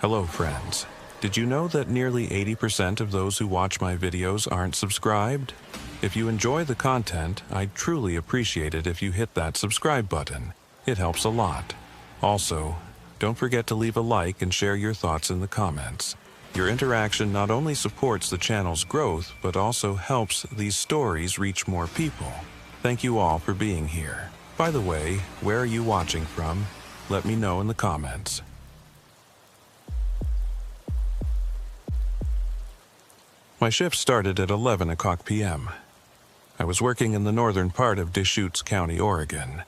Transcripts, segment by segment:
Hello, friends. Did you know that nearly 80% of those who watch my videos aren't subscribed? If you enjoy the content, I'd truly appreciate it if you hit that subscribe button. It helps a lot. Also, don't forget to leave a like and share your thoughts in the comments. Your interaction not only supports the channel's growth, but also helps these stories reach more people. Thank you all for being here. By the way, where are you watching from? Let me know in the comments. My shift started at 11 o'clock p.m. I was working in the northern part of Deschutes County, Oregon.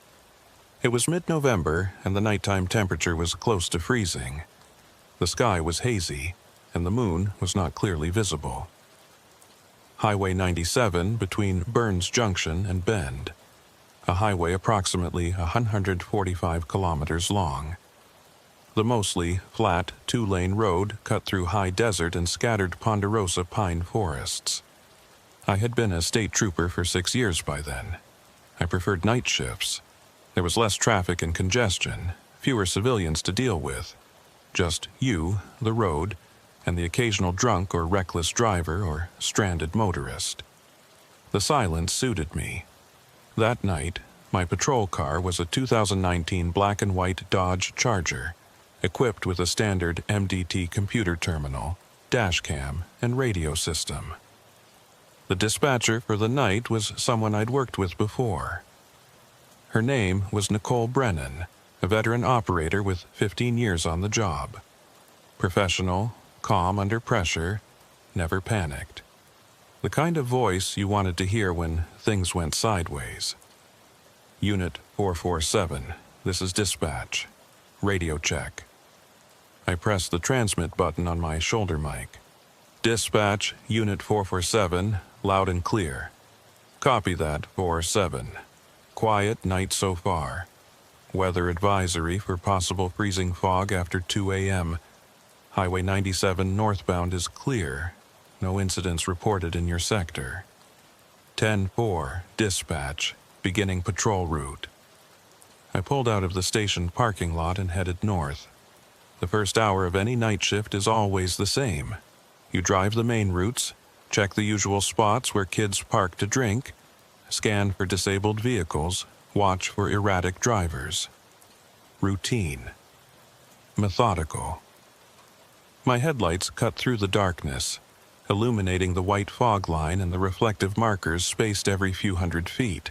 It was mid-November, and the nighttime temperature was close to freezing. The sky was hazy, and the moon was not clearly visible. Highway 97 between Burns Junction and Bend, a highway approximately 145 kilometers long. The mostly flat, two-lane road cut through high desert and scattered ponderosa pine forests. I had been a state trooper for 6 years by then. I preferred night shifts. There was less traffic and congestion, fewer civilians to deal with. Just you, the road, and the occasional drunk or reckless driver or stranded motorist. The silence suited me. That night, my patrol car was a 2019 black and white Dodge Charger, equipped with a standard MDT computer terminal, dash cam, and radio system. The dispatcher for the night was someone I'd worked with before. Her name was Nicole Brennan, a veteran operator with 15 years on the job. Professional, calm under pressure, never panicked. The kind of voice you wanted to hear when things went sideways. Unit 447, this is dispatch. Radio check. I pressed the transmit button on my shoulder mic. Dispatch, Unit 447, loud and clear. Copy that, 47. Quiet night so far. Weather advisory for possible freezing fog after 2 a.m. Highway 97 northbound is clear. No incidents reported in your sector. 10-4, dispatch, beginning patrol route. I pulled out of the station parking lot and headed north. The first hour of any night shift is always the same. You drive the main routes, check the usual spots where kids park to drink, scan for disabled vehicles, watch for erratic drivers. Routine. Methodical. My headlights cut through the darkness, illuminating the white fog line and the reflective markers spaced every few hundred feet.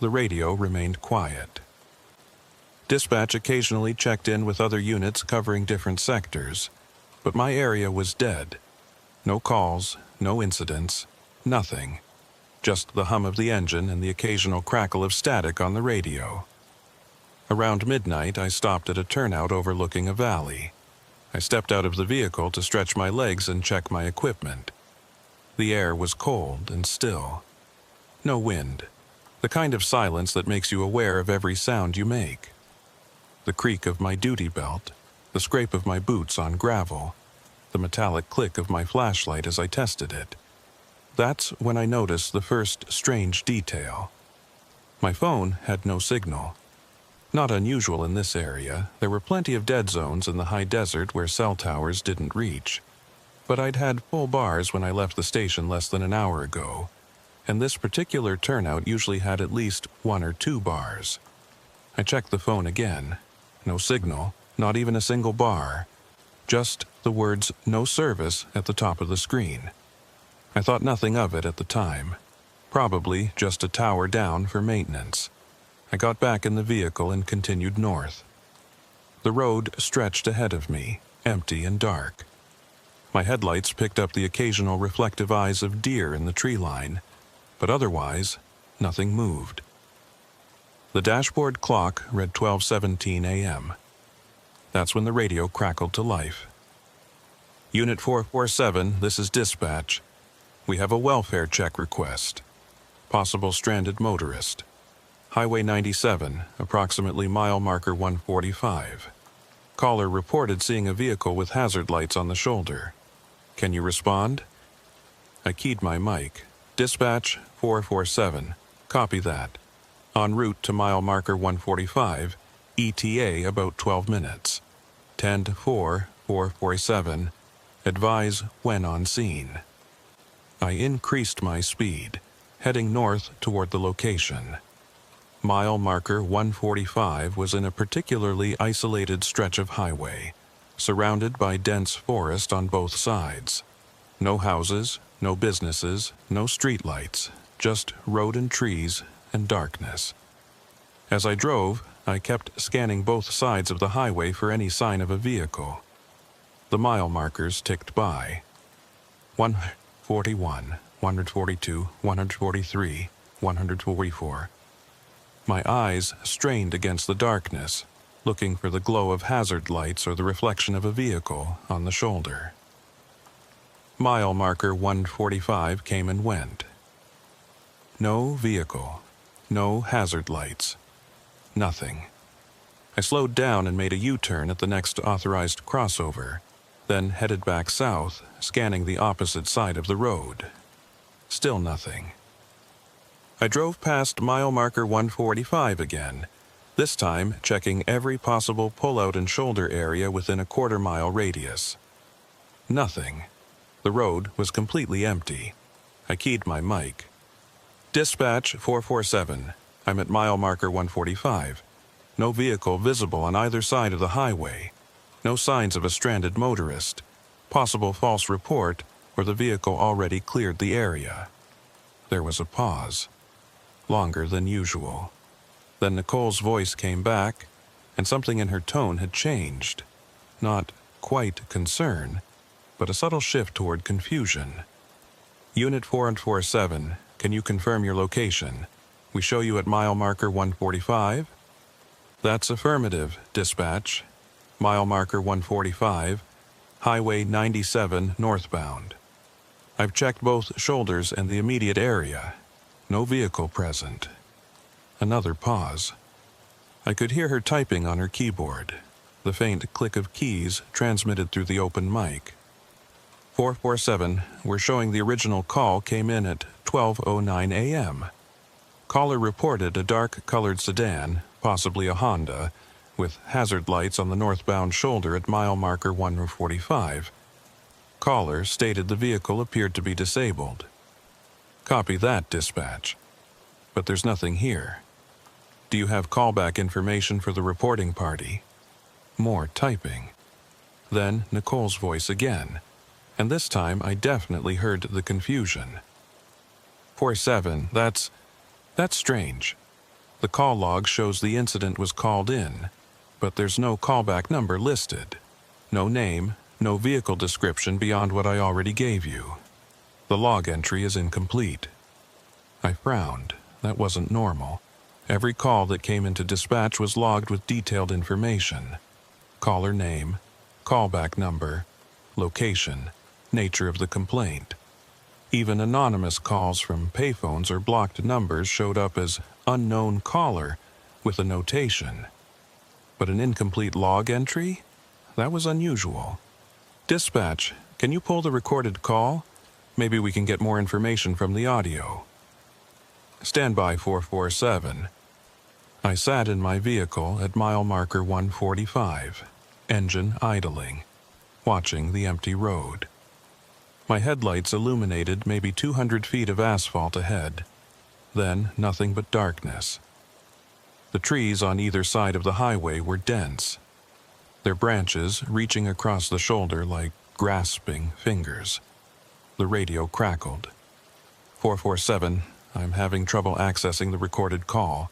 The radio remained quiet. Dispatch occasionally checked in with other units covering different sectors, but my area was dead. No calls, no incidents, nothing. Just the hum of the engine and the occasional crackle of static on the radio. Around midnight, I stopped at a turnout overlooking a valley. I stepped out of the vehicle to stretch my legs and check my equipment. The air was cold and still. No wind. The kind of silence that makes you aware of every sound you make. The creak of my duty belt, the scrape of my boots on gravel, the metallic click of my flashlight as I tested it. That's when I noticed the first strange detail. My phone had no signal. Not unusual in this area, there were plenty of dead zones in the high desert where cell towers didn't reach. But I'd had full bars when I left the station less than an hour ago, and this particular turnout usually had at least 1 or 2 bars. I checked the phone again. No signal, not even a single bar. Just the words "no service" at the top of the screen. I thought nothing of it at the time. Probably just a tower down for maintenance. I got back in the vehicle and continued north. The road stretched ahead of me, empty and dark. My headlights picked up the occasional reflective eyes of deer in the tree line, but otherwise, nothing moved. The dashboard clock read 12:17 a.m. That's when the radio crackled to life. Unit 447, this is dispatch. We have a welfare check request. Possible stranded motorist. Highway 97, approximately mile marker 145. Caller reported seeing a vehicle with hazard lights on the shoulder. Can you respond? I keyed my mic. Dispatch 447. Copy that. En route to mile marker 145, ETA about 12 minutes. 10-4, 10-447, advise when on scene. I increased my speed, heading north toward the location. Mile marker 145 was in a particularly isolated stretch of highway, surrounded by dense forest on both sides. No houses, no businesses, no streetlights, just road and trees and darkness. As I drove, I kept scanning both sides of the highway for any sign of a vehicle. The mile markers ticked by. 141, 142, 143, 144. My eyes strained against the darkness, looking for the glow of hazard lights or the reflection of a vehicle on the shoulder. Mile marker 145 came and went. No vehicle, no hazard lights, nothing. I slowed down and made a U-turn at the next authorized crossover, then headed back south, scanning the opposite side of the road. Still nothing. I drove past mile marker 145 again, this time checking every possible pull-out and shoulder area within a quarter-mile radius. Nothing. The road was completely empty. I keyed my mic. Dispatch 447. I'm at mile marker 145. No vehicle visible on either side of the highway. No signs of a stranded motorist. Possible false report, or the vehicle already cleared the area. There was a pause. Longer than usual. Then Nicole's voice came back, and something in her tone had changed. Not quite concern, but a subtle shift toward confusion. Unit 447, can you confirm your location? We show you at mile marker 145? That's affirmative, dispatch. Mile marker 145, Highway 97 northbound. I've checked both shoulders and the immediate area. No vehicle present. Another pause. I could hear her typing on her keyboard, the faint click of keys transmitted through the open mic. 447, we're showing the original call came in at 12:09 a.m. Caller reported a dark-colored sedan, possibly a Honda, with hazard lights on the northbound shoulder at mile marker 145. Caller stated the vehicle appeared to be disabled. Copy that, dispatch. But there's nothing here. Do you have callback information for the reporting party? More typing. Then Nicole's voice again, and this time I definitely heard the confusion. 47, that's strange. The call log shows the incident was called in, but there's no callback number listed. No name, no vehicle description beyond what I already gave you. The log entry is incomplete. I frowned. That wasn't normal. Every call that came into dispatch was logged with detailed information. Caller name, callback number, location, nature of the complaint. Even anonymous calls from payphones or blocked numbers showed up as unknown caller with a notation. But an incomplete log entry? That was unusual. Dispatch, can you pull the recorded call? Maybe we can get more information from the audio. Standby 447. I sat in my vehicle at mile marker 145, engine idling, watching the empty road. My headlights illuminated maybe 200 feet of asphalt ahead, then nothing but darkness. The trees on either side of the highway were dense, their branches reaching across the shoulder like grasping fingers. The radio crackled. 447, I'm having trouble accessing the recorded call.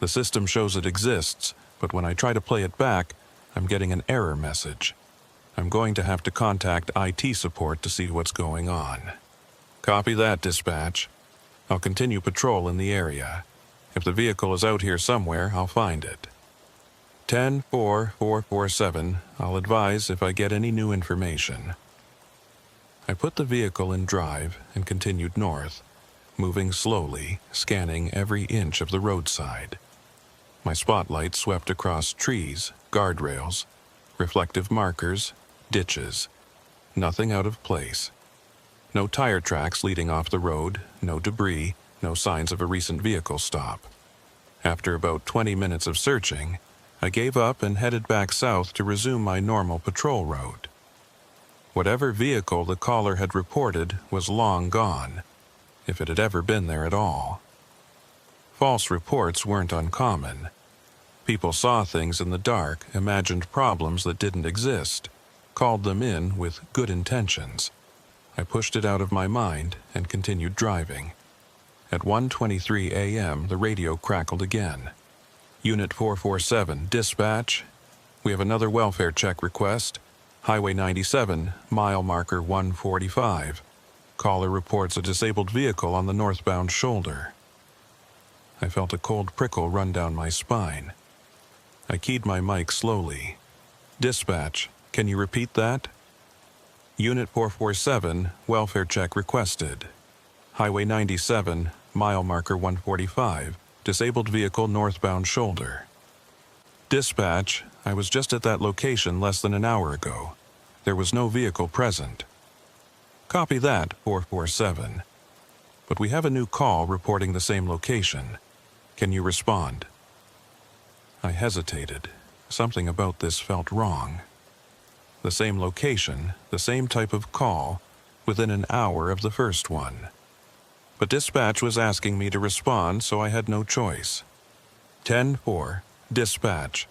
The system shows it exists, but when I try to play it back, I'm getting an error message. I'm going to have to contact IT support to see what's going on. Copy that, dispatch. I'll continue patrol in the area. If the vehicle is out here somewhere, I'll find it. 10-4-447, I'll advise if I get any new information. I put the vehicle in drive and continued north, moving slowly, scanning every inch of the roadside. My spotlight swept across trees, guardrails, reflective markers, ditches. Nothing out of place. No tire tracks leading off the road, no debris, no signs of a recent vehicle stop. After about 20 minutes of searching, I gave up and headed back south to resume my normal patrol route. Whatever vehicle the caller had reported was long gone, if it had ever been there at all. False reports weren't uncommon. People saw things in the dark, imagined problems that didn't exist, called them in with good intentions. I pushed it out of my mind and continued driving. At 1:23 a.m., the radio crackled again. Unit 447, dispatch. We have another welfare check request. Highway 97, mile marker 145. Caller reports a disabled vehicle on the northbound shoulder. I felt a cold prickle run down my spine. I keyed my mic slowly. Dispatch, can you repeat that? Unit 447, welfare check requested. Highway 97, mile marker 145, disabled vehicle northbound shoulder. Dispatch, I was just at that location less than an hour ago. There was no vehicle present. Copy that, 447. But we have a new call reporting the same location. Can you respond? I hesitated. Something about this felt wrong. The same location, the same type of call, within an hour of the first one. But dispatch was asking me to respond, so I had no choice. 10-4, dispatch,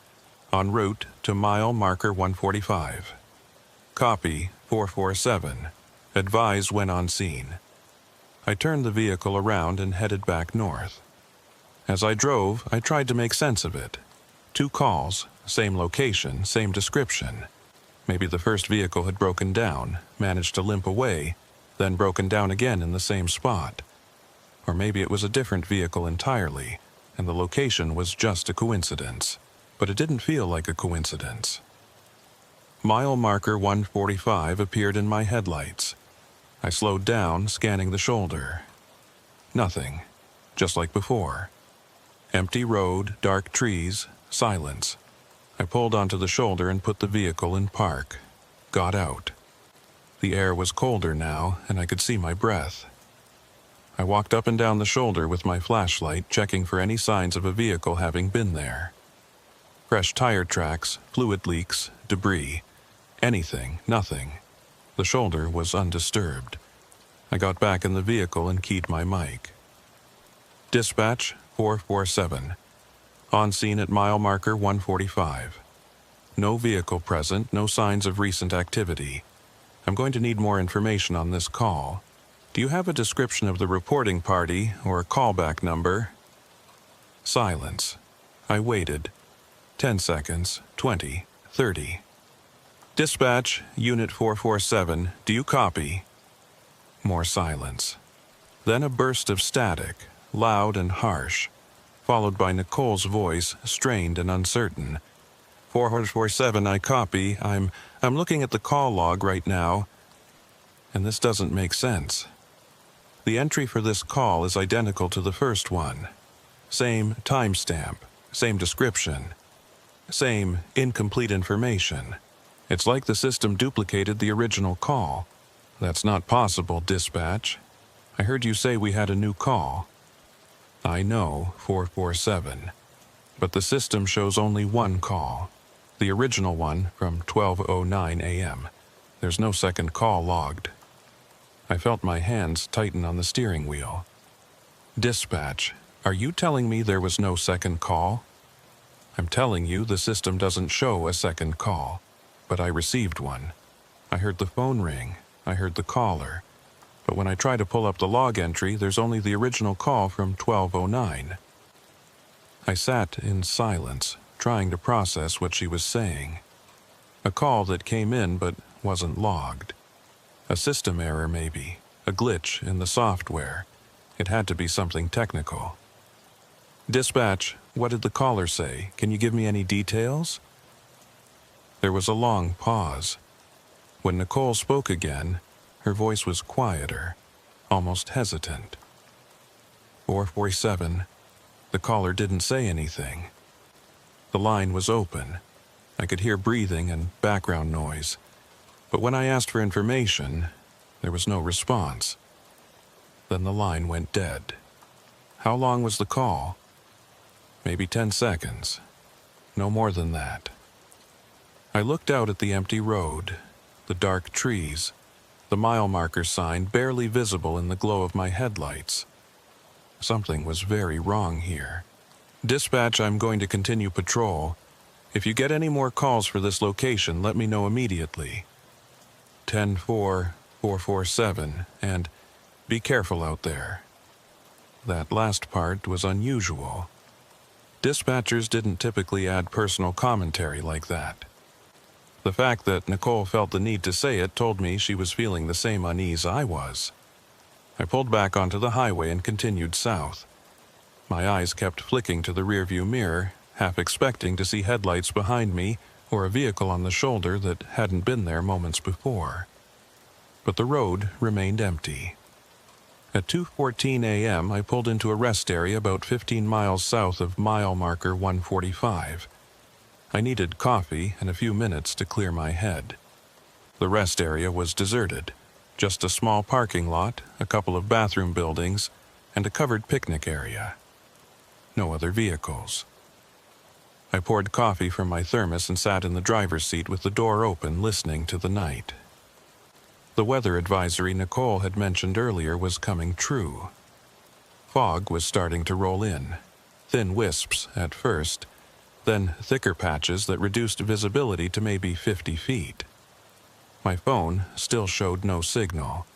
en route to mile marker 145. Copy, 447. Advise when on scene. I turned the vehicle around and headed back north. As I drove, I tried to make sense of it. 2 calls, same location, same description. Maybe the first vehicle had broken down, managed to limp away, then broken down again in the same spot. Or maybe it was a different vehicle entirely, and the location was just a coincidence. But it didn't feel like a coincidence. Mile marker 145 appeared in my headlights. I slowed down, scanning the shoulder. Nothing, just like before. Empty road, dark trees, silence. I pulled onto the shoulder and put the vehicle in park. Got out. The air was colder now, and I could see my breath. I walked up and down the shoulder with my flashlight, checking for any signs of a vehicle having been there. Fresh tire tracks, fluid leaks, debris. Anything, nothing. The shoulder was undisturbed. I got back in the vehicle and keyed my mic. Dispatch 447. On scene at mile marker 145. No vehicle present, no signs of recent activity. I'm going to need more information on this call. Do you have a description of the reporting party or a callback number? Silence. I waited. 10 seconds, 20, 30. Dispatch, Unit 447, do you copy? More silence. Then a burst of static, loud and harsh, followed by Nicole's voice, strained and uncertain. 447, I copy. I'm looking at the call log right now, and this doesn't make sense. The entry for this call is identical to the first one. Same timestamp, same description, same incomplete information. It's like the system duplicated the original call. That's not possible, dispatch. I heard you say we had a new call. I know, 447. But the system shows only one call. The original one from 12:09 a.m. There's no second call logged. I felt my hands tighten on the steering wheel. Dispatch, are you telling me there was no second call? I'm telling you the system doesn't show a second call, but I received one. I heard the phone ring. I heard the caller. But when I try to pull up the log entry, there's only the original call from 12:09. I sat in silence, trying to process what she was saying. A call that came in but wasn't logged. A system error maybe, a glitch in the software. It had to be something technical. Dispatch, what did the caller say? Can you give me any details? There was a long pause. When Nicole spoke again, her voice was quieter, almost hesitant. 447. The caller didn't say anything. The line was open. I could hear breathing and background noise. But when I asked for information, there was no response. Then the line went dead. How long was the call? Maybe 10 seconds. no more than that. I looked out at the empty road, the dark trees, the mile marker sign barely visible in the glow of my headlights. Something was very wrong here. Dispatch, I'm going to continue patrol. If you get any more calls for this location, let me know immediately. 10-4-447, and be careful out there. That last part was unusual. Dispatchers didn't typically add personal commentary like that. The fact that Nicole felt the need to say it told me she was feeling the same unease I was. I pulled back onto the highway and continued south. My eyes kept flicking to the rearview mirror, half expecting to see headlights behind me or a vehicle on the shoulder that hadn't been there moments before. But the road remained empty. At 2:14 a.m., I pulled into a rest area about 15 miles south of mile marker 145. I needed coffee and a few minutes to clear my head. The rest area was deserted. Just a small parking lot, a couple of bathroom buildings, and a covered picnic area. No other vehicles. I poured coffee from my thermos and sat in the driver's seat with the door open, listening to the night. The weather advisory Nicole had mentioned earlier was coming true. Fog was starting to roll in, thin wisps at first, then thicker patches that reduced visibility to maybe 50 feet. My phone still showed no signal.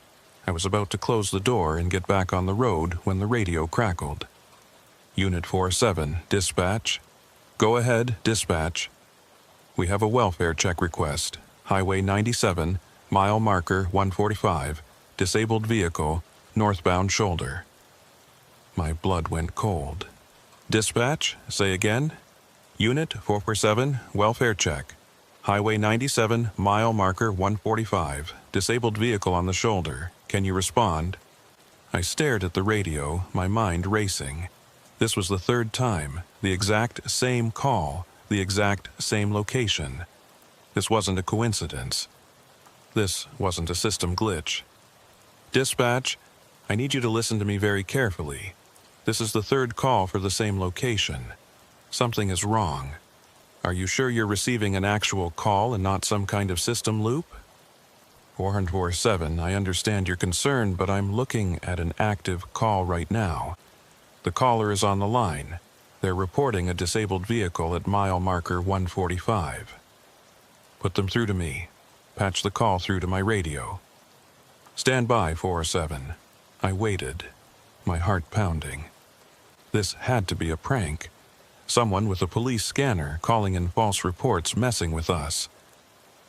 I was about to close the door and get back on the road when the radio crackled. Unit 47, dispatch. Go ahead, dispatch. We have a welfare check request. Highway 97, mile marker 145, disabled vehicle, northbound shoulder. My blood went cold. Dispatch, say again. Unit 447, welfare check. Highway 97, mile marker 145, disabled vehicle on the shoulder. Can you respond? I stared at the radio, my mind racing. This was the third time, the exact same call, the exact same location. This wasn't a coincidence. This wasn't a system glitch. Dispatch, I need you to listen to me very carefully. This is the third call for the same location. Something is wrong. Are you sure you're receiving an actual call and not some kind of system loop? 447, I understand your concern, but I'm looking at an active call right now. The caller is on the line. They're reporting a disabled vehicle at mile marker 145. Put them through to me. Patch the call through to my radio. Stand by, 407. I waited, my heart pounding. This had to be a prank. Someone with a police scanner calling in false reports messing with us.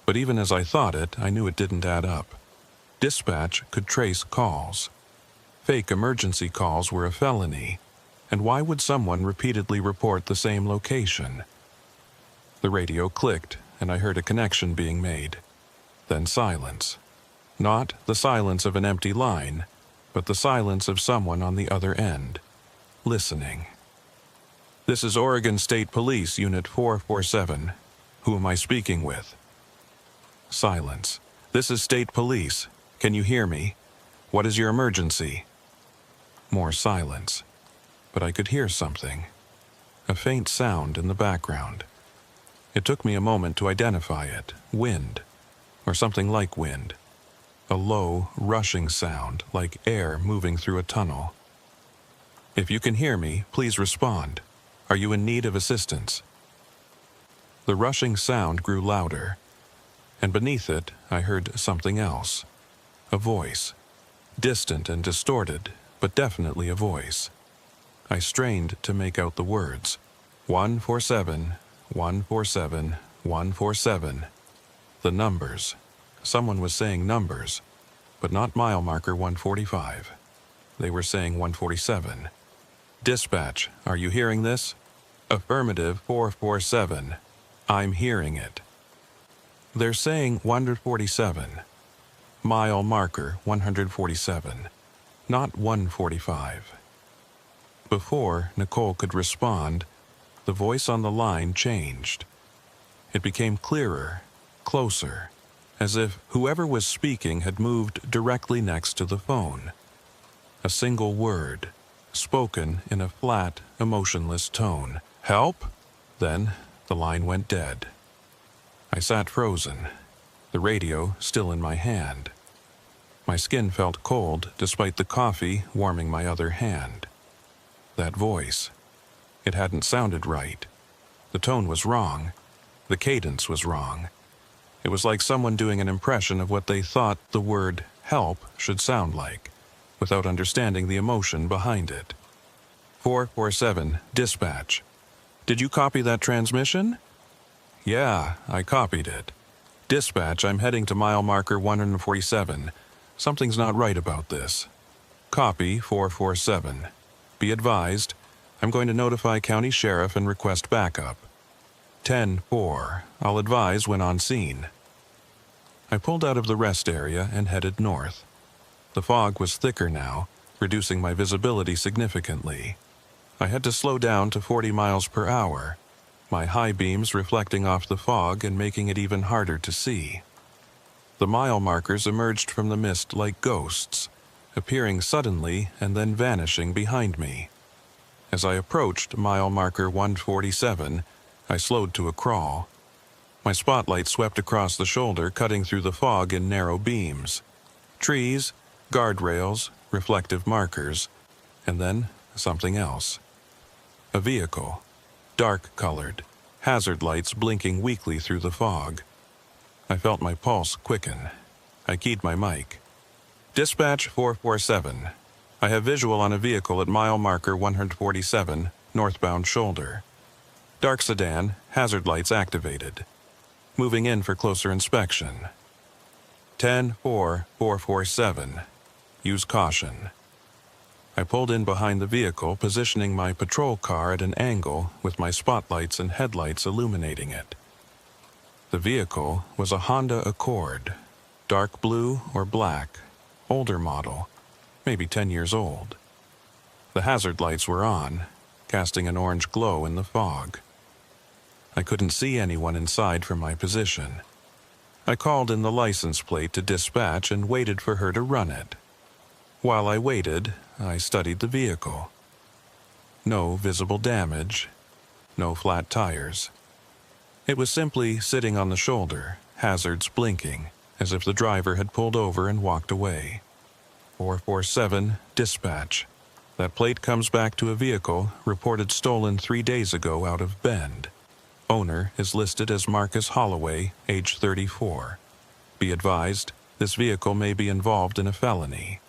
But even as I thought it, I knew it didn't add up. Dispatch could trace calls. Fake emergency calls were a felony. And why would someone repeatedly report the same location? The radio clicked, and I heard a connection being made. Then silence. Not the silence of an empty line, but the silence of someone on the other end, listening. This is Oregon State Police, Unit 447. Who am I speaking with? Silence. This is State Police. Can you hear me? What is your emergency? More silence. But I could hear something. A faint sound in the background. It took me a moment to identify it. Wind. Or something like wind. A low, rushing sound, like air moving through a tunnel. If you can hear me, please respond. Are you in need of assistance? The rushing sound grew louder, and beneath it I heard something else. A voice. Distant and distorted, but definitely a voice. I strained to make out the words. 147, 147, 147. The numbers. Someone was saying numbers, but not mile marker 145. They were saying 147. Dispatch, are you hearing this? Affirmative 447. I'm hearing it. They're saying 147. Mile marker 147, not 145. Before Nicole could respond, the voice on the line changed. It became clearer, closer, as if whoever was speaking had moved directly next to the phone. A single word, spoken in a flat, emotionless tone. Help? Then The line went dead. I sat frozen, the radio still in my hand. My skin felt cold despite the coffee warming my other hand. That voice. It hadn't sounded right. The tone was wrong. The cadence was wrong. It was like someone doing an impression of what they thought the word help should sound like, without understanding the emotion behind it. 447, dispatch. Did you copy that transmission? Yeah, I copied it. Dispatch, I'm heading to mile marker 147. Something's not right about this. Copy 447. Be advised, I'm going to notify County Sheriff and request backup. 10-4. I'll advise when on scene. I pulled out of the rest area and headed north. The fog was thicker now, reducing my visibility significantly. I had to slow down to 40 miles per hour, my high beams reflecting off the fog and making it even harder to see. The mile markers emerged from the mist like ghosts, appearing suddenly and then vanishing behind me. As I approached mile marker 147, I slowed to a crawl. My spotlight swept across the shoulder, cutting through the fog in narrow beams. Trees, guardrails, reflective markers, and then something else. A vehicle, dark-colored, hazard lights blinking weakly through the fog. I felt my pulse quicken. I keyed my mic. Dispatch 447. I have visual on a vehicle at mile marker 147, northbound shoulder. Dark sedan, hazard lights activated. Moving in for closer inspection. 10-4-447. Use caution. I pulled in behind the vehicle, positioning my patrol car at an angle with my spotlights and headlights illuminating it. The vehicle was a Honda Accord, dark blue or black, older model, maybe 10 years old. The hazard lights were on, casting an orange glow in the fog. I couldn't see anyone inside from my position. I called in the license plate to dispatch and waited for her to run it. While I waited, I studied the vehicle. No visible damage, no flat tires. It was simply sitting on the shoulder, hazards blinking, as if the driver had pulled over and walked away. 447, dispatch. That plate comes back to a vehicle reported stolen 3 days ago out of Bend. Owner is listed as Marcus Holloway, age 34. Be advised, this vehicle may be involved in a felony.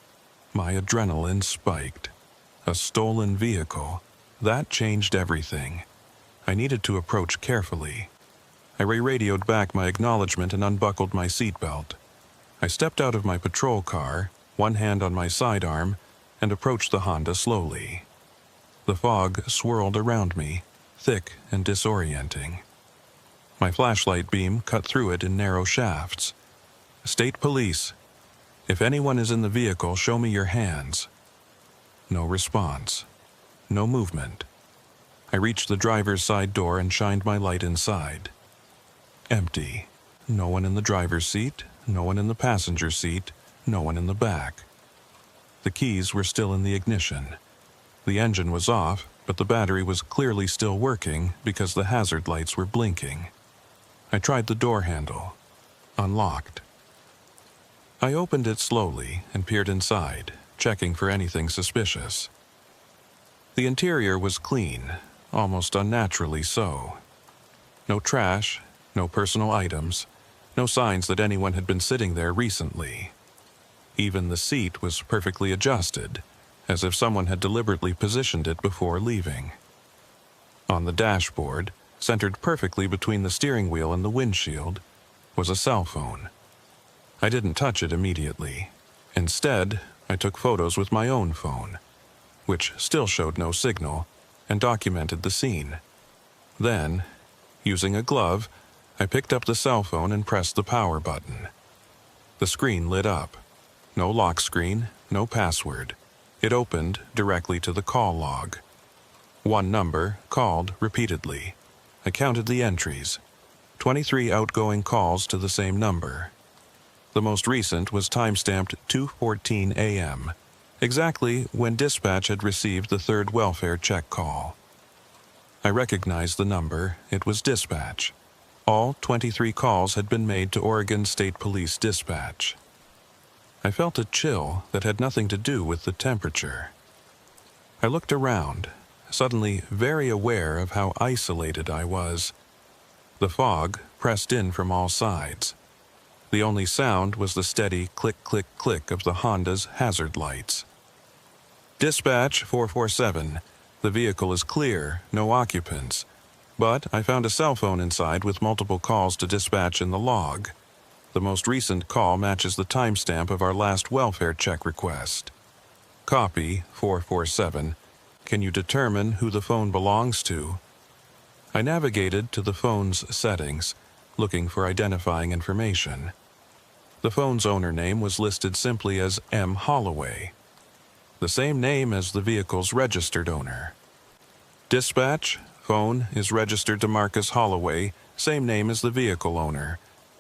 My adrenaline spiked. A stolen vehicle. That changed everything. I needed to approach carefully. I radioed back my acknowledgement and unbuckled my seatbelt. I stepped out of my patrol car, one hand on my sidearm, and approached the Honda slowly. The fog swirled around me, thick and disorienting. My flashlight beam cut through it in narrow shafts. State Police. If anyone is in the vehicle, show me your hands. No response. No movement. I reached the driver's side door and shined my light inside. Empty. No one in the driver's seat, no one in the passenger seat, no one in the back. The keys were still in the ignition. The engine was off, but the battery was clearly still working because the hazard lights were blinking. I tried the door handle. Unlocked. I opened it slowly and peered inside, checking for anything suspicious. The interior was clean, almost unnaturally so. No trash, no personal items, no signs that anyone had been sitting there recently. Even the seat was perfectly adjusted, as if someone had deliberately positioned it before leaving. On the dashboard, centered perfectly between the steering wheel and the windshield, was a cell phone. I didn't touch it immediately. Instead, I took photos with my own phone, which still showed no signal, and documented the scene. Then, using a glove, I picked up the cell phone and pressed the power button. The screen lit up. No lock screen, no password. It opened directly to the call log. One number called repeatedly. I counted the entries. 23 outgoing calls to the same number. The most recent was timestamped 2:14 a.m., exactly when dispatch had received the third welfare check call. I recognized the number. It was dispatch. All 23 calls had been made to Oregon State Police Dispatch. I felt a chill that had nothing to do with the temperature. I looked around, suddenly very aware of how isolated I was. The fog pressed in from all sides. The only sound was the steady click-click-click of the Honda's hazard lights. Dispatch 447. The vehicle is clear, no occupants. But I found a cell phone inside with multiple calls to dispatch in the log. The most recent call matches the timestamp of our last welfare check request. Copy 447. Can you determine who the phone belongs to? I navigated to the phone's settings, looking for identifying information. The phone's owner name was listed simply as M. Holloway, the same name as the vehicle's registered owner. Dispatch, phone is registered to Marcus Holloway, same name as the vehicle owner.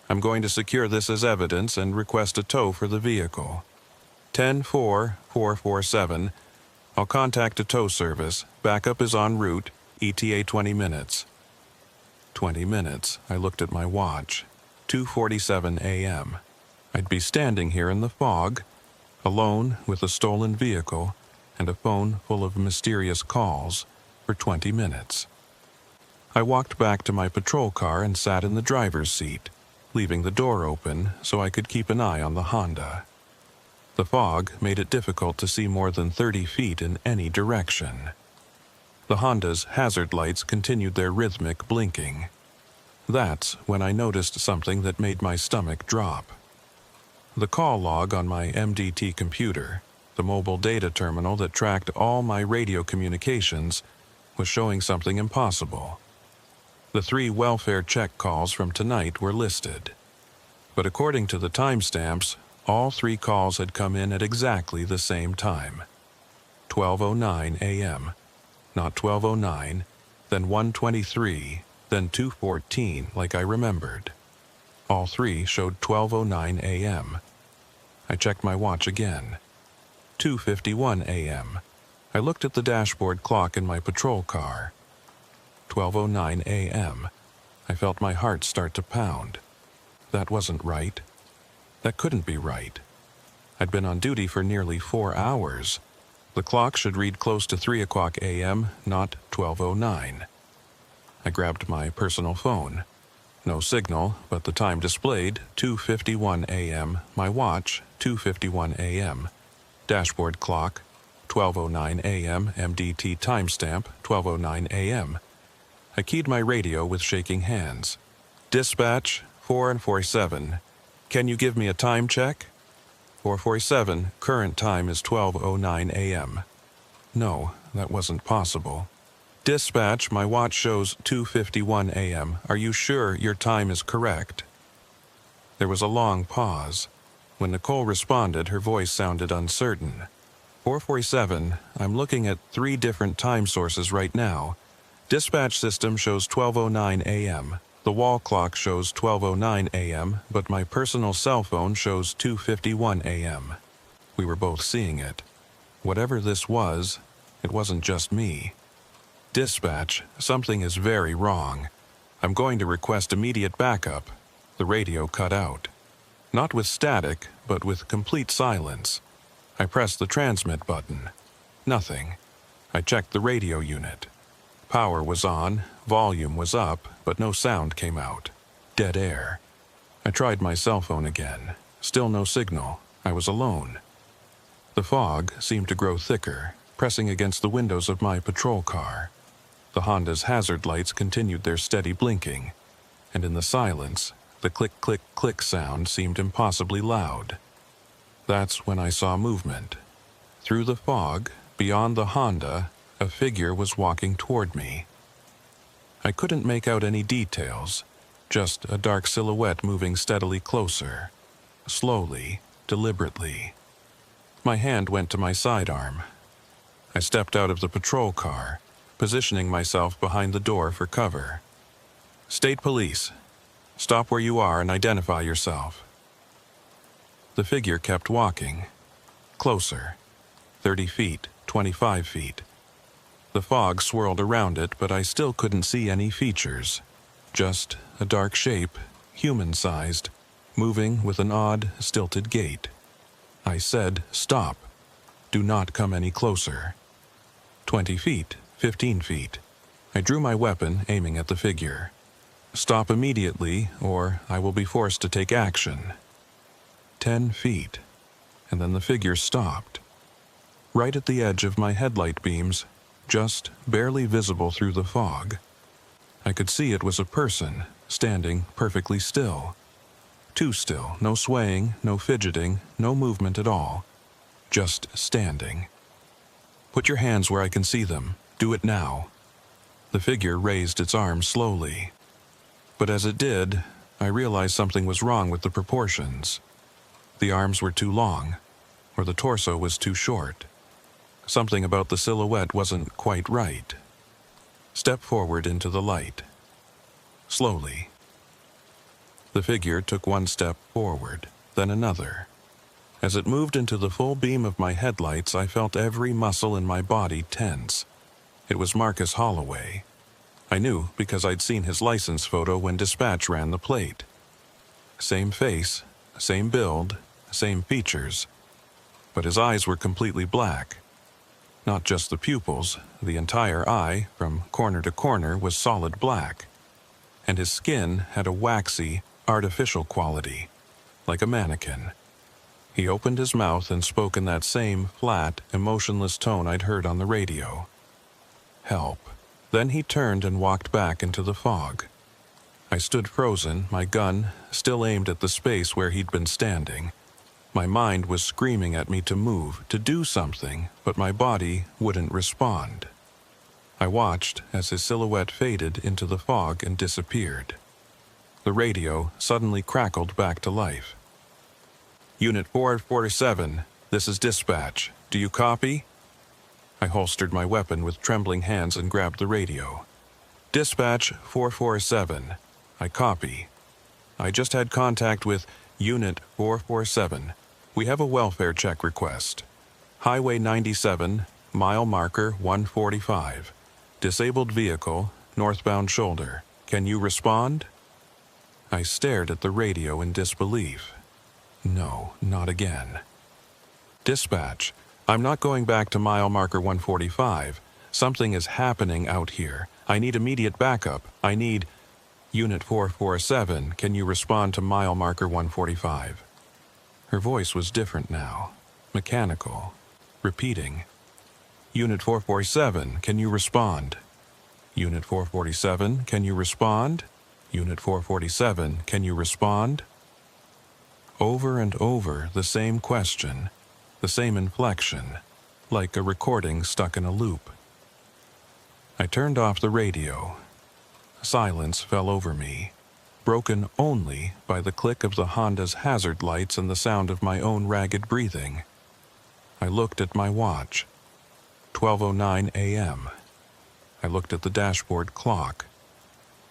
I'm going to secure this as evidence and request a tow for the vehicle. 10-4-447. I'll contact a tow service. Backup is en route. ETA 20 minutes. 20 minutes. I looked at my watch. 2:47 a.m. I'd be standing here in the fog, alone with a stolen vehicle and a phone full of mysterious calls for 20 minutes. I walked back to my patrol car and sat in the driver's seat, leaving the door open so I could keep an eye on the Honda. The fog made it difficult to see more than 30 feet in any direction. The Honda's hazard lights continued their rhythmic blinking. That's when I noticed something that made my stomach drop. The call log on my MDT computer, the mobile data terminal that tracked all my radio communications, was showing something impossible. The 3 welfare check calls from tonight were listed. But according to the timestamps, all 3 calls had come in at exactly the same time. 12:09 a.m., not 12:09, then 1:23, then 2:14 like I remembered. All 3 showed 12:09 a.m. I checked my watch again. 2:51 a.m. I looked at the dashboard clock in my patrol car. 12:09 a.m. I felt my heart start to pound. That wasn't right. That couldn't be right. I'd been on duty for nearly 4 hours. The clock should read close to 3 o'clock a.m., not 12:09. I grabbed my personal phone. No signal, but the time displayed 2:51 a.m., my watch 2:51 a.m., dashboard clock 12:09 a.m., MDT timestamp 12:09 a.m. I keyed my radio with shaking hands. Dispatch 447. Can you give me a time check? 447, current time is 12:09 a.m. No, that wasn't possible. Dispatch, my watch shows 2:51 a.m. Are you sure your time is correct? There was a long pause. When Nicole responded, her voice sounded uncertain. 447, I'm looking at 3 different time sources right now. Dispatch system shows 12:09 a.m. The wall clock shows 12:09 a.m., but my personal cell phone shows 2:51 a.m. We were both seeing it. Whatever this was, it wasn't just me. Dispatch, something is very wrong. I'm going to request immediate backup. The radio cut out. Not with static, but with complete silence. I pressed the transmit button. Nothing. I checked the radio unit. Power was on, volume was up, but no sound came out. Dead air. I tried my cell phone again. Still no signal. I was alone. The fog seemed to grow thicker, pressing against the windows of my patrol car. The Honda's hazard lights continued their steady blinking, and in the silence, the click-click-click sound seemed impossibly loud. That's when I saw movement. Through the fog, beyond the Honda, a figure was walking toward me. I couldn't make out any details, just a dark silhouette moving steadily closer, slowly, deliberately. My hand went to my sidearm. I stepped out of the patrol car, positioning myself behind the door for cover. State Police, stop where you are and identify yourself. The figure kept walking. Closer. 30 feet, 25 feet. The fog swirled around it, but I still couldn't see any features. Just a dark shape, human-sized, moving with an odd, stilted gait. I said, "Stop. Do not come any closer." 20 feet, 15 feet. I drew my weapon, aiming at the figure. "Stop immediately, or I will be forced to take action." 10 feet, and then the figure stopped. Right at the edge of my headlight beams, just barely visible through the fog. I could see it was a person, standing perfectly still. Too still, no swaying, no fidgeting, no movement at all. Just standing. "Put your hands where I can see them. Do it now." The figure raised its arms slowly. But as it did, I realized something was wrong with the proportions. The arms were too long, or the torso was too short. Something about the silhouette wasn't quite right. Step forward into the light. Slowly. The figure took one step forward, then another. As it moved into the full beam of my headlights, I felt every muscle in my body tense. It was Marcus Holloway. I knew because I'd seen his license photo when dispatch ran the plate. Same face, same build, same features. But his eyes were completely black. Not just the pupils, the entire eye, from corner to corner, was solid black. And his skin had a waxy, artificial quality, like a mannequin. He opened his mouth and spoke in that same flat, emotionless tone I'd heard on the radio. "Help." Then he turned and walked back into the fog. I stood frozen, my gun still aimed at the space where he'd been standing. My mind was screaming at me to move, to do something, but my body wouldn't respond. I watched as his silhouette faded into the fog and disappeared. The radio suddenly crackled back to life. "Unit 447, this is dispatch. Do you copy?" I holstered my weapon with trembling hands and grabbed the radio. "Dispatch 447, I copy. I just had contact with Unit 447. We have a welfare check request. Highway 97, mile marker 145. Disabled vehicle, northbound shoulder. Can you respond?" I stared at the radio in disbelief. No, not again. "Dispatch, I'm not going back to mile marker 145. Something is happening out here. I need immediate backup. I need... Unit 447, can you respond to mile marker 145? Her voice was different now. Mechanical. Repeating. "Unit 447, can you respond? Unit 447, can you respond? Unit 447, can you respond?" Over and over, the same question, the same inflection, like a recording stuck in a loop. I turned off the radio. Silence fell over me, broken only by the click of the Honda's hazard lights and the sound of my own ragged breathing. I looked at my watch. 12:09 a.m. I looked at the dashboard clock.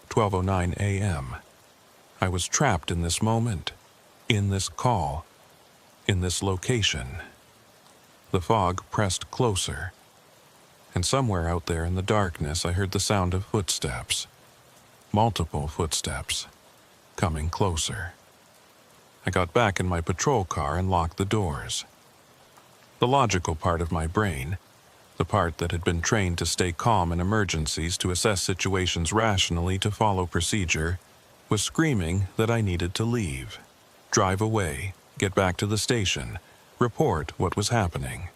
12:09 a.m. I was trapped in this moment, in this call, in this location. The fog pressed closer, and somewhere out there in the darkness I heard the sound of footsteps. Multiple footsteps, coming closer. I got back in my patrol car and locked the doors. The logical part of my brain, the part that had been trained to stay calm in emergencies, to assess situations rationally, to follow procedure, was screaming that I needed to leave, drive away, get back to the station, report what was happening.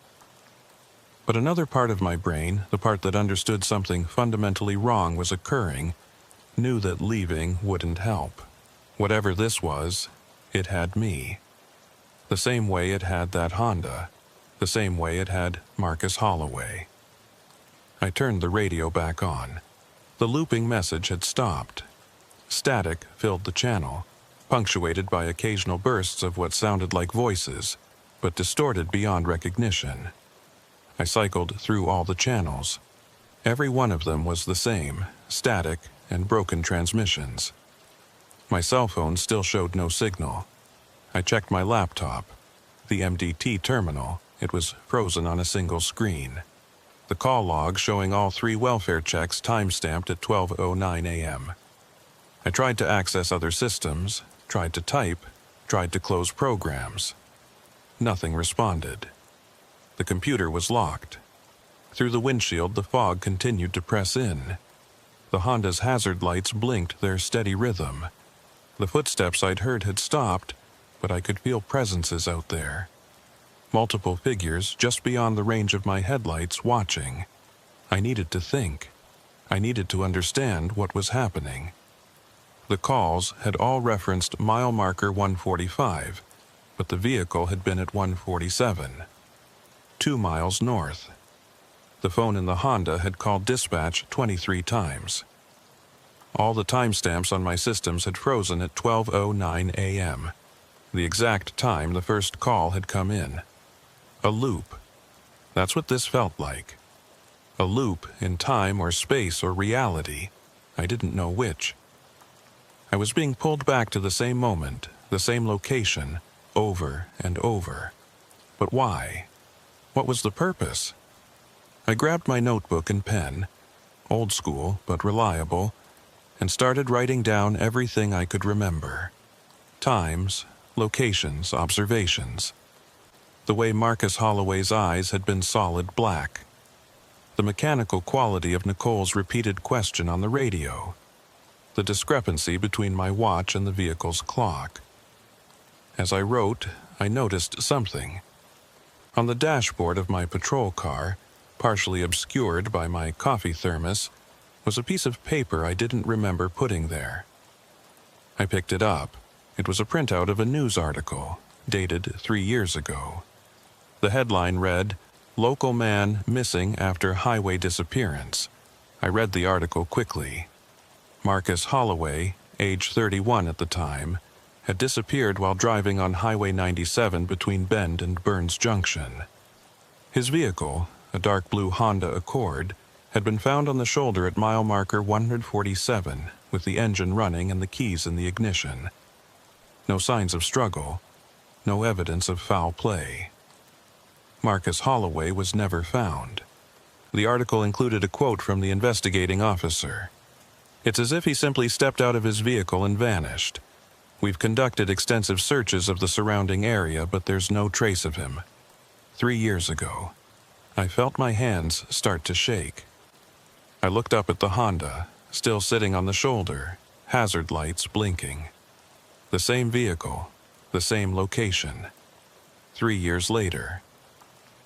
But another part of my brain, the part that understood something fundamentally wrong was occurring, knew that leaving wouldn't help. Whatever this was, it had me. The same way it had that Honda. The same way it had Marcus Holloway. I turned the radio back on. The looping message had stopped. Static filled the channel, punctuated by occasional bursts of what sounded like voices, but distorted beyond recognition. I cycled through all the channels. Every one of them was the same, static and broken transmissions. My cell phone still showed no signal. I checked my laptop. The MDT terminal, it was frozen on a single screen. the call log showing all 3 welfare checks time-stamped at 12:09 a.m. I tried to access other systems, tried to type, tried to close programs. Nothing responded. The computer was locked. Through the windshield, the fog continued to press in. The Honda's hazard lights blinked their steady rhythm. The footsteps I'd heard had stopped, but I could feel presences out there. Multiple figures just beyond the range of my headlights watching. I needed to think. I needed to understand what was happening. The calls had all referenced mile marker 145, but the vehicle had been at 147, 2 miles north. The phone in the Honda had called dispatch 23 times. All the timestamps on my systems had frozen at 12:09 a.m., the exact time the first call had come in. A loop. That's what this felt like. A loop in time or space or reality. I didn't know which. I was being pulled back to the same moment, the same location, over and over. But why? What was the purpose? I grabbed my notebook and pen, old school but reliable, and started writing down everything I could remember. Times, locations, observations. The way Marcus Holloway's eyes had been solid black. The mechanical quality of Nicole's repeated question on the radio. The discrepancy between my watch and the vehicle's clock. As I wrote, I noticed something. On the dashboard of my patrol car, partially obscured by my coffee thermos, was a piece of paper I didn't remember putting there. I picked it up. It was a printout of a news article, dated 3 years ago. The headline read, "Local man missing after highway disappearance." I read the article quickly. Marcus Holloway, age 31 at the time, had disappeared while driving on Highway 97 between Bend and Burns Junction. His vehicle, a dark blue Honda Accord, had been found on the shoulder at mile marker 147, with the engine running and the keys in the ignition. No signs of struggle, no evidence of foul play. Marcus Holloway was never found. The article included a quote from the investigating officer. "It's as if he simply stepped out of his vehicle and vanished. We've conducted extensive searches of the surrounding area, but there's no trace of him. 3 years ago." I felt my hands start to shake. I looked up at the Honda, still sitting on the shoulder, hazard lights blinking. The same vehicle, the same location. 3 years later.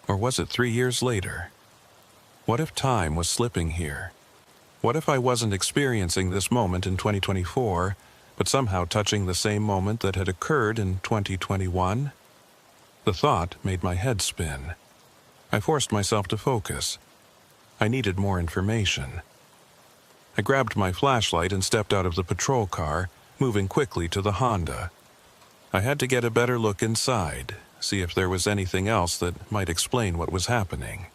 Or was it 3 years later? What if time was slipping here? What if I wasn't experiencing this moment in 2024, but somehow touching the same moment that had occurred in 2021? The thought made my head spin. I forced myself to focus. I needed more information. I grabbed my flashlight and stepped out of the patrol car, moving quickly to the Honda. I had to get a better look inside, see if there was anything else that might explain what was happening.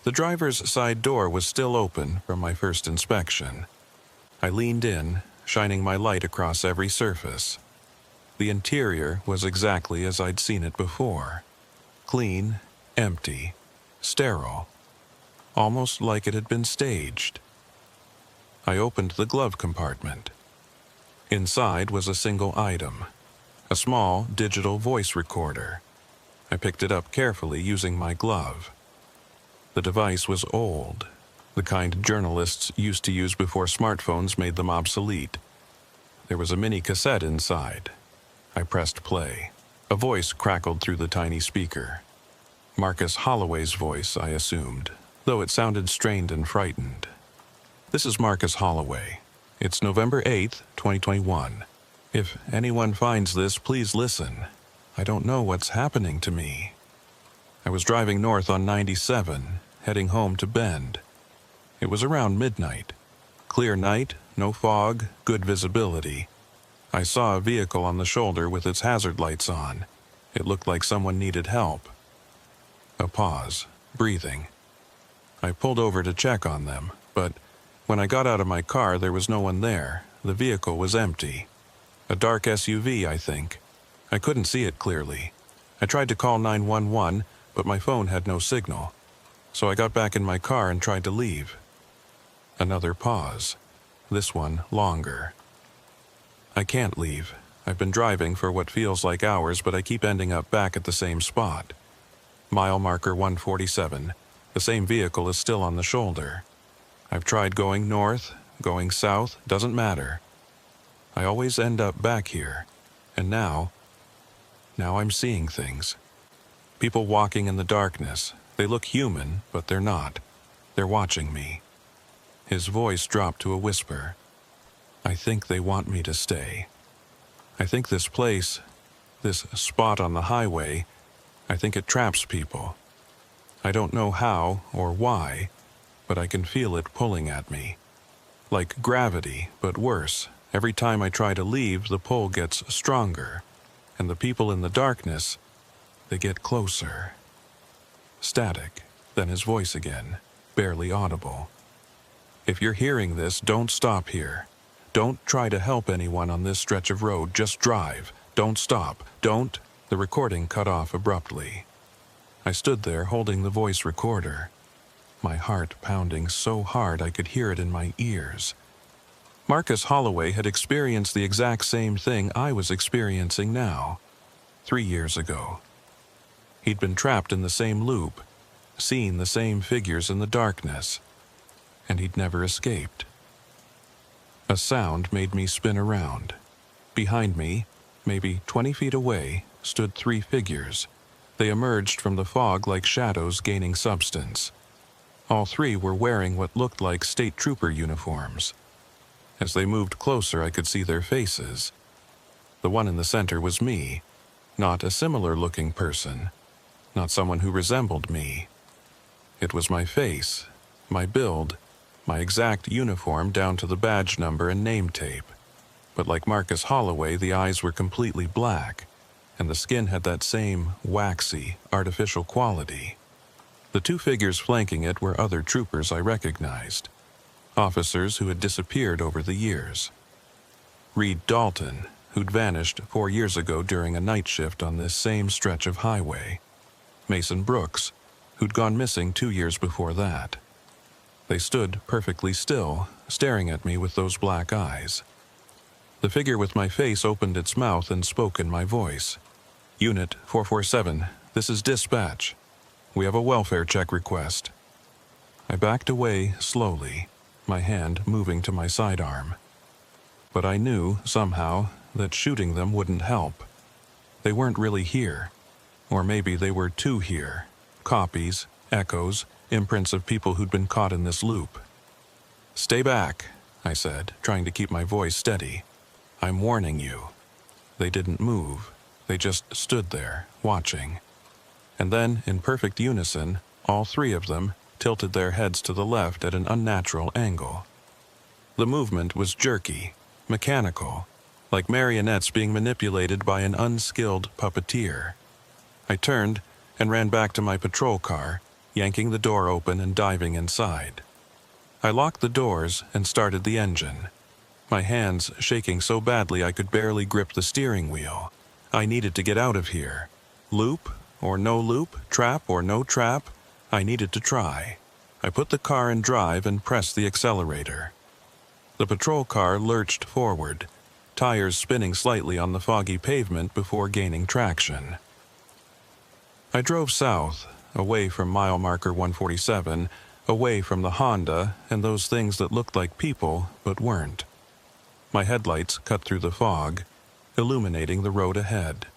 The driver's side door was still open from my first inspection. I leaned in, shining my light across every surface. The interior was exactly as I'd seen it before. Clean, empty, sterile. Almost like it had been staged. I opened the glove compartment. Inside was a single item, a small digital voice recorder. I picked it up carefully using my glove. The device was old, the kind journalists used to use before smartphones made them obsolete. There was a mini cassette inside. I pressed play. A voice crackled through the tiny speaker. Marcus Holloway's voice, I assumed, though it sounded strained and frightened. "This is Marcus Holloway. It's November 8th, 2021. If anyone finds this, please listen. I don't know what's happening to me." I was driving north on 97, heading home to Bend. It was around midnight. Clear night, no fog, good visibility. I saw a vehicle on the shoulder with its hazard lights on. It looked like someone needed help. A pause, breathing. I pulled over to check on them, but when I got out of my car, there was no one there. The vehicle was empty. A dark SUV, I think. I couldn't see it clearly. I tried to call 911, but my phone had no signal. so I got back in my car and tried to leave. Another pause, this one longer. I can't leave. I've been driving for what feels like hours, but I keep ending up back at the same spot. Mile marker 147. The same vehicle is still on the shoulder. I've tried going north, going south, doesn't matter. I always end up back here. And now I'm seeing things. People walking in the darkness. They look human, but they're not. They're watching me. His voice dropped to a whisper. I think they want me to stay. I think this place, this spot on the highway, I think it traps people. I don't know how or why, but I can feel it pulling at me. Like gravity, but worse. Every time I try to leave, the pull gets stronger, and the people in the darkness, they get closer. Static, then his voice again, barely audible. If you're hearing this, don't stop here. Don't try to help anyone on this stretch of road, just drive. Don't stop. Don't. The recording cut off abruptly. I stood there holding the voice recorder, my heart pounding so hard I could hear it in my ears. Marcus Holloway had experienced the exact same thing I was experiencing now, 3 years ago. He'd been trapped in the same loop, seen the same figures in the darkness, and he'd never escaped. A sound made me spin around. Behind me, maybe 20 feet away, stood 3 figures. They emerged from the fog like shadows gaining substance. All 3 were wearing what looked like state trooper uniforms. As they moved closer, I could see their faces. The one in the center was me, not a similar-looking person, not someone who resembled me. It was my face, my build, my exact uniform down to the badge number and name tape. But like Marcus Holloway, the eyes were completely black, and the skin had that same waxy, artificial quality. The 2 figures flanking it were other troopers I recognized, officers who had disappeared over the years. Reed Dalton, who'd vanished 4 years ago during a night shift on this same stretch of highway. Mason Brooks, who'd gone missing 2 years before that. They stood perfectly still, staring at me with those black eyes. The figure with my face opened its mouth and spoke in my voice. Unit 447, this is dispatch. We have a welfare check request. I backed away slowly, my hand moving to my sidearm. But I knew, somehow, that shooting them wouldn't help. They weren't really here. Or maybe they were too here. Copies, echoes, imprints of people who'd been caught in this loop. Stay back, I said, trying to keep my voice steady. I'm warning you. They didn't move. They just stood there, watching. And then, in perfect unison, all 3 of them tilted their heads to the left at an unnatural angle. The movement was jerky, mechanical, like marionettes being manipulated by an unskilled puppeteer. I turned and ran back to my patrol car, yanking the door open and diving inside. I locked the doors and started the engine, my hands shaking so badly I could barely grip the steering wheel. I needed to get out of here. Loop or no loop, trap or no trap, I needed to try. I put the car in drive and pressed the accelerator. The patrol car lurched forward, tires spinning slightly on the foggy pavement before gaining traction. I drove south, away from mile marker 147, away from the Honda and those things that looked like people but weren't. My headlights cut through the fog, illuminating the road ahead.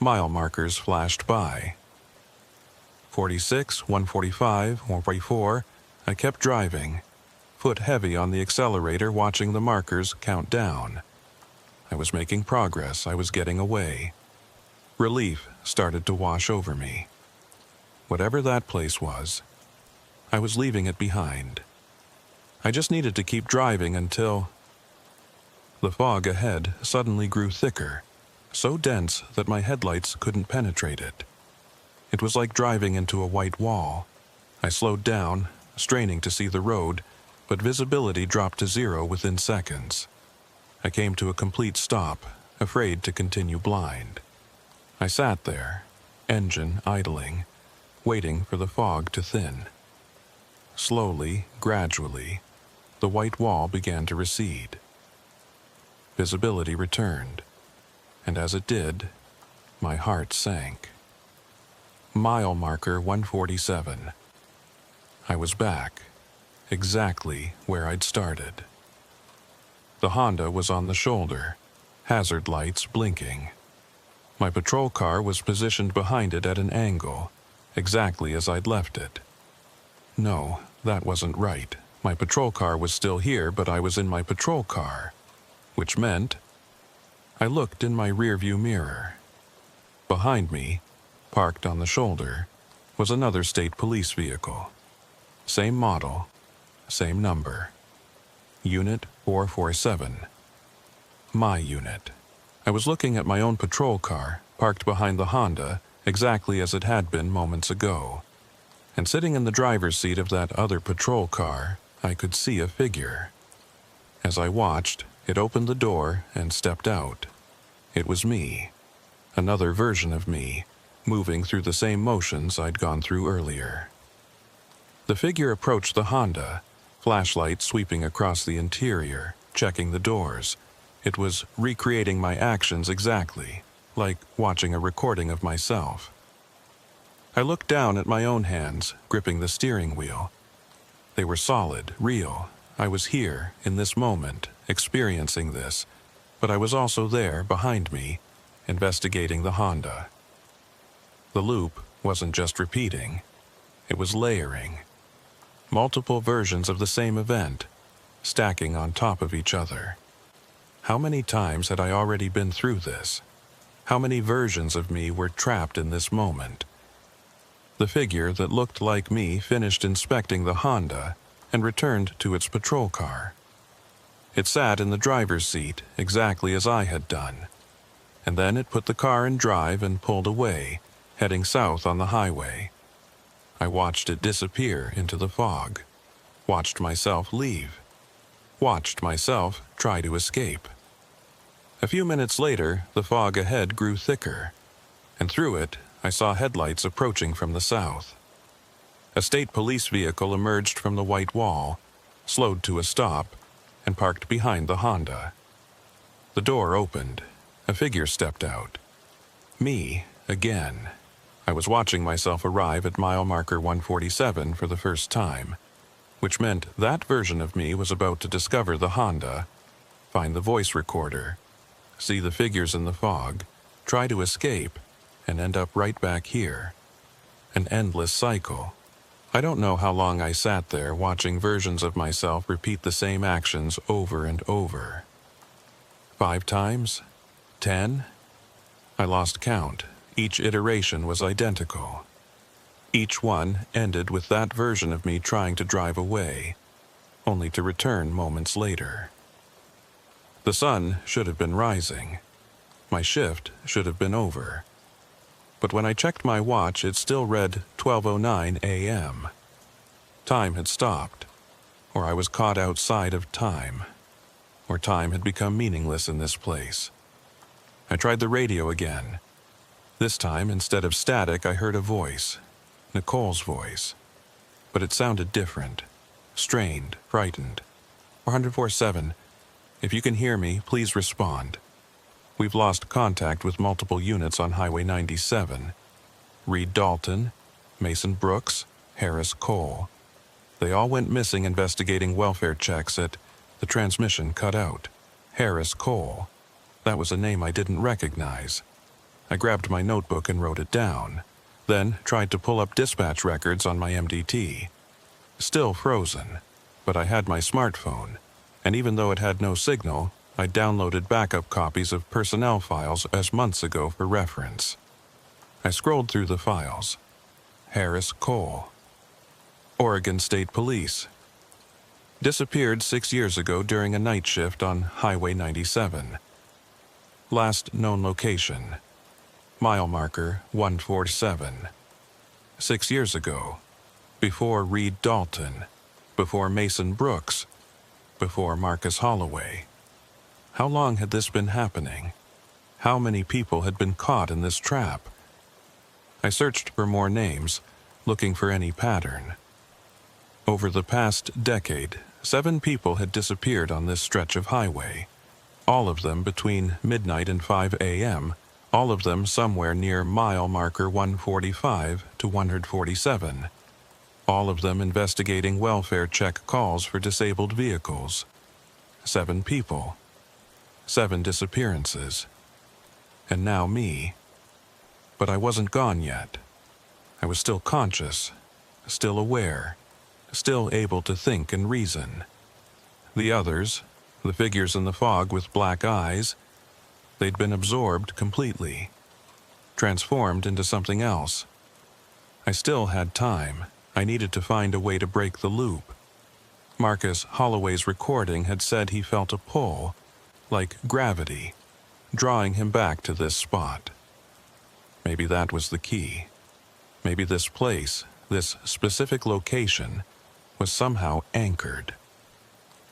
Mile markers flashed by. 46, 145, 144, I kept driving, foot heavy on the accelerator, watching the markers count down. I was making progress. I was getting away. Relief started to wash over me. Whatever that place was, I was leaving it behind. I just needed to keep driving until... The fog ahead suddenly grew thicker, so dense that my headlights couldn't penetrate it. It was like driving into a white wall. I slowed down, straining to see the road, but visibility dropped to 0 within seconds. I came to a complete stop, afraid to continue blind. I sat there, engine idling, waiting for the fog to thin. Slowly, gradually, the white wall began to recede. Visibility returned, and as it did, my heart sank. Mile marker 147. I was back, exactly where I'd started. The Honda was on the shoulder, hazard lights blinking. My patrol car was positioned behind it at an angle, exactly as I'd left it. No, that wasn't right. My patrol car was still here, but I was in my patrol car, which meant I looked in my rearview mirror. Behind me, parked on the shoulder, was another state police vehicle. Same model, same number. Unit 447. My unit. I was looking at my own patrol car, parked behind the Honda, exactly as it had been moments ago. And sitting in the driver's seat of that other patrol car, I could see a figure. As I watched, it opened the door and stepped out. It was me. Another version of me, moving through the same motions I'd gone through earlier. The figure approached the Honda, flashlight sweeping across the interior, checking the doors. It was recreating my actions exactly, like watching a recording of myself. I looked down at my own hands, gripping the steering wheel. They were solid, real. I was here, in this moment, experiencing this, but I was also there, behind me, investigating the Honda. The loop wasn't just repeating, it was layering. Multiple versions of the same event, stacking on top of each other. How many times had I already been through this? How many versions of me were trapped in this moment? The figure that looked like me finished inspecting the Honda and returned to its patrol car. It sat in the driver's seat exactly as I had done, and then it put the car in drive and pulled away, heading south on the highway. I watched it disappear into the fog, watched myself leave, watched myself try to escape. A few minutes later, the fog ahead grew thicker, and through it, I saw headlights approaching from the south. A state police vehicle emerged from the white wall, slowed to a stop, and parked behind the Honda. The door opened. A figure stepped out. Me, again. I was watching myself arrive at mile marker 147 for the first time, which meant that version of me was about to discover the Honda, find the voice recorder, see the figures in the fog, try to escape, and end up right back here. An endless cycle. I don't know how long I sat there watching versions of myself repeat the same actions over and over. 5 times? 10? I lost count. Each iteration was identical. Each one ended with that version of me trying to drive away, only to return moments later. The sun should have been rising. My shift should have been over. But when I checked my watch, it still read 12:09 a.m. Time had stopped, or I was caught outside of time, or time had become meaningless in this place. I tried the radio again. This time, instead of static, I heard a voice, Nicole's voice. But it sounded different, strained, frightened. 447, if you can hear me, please respond. We've lost contact with multiple units on Highway 97. Reed Dalton, Mason Brooks, Harris Cole. They all went missing investigating welfare checks at the transmission cut out. Harris Cole. That was a name I didn't recognize. I grabbed my notebook and wrote it down, then tried to pull up dispatch records on my MDT. Still frozen, but I had my smartphone, and even though it had no signal, I downloaded backup copies of personnel files as months ago for reference. I scrolled through the files. Harris Cole. Oregon State Police. Disappeared 6 years ago during a night shift on Highway 97. Last known location. Mile marker 147. 6 years ago. Before Reed Dalton. Before Mason Brooks. Before Marcus Holloway. How long had this been happening? How many people had been caught in this trap? I searched for more names, looking for any pattern. Over the past decade, 7 people had disappeared on this stretch of highway, all of them between midnight and 5 a.m., all of them somewhere near mile marker 145 to 147, all of them investigating welfare check calls for disabled vehicles. 7 people, 7 disappearances, and now me. But I wasn't gone yet. I was still conscious, still aware, still able to think and reason. The others, the figures in the fog with black eyes, they'd been absorbed completely, transformed into something else. I still had time. I needed to find a way to break the loop. Marcus Holloway's recording had said he felt a pull, like gravity, drawing him back to this spot. Maybe that was the key. Maybe this place, this specific location, was somehow anchored.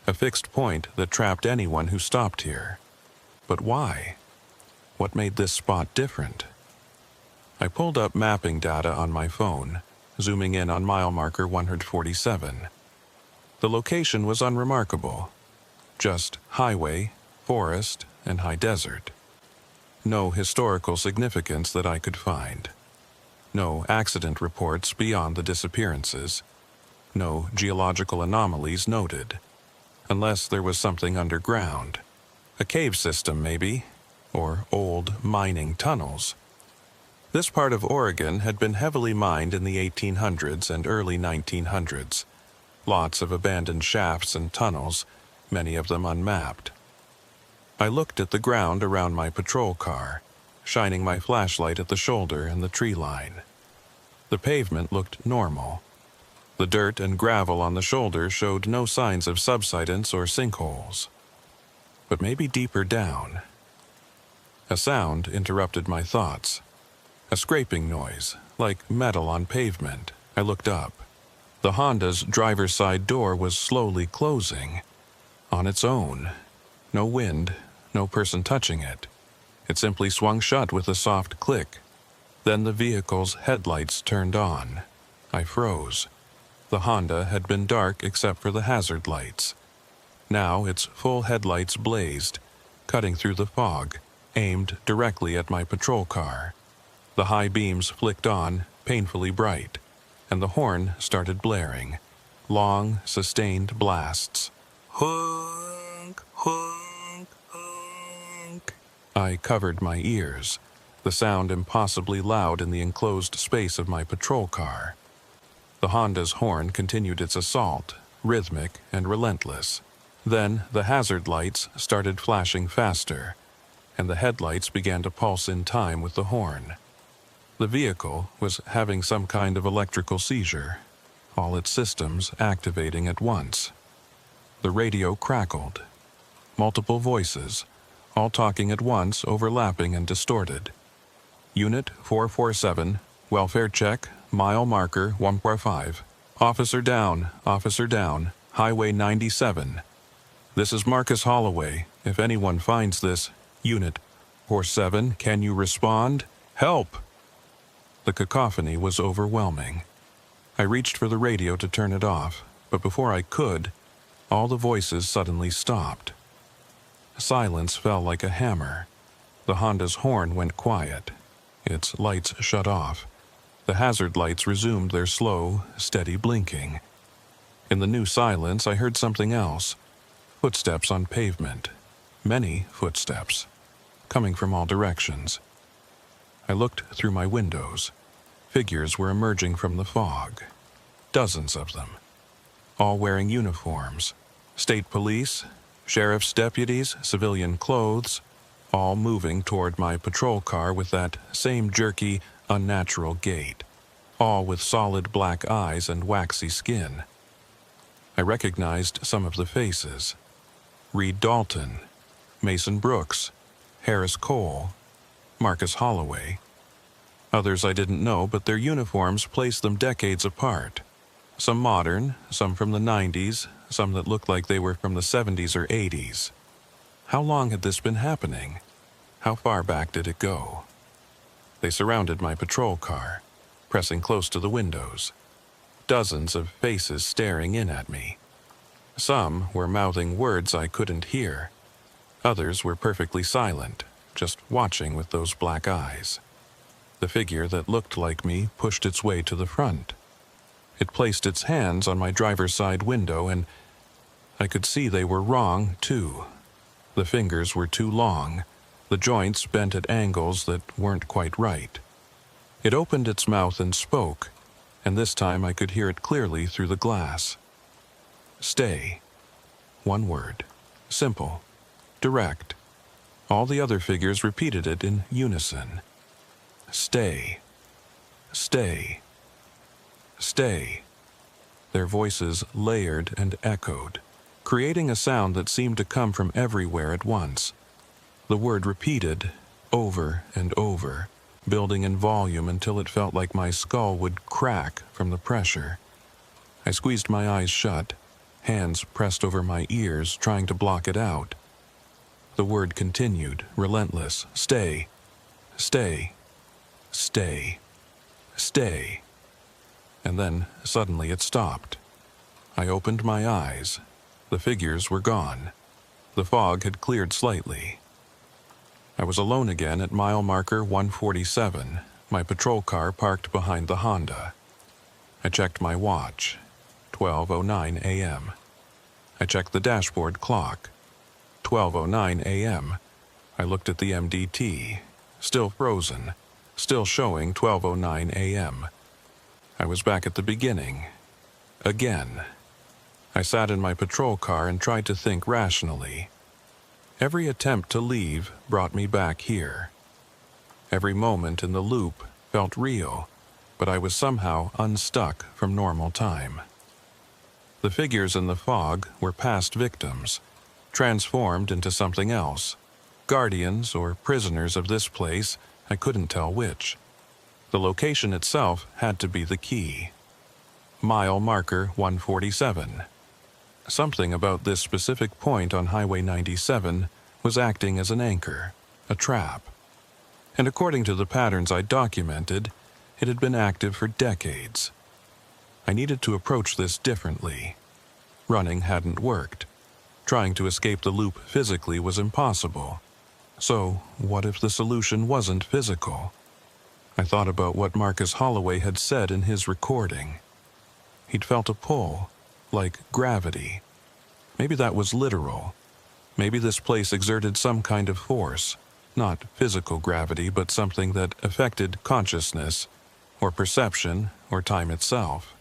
A fixed point that trapped anyone who stopped here. But why? What made this spot different? I pulled up mapping data on my phone, zooming in on mile marker 147. The location was unremarkable. Just highway, forest, and high desert. No historical significance that I could find. No accident reports beyond the disappearances. No geological anomalies noted. Unless there was something underground. A cave system, maybe, or old mining tunnels. This part of Oregon had been heavily mined in the 1800s and early 1900s. Lots of abandoned shafts and tunnels, many of them unmapped. I looked at the ground around my patrol car, shining my flashlight at the shoulder and the tree line. The pavement looked normal. The dirt and gravel on the shoulder showed no signs of subsidence or sinkholes. But maybe deeper down. A sound interrupted my thoughts. A scraping noise, like metal on pavement. I looked up. The Honda's driver's side door was slowly closing. On its own. No wind, no person touching it. It simply swung shut with a soft click. Then the vehicle's headlights turned on. I froze. The Honda had been dark except for the hazard lights. Now its full headlights blazed, cutting through the fog, aimed directly at my patrol car. The high beams flicked on, painfully bright, and the horn started blaring. Long, sustained blasts. Honk, honk, honk. I covered my ears, the sound impossibly loud in the enclosed space of my patrol car. The Honda's horn continued its assault, rhythmic and relentless. Then the hazard lights started flashing faster, and the headlights began to pulse in time with the horn. The vehicle was having some kind of electrical seizure, all its systems activating at once. The radio crackled. Multiple voices, all talking at once, overlapping and distorted. Unit 447, welfare check, mile marker 145. Officer down, Highway 97. This is Marcus Holloway. If anyone finds this, Unit 47, can you respond? Help! The cacophony was overwhelming. I reached for the radio to turn it off, but before I could, all the voices suddenly stopped. Silence fell like a hammer. The Honda's horn went quiet. Its lights shut off. The hazard lights resumed their slow, steady blinking. In the new silence, I heard something else. Footsteps on pavement. Many footsteps. Coming from all directions. I looked through my windows. Figures were emerging from the fog. Dozens of them. All wearing uniforms. State police, sheriff's deputies, civilian clothes, all moving toward my patrol car with that same jerky, unnatural gait. All with solid black eyes and waxy skin. I recognized some of the faces. Reed Dalton, Mason Brooks, Harris Cole, Marcus Holloway. Others I didn't know, but their uniforms placed them decades apart. Some modern, some from the 90s, some that looked like they were from the 70s or 80s. How long had this been happening? How far back did it go? They surrounded my patrol car, pressing close to the windows. Dozens of faces staring in at me. Some were mouthing words I couldn't hear. Others were perfectly silent, just watching with those black eyes. The figure that looked like me pushed its way to the front. It placed its hands on my driver's side window, and I could see they were wrong, too. The fingers were too long, the joints bent at angles that weren't quite right. It opened its mouth and spoke, and this time I could hear it clearly through the glass. Stay. One word. Simple. Direct. All the other figures repeated it in unison. Stay. Stay. Stay. Their voices layered and echoed, creating a sound that seemed to come from everywhere at once. The word repeated, over and over, building in volume until it felt like my skull would crack from the pressure. I squeezed my eyes shut, hands pressed over my ears, trying to block it out. The word continued, relentless. Stay. Stay. Stay. Stay. And then, suddenly, it stopped. I opened my eyes. The figures were gone. The fog had cleared slightly. I was alone again at mile marker 147, my patrol car parked behind the Honda. I checked my watch. 12:09 a.m. I checked the dashboard clock. 12:09 a.m. I looked at the MDT. Still frozen. Still showing 12:09 a.m. I was back at the beginning. Again. I sat in my patrol car and tried to think rationally. Every attempt to leave brought me back here. Every moment in the loop felt real, but I was somehow unstuck from normal time. The figures in the fog were past victims, transformed into something else. Guardians or prisoners of this place, I couldn't tell which. The location itself had to be the key. Mile marker 147. Something about this specific point on Highway 97 was acting as an anchor, a trap. And according to the patterns I documented, it had been active for decades. I needed to approach this differently. Running hadn't worked. Trying to escape the loop physically was impossible. So, what if the solution wasn't physical? I thought about what Marcus Holloway had said in his recording. He'd felt a pull, like gravity. Maybe that was literal. Maybe this place exerted some kind of force, not physical gravity, but something that affected consciousness, or perception, or time itself.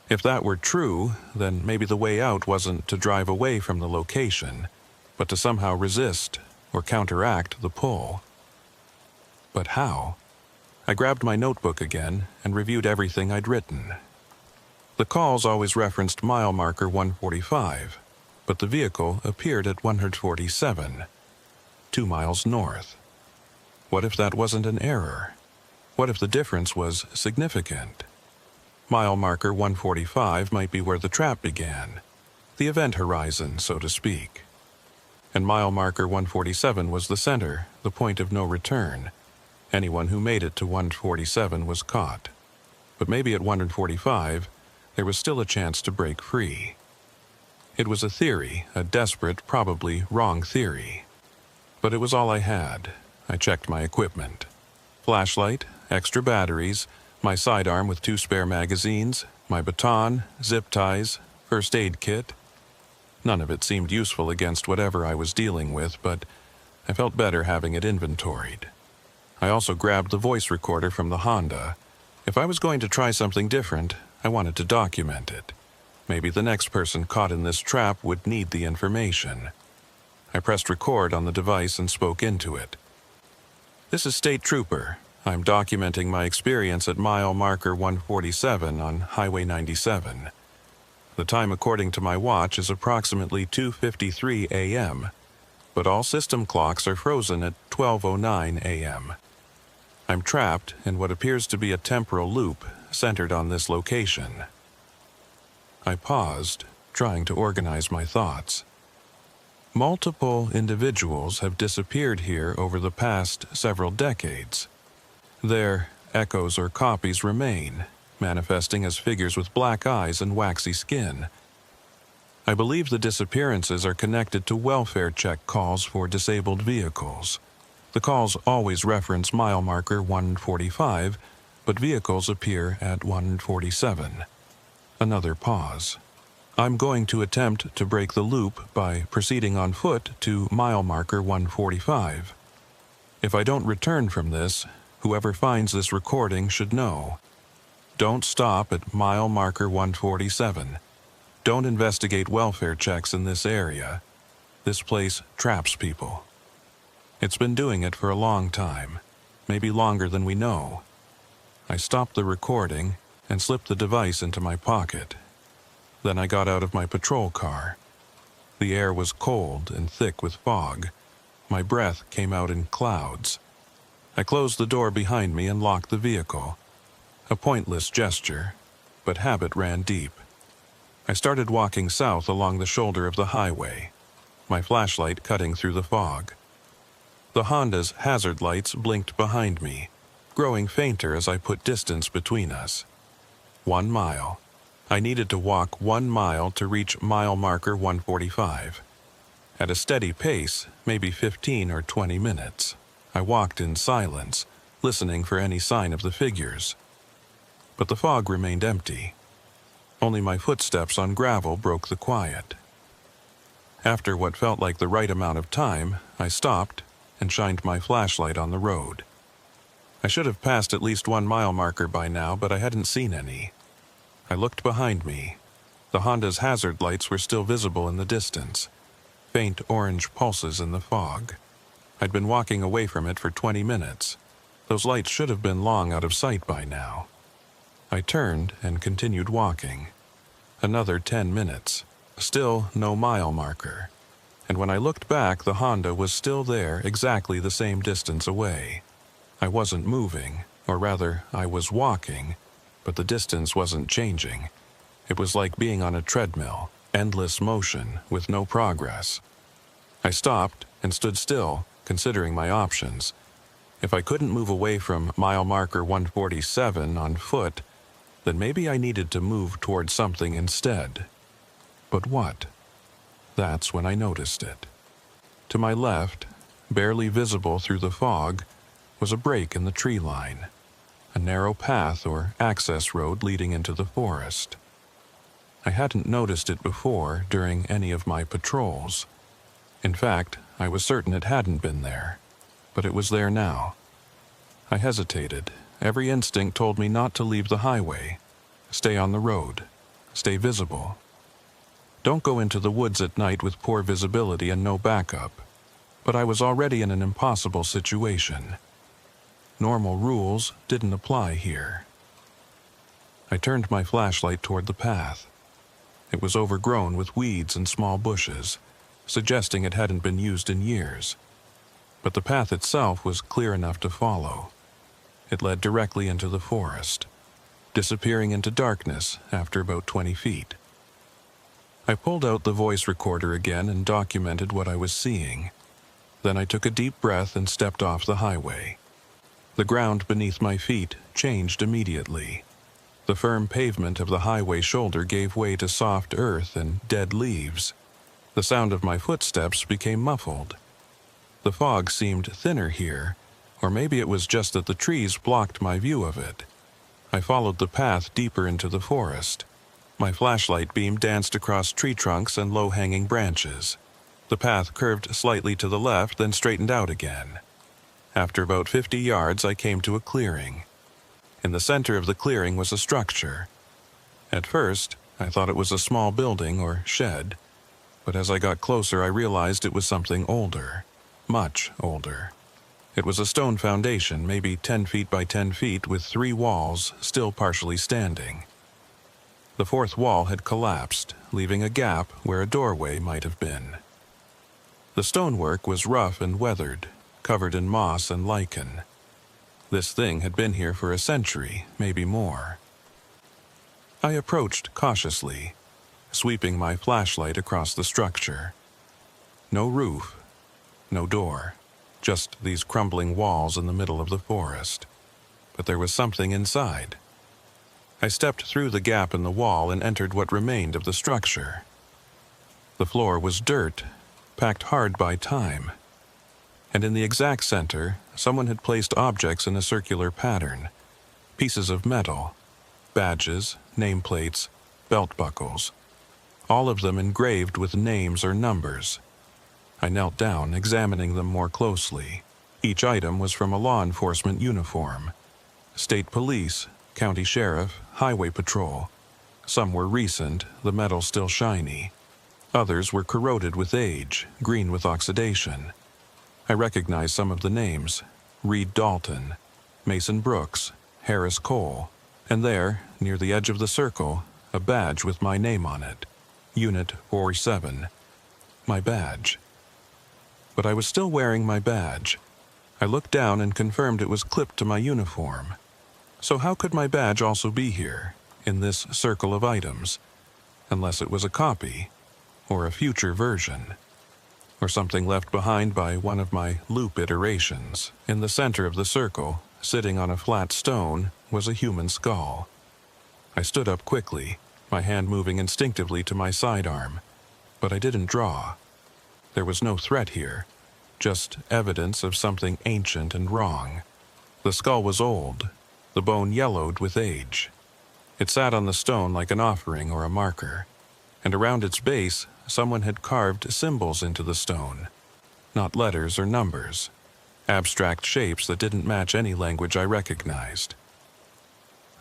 If that were true, then maybe the way out wasn't to drive away from the location, but to somehow resist or counteract the pull. But how? I grabbed my notebook again and reviewed everything I'd written. The calls always referenced mile marker 145, but the vehicle appeared at 147, 2 miles north. What if that wasn't an error? What if the difference was significant? Mile marker 145 might be where the trap began, the event horizon, so to speak. And mile marker 147 was the center, the point of no return. Anyone who made it to 147 was caught. But maybe at 145, there was still a chance to break free. It was a theory, a desperate, probably wrong theory. But it was all I had. I checked my equipment. Flashlight, extra batteries, my sidearm with 2 spare magazines, my baton, zip ties, first aid kit. None of it seemed useful against whatever I was dealing with, but I felt better having it inventoried. I also grabbed the voice recorder from the Honda. If I was going to try something different, I wanted to document it. Maybe the next person caught in this trap would need the information. I pressed record on the device and spoke into it. This is State Trooper. I'm documenting my experience at mile marker 147 on Highway 97. The time according to my watch is approximately 2:53 a.m., but all system clocks are frozen at 12:09 a.m. I'm trapped in what appears to be a temporal loop centered on this location. I paused, trying to organize my thoughts. Multiple individuals have disappeared here over the past several decades. Their echoes or copies remain, manifesting as figures with black eyes and waxy skin. I believe the disappearances are connected to welfare check calls for disabled vehicles. The calls always reference mile marker 145, but vehicles appear at 147. Another pause. I'm going to attempt to break the loop by proceeding on foot to mile marker 145. If I don't return from this, whoever finds this recording should know. Don't stop at mile marker 147. Don't investigate welfare checks in this area. This place traps people. It's been doing it for a long time, maybe longer than we know. I stopped the recording and slipped the device into my pocket. Then I got out of my patrol car. The air was cold and thick with fog. My breath came out in clouds. I closed the door behind me and locked the vehicle. A pointless gesture, but habit ran deep. I started walking south along the shoulder of the highway, my flashlight cutting through the fog. The Honda's hazard lights blinked behind me, growing fainter as I put distance between us. 1 mile. I needed to walk 1 mile to reach mile marker 145. At a steady pace, maybe 15 or 20 minutes, I walked in silence, listening for any sign of the figures. But the fog remained empty. Only my footsteps on gravel broke the quiet. After what felt like the right amount of time, I stopped and shined my flashlight on the road. I should have passed at least 1 mile marker by now, but I hadn't seen any. I looked behind me. The Honda's hazard lights were still visible in the distance, faint orange pulses in the fog. I'd been walking away from it for 20 minutes. Those lights should have been long out of sight by now. I turned and continued walking. Another 10 minutes. Still no mile marker. And when I looked back, the Honda was still there, exactly the same distance away. I wasn't moving, or rather, I was walking, but the distance wasn't changing. It was like being on a treadmill, endless motion with no progress. I stopped and stood still, considering my options. If I couldn't move away from mile marker 147 on foot, then maybe I needed to move toward something instead. But what? That's when I noticed it. To my left, barely visible through the fog, was a break in the tree line, a narrow path or access road leading into the forest. I hadn't noticed it before during any of my patrols. In fact, I was certain it hadn't been there, but it was there now. I hesitated. Every instinct told me not to leave the highway. Stay on the road. Stay visible. Don't go into the woods at night with poor visibility and no backup. But I was already in an impossible situation. Normal rules didn't apply here. I turned my flashlight toward the path. It was overgrown with weeds and small bushes, suggesting it hadn't been used in years. But the path itself was clear enough to follow. It led directly into the forest, disappearing into darkness after about 20 feet. I pulled out the voice recorder again and documented what I was seeing. Then I took a deep breath and stepped off the highway. The ground beneath my feet changed immediately. The firm pavement of the highway shoulder gave way to soft earth and dead leaves. The sound of my footsteps became muffled. The fog seemed thinner here, or maybe it was just that the trees blocked my view of it. I followed the path deeper into the forest. My flashlight beam danced across tree trunks and low-hanging branches. The path curved slightly to the left, then straightened out again. After about 50 yards, I came to a clearing. In the center of the clearing was a structure. At first, I thought it was a small building or shed, but as I got closer, I realized it was something older, much older. It was a stone foundation, maybe 10 feet by 10 feet, with 3 walls still partially standing. The 4th wall had collapsed, leaving a gap where a doorway might have been. The stonework was rough and weathered, covered in moss and lichen. This thing had been here for a century, maybe more. I approached cautiously, sweeping my flashlight across the structure. No roof, no door, just these crumbling walls in the middle of the forest. but there was something inside. I stepped through the gap in the wall and entered what remained of the structure. The floor was dirt, packed hard by time, and in the exact center, someone had placed objects in a circular pattern, pieces of metal, badges, nameplates, belt buckles, all of them engraved with names or numbers. I knelt down, examining them more closely. Each item was from a law enforcement uniform: state police, county sheriff, highway patrol. Some were recent, the metal still shiny. Others were corroded with age, green with oxidation. I recognized some of the names: Reed Dalton, Mason Brooks, Harris Cole, and there, near the edge of the circle, a badge with my name on it, Unit 47. My badge. But I was still wearing my badge. I looked down and confirmed it was clipped to my uniform. So how could my badge also be here, in this circle of items, unless it was a copy, or a future version, or something left behind by one of my loop iterations? In the center of the circle, sitting on a flat stone, was a human skull. I stood up quickly, my hand moving instinctively to my sidearm, but I didn't draw. There was no threat here, just evidence of something ancient and wrong. The skull was old, the bone yellowed with age. It sat on the stone like an offering or a marker, and around its base, someone had carved symbols into the stone. Not letters or numbers, abstract shapes that didn't match any language I recognized.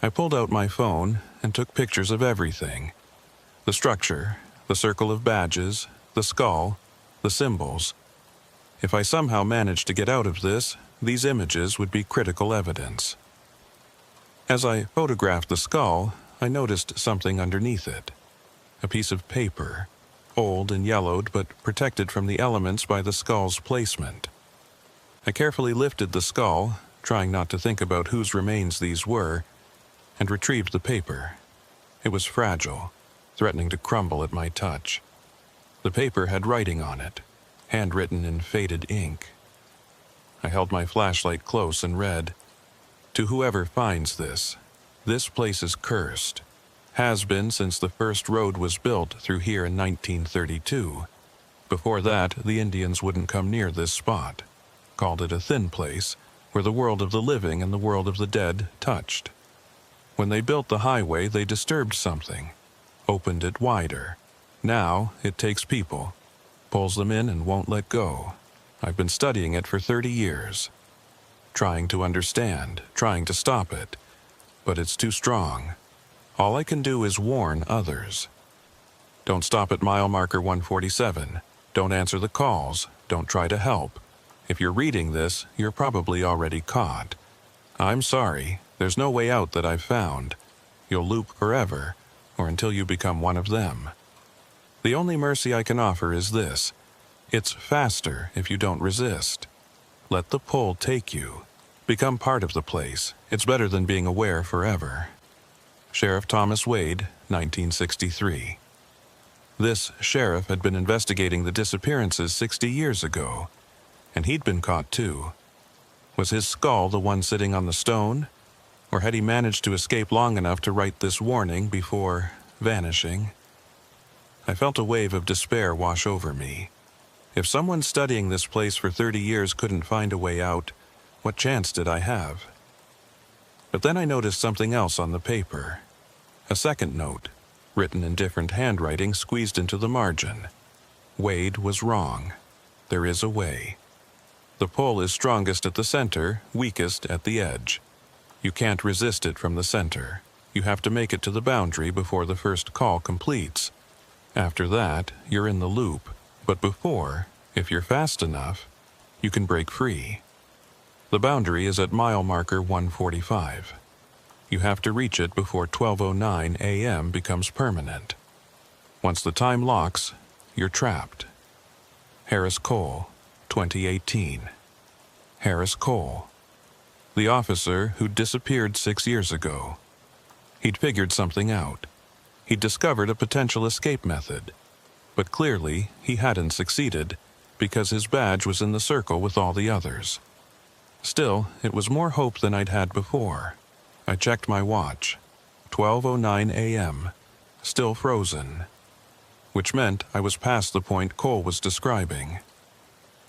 I pulled out my phone and took pictures of everything: the structure, the circle of badges, the skull, the symbols. If I somehow managed to get out of this, these images would be critical evidence. As I photographed the skull, I noticed something underneath it. A piece of paper, old and yellowed but protected from the elements by the skull's placement. I carefully lifted the skull, trying not to think about whose remains these were, and retrieved the paper. It was fragile, threatening to crumble at my touch. The paper had writing on it, handwritten in faded ink. I held my flashlight close and read, "To whoever finds this place is cursed. Has been since the first road was built through here in 1932. Before that, the Indians wouldn't come near this spot. Called it a thin place, where the world of the living and the world of the dead touched. When they built the highway, they disturbed something, opened it wider. Now it takes people, pulls them in and won't let go. I've been studying it for 30 years. Trying to understand, trying to stop it, but it's too strong. All I can do is warn others. Don't stop at mile marker 147. Don't answer the calls. Don't try to help. If you're reading this, you're probably already caught. I'm sorry, there's no way out that I've found. You'll loop forever, or until you become one of them. The only mercy I can offer is this: it's faster if you don't resist. Let the pull take you. Become part of the place. It's better than being aware forever." Sheriff Thomas Wade, 1963. This sheriff had been investigating the disappearances 60 years ago, and he'd been caught too. Was his skull the one sitting on the stone, or had he managed to escape long enough to write this warning before vanishing? I felt a wave of despair wash over me. If someone studying this place for 30 years couldn't find a way out, what chance did I have? But then I noticed something else on the paper. A second note, written in different handwriting, squeezed into the margin. Wade was wrong. There is a way. The pull is strongest at the center, weakest at the edge. You can't resist it from the center. You have to make it to the boundary before the first call completes. After that, you're in the loop. But before, if you're fast enough, you can break free. The boundary is at mile marker 145. You have to reach it before 12:09 a.m. becomes permanent. Once the time locks, you're trapped. Harris Cole, 2018. Harris Cole, the officer who'd disappeared 6 years ago. He'd figured something out. He'd discovered a potential escape method. But clearly, he hadn't succeeded, because his badge was in the circle with all the others. Still, it was more hope than I'd had before. I checked my watch. 12:09 a.m. Still frozen. Which meant I was past the point Cole was describing.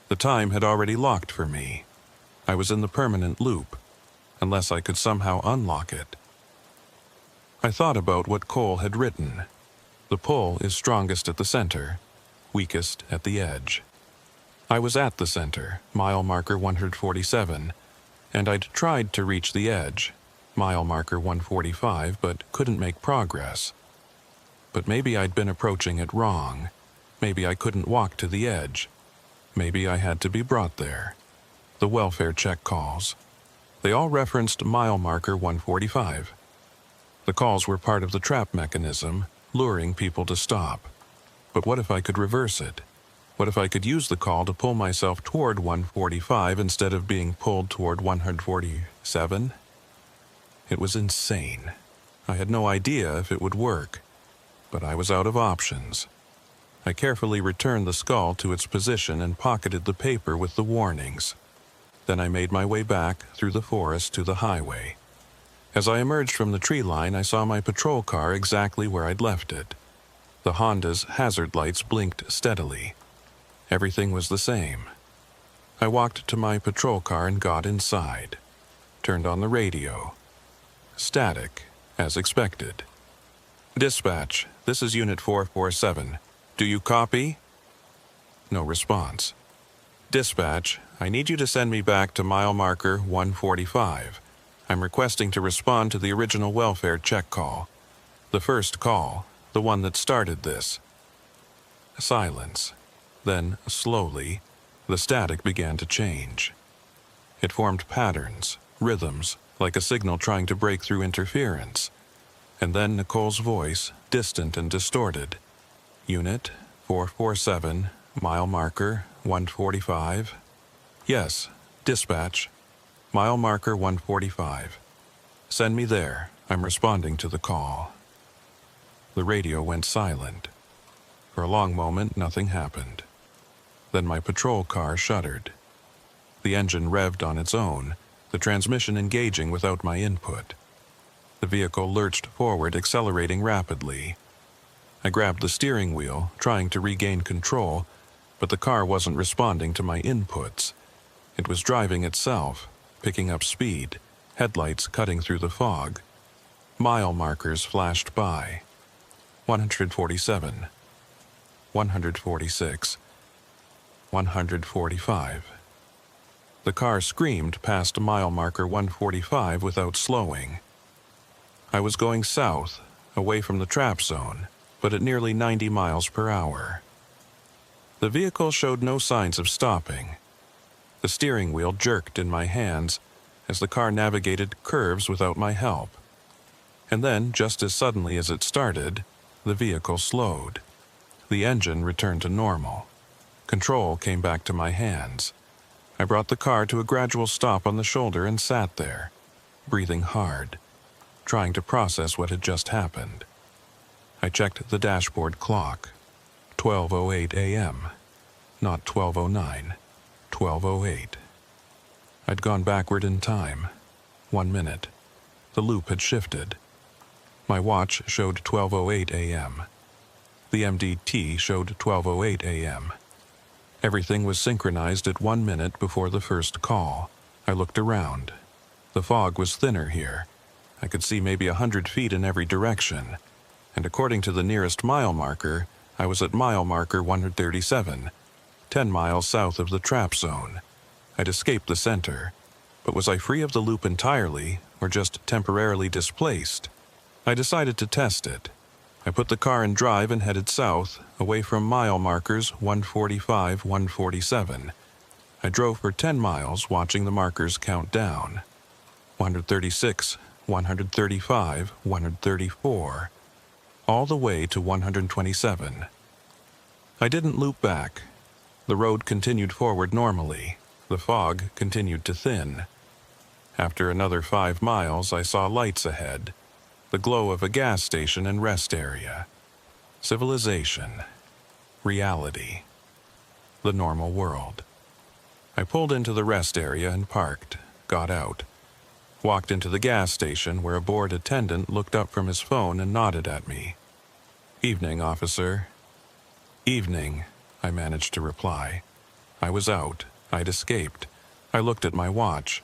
The time had already locked for me. I was in the permanent loop, unless I could somehow unlock it. I thought about what Cole had written. The pull is strongest at the center, weakest at the edge. I was at the center, mile marker 147, and I'd tried to reach the edge, mile marker 145, but couldn't make progress. But maybe I'd been approaching it wrong. Maybe I couldn't walk to the edge. Maybe I had to be brought there. The welfare check calls. They all referenced mile marker 145. The calls were part of the trap mechanism, luring people to stop. But what if I could reverse it? What if I could use the call to pull myself toward 145 instead of being pulled toward 147? It was insane. I had no idea if it would work, but I was out of options. I carefully returned the skull to its position and pocketed the paper with the warnings. Then I made my way back through the forest to the highway. As I emerged from the tree line, I saw my patrol car exactly where I'd left it. The Honda's hazard lights blinked steadily. Everything was the same. I walked to my patrol car and got inside. Turned on the radio. Static, as expected. "Dispatch, this is Unit 447. Do you copy?" No response. "Dispatch, I need you to send me back to mile marker 145. I'm requesting to respond to the original welfare check call. The first call, the one that started this." Silence. Then, slowly, the static began to change. It formed patterns, rhythms, like a signal trying to break through interference. And then Nicole's voice, distant and distorted. "Unit 447, mile marker 145. Yes, dispatch. Mile marker 145. Send me there. I'm responding to the call." The radio went silent. For a long moment, nothing happened. Then my patrol car shuddered. The engine revved on its own, the transmission engaging without my input. The vehicle lurched forward, accelerating rapidly. I grabbed the steering wheel, trying to regain control, but the car wasn't responding to my inputs. It was driving itself, picking up speed, headlights cutting through the fog. Mile markers flashed by. 147. 146. 145. The car screamed past mile marker 145 without slowing. I was going south, away from the trap zone, but at nearly 90 miles per hour. The vehicle showed no signs of stopping. The steering wheel jerked in my hands as the car navigated curves without my help. And then, just as suddenly as it started, the vehicle slowed. The engine returned to normal. Control came back to my hands. I brought the car to a gradual stop on the shoulder and sat there, breathing hard, trying to process what had just happened. I checked the dashboard clock. 12:08 a.m. Not 12:09. 12:08. I'd gone backward in time. 1 minute. The loop had shifted. My watch showed 12:08 a.m. The MDT showed 12:08 a.m. Everything was synchronized at 1 minute before the first call. I looked around. The fog was thinner here. I could see maybe 100 feet in every direction. And according to the nearest mile marker, I was at mile marker 137, 10 miles south of the trap zone. I'd escaped the center. But was I free of the loop entirely, or just temporarily displaced? I decided to test it. I put the car in drive and headed south, away from mile markers 145, 147. I drove for 10 miles, watching the markers count down. 136, 135, 134, all the way to 127. I didn't loop back. The road continued forward normally. The fog continued to thin. After another 5 miles, I saw lights ahead. The glow of a gas station and rest area. Civilization. Reality. The normal world. I pulled into the rest area and parked, got out. Walked into the gas station where a bored attendant looked up from his phone and nodded at me. "Evening, officer." "Evening," I managed to reply. I was out. I'd escaped. I looked at my watch.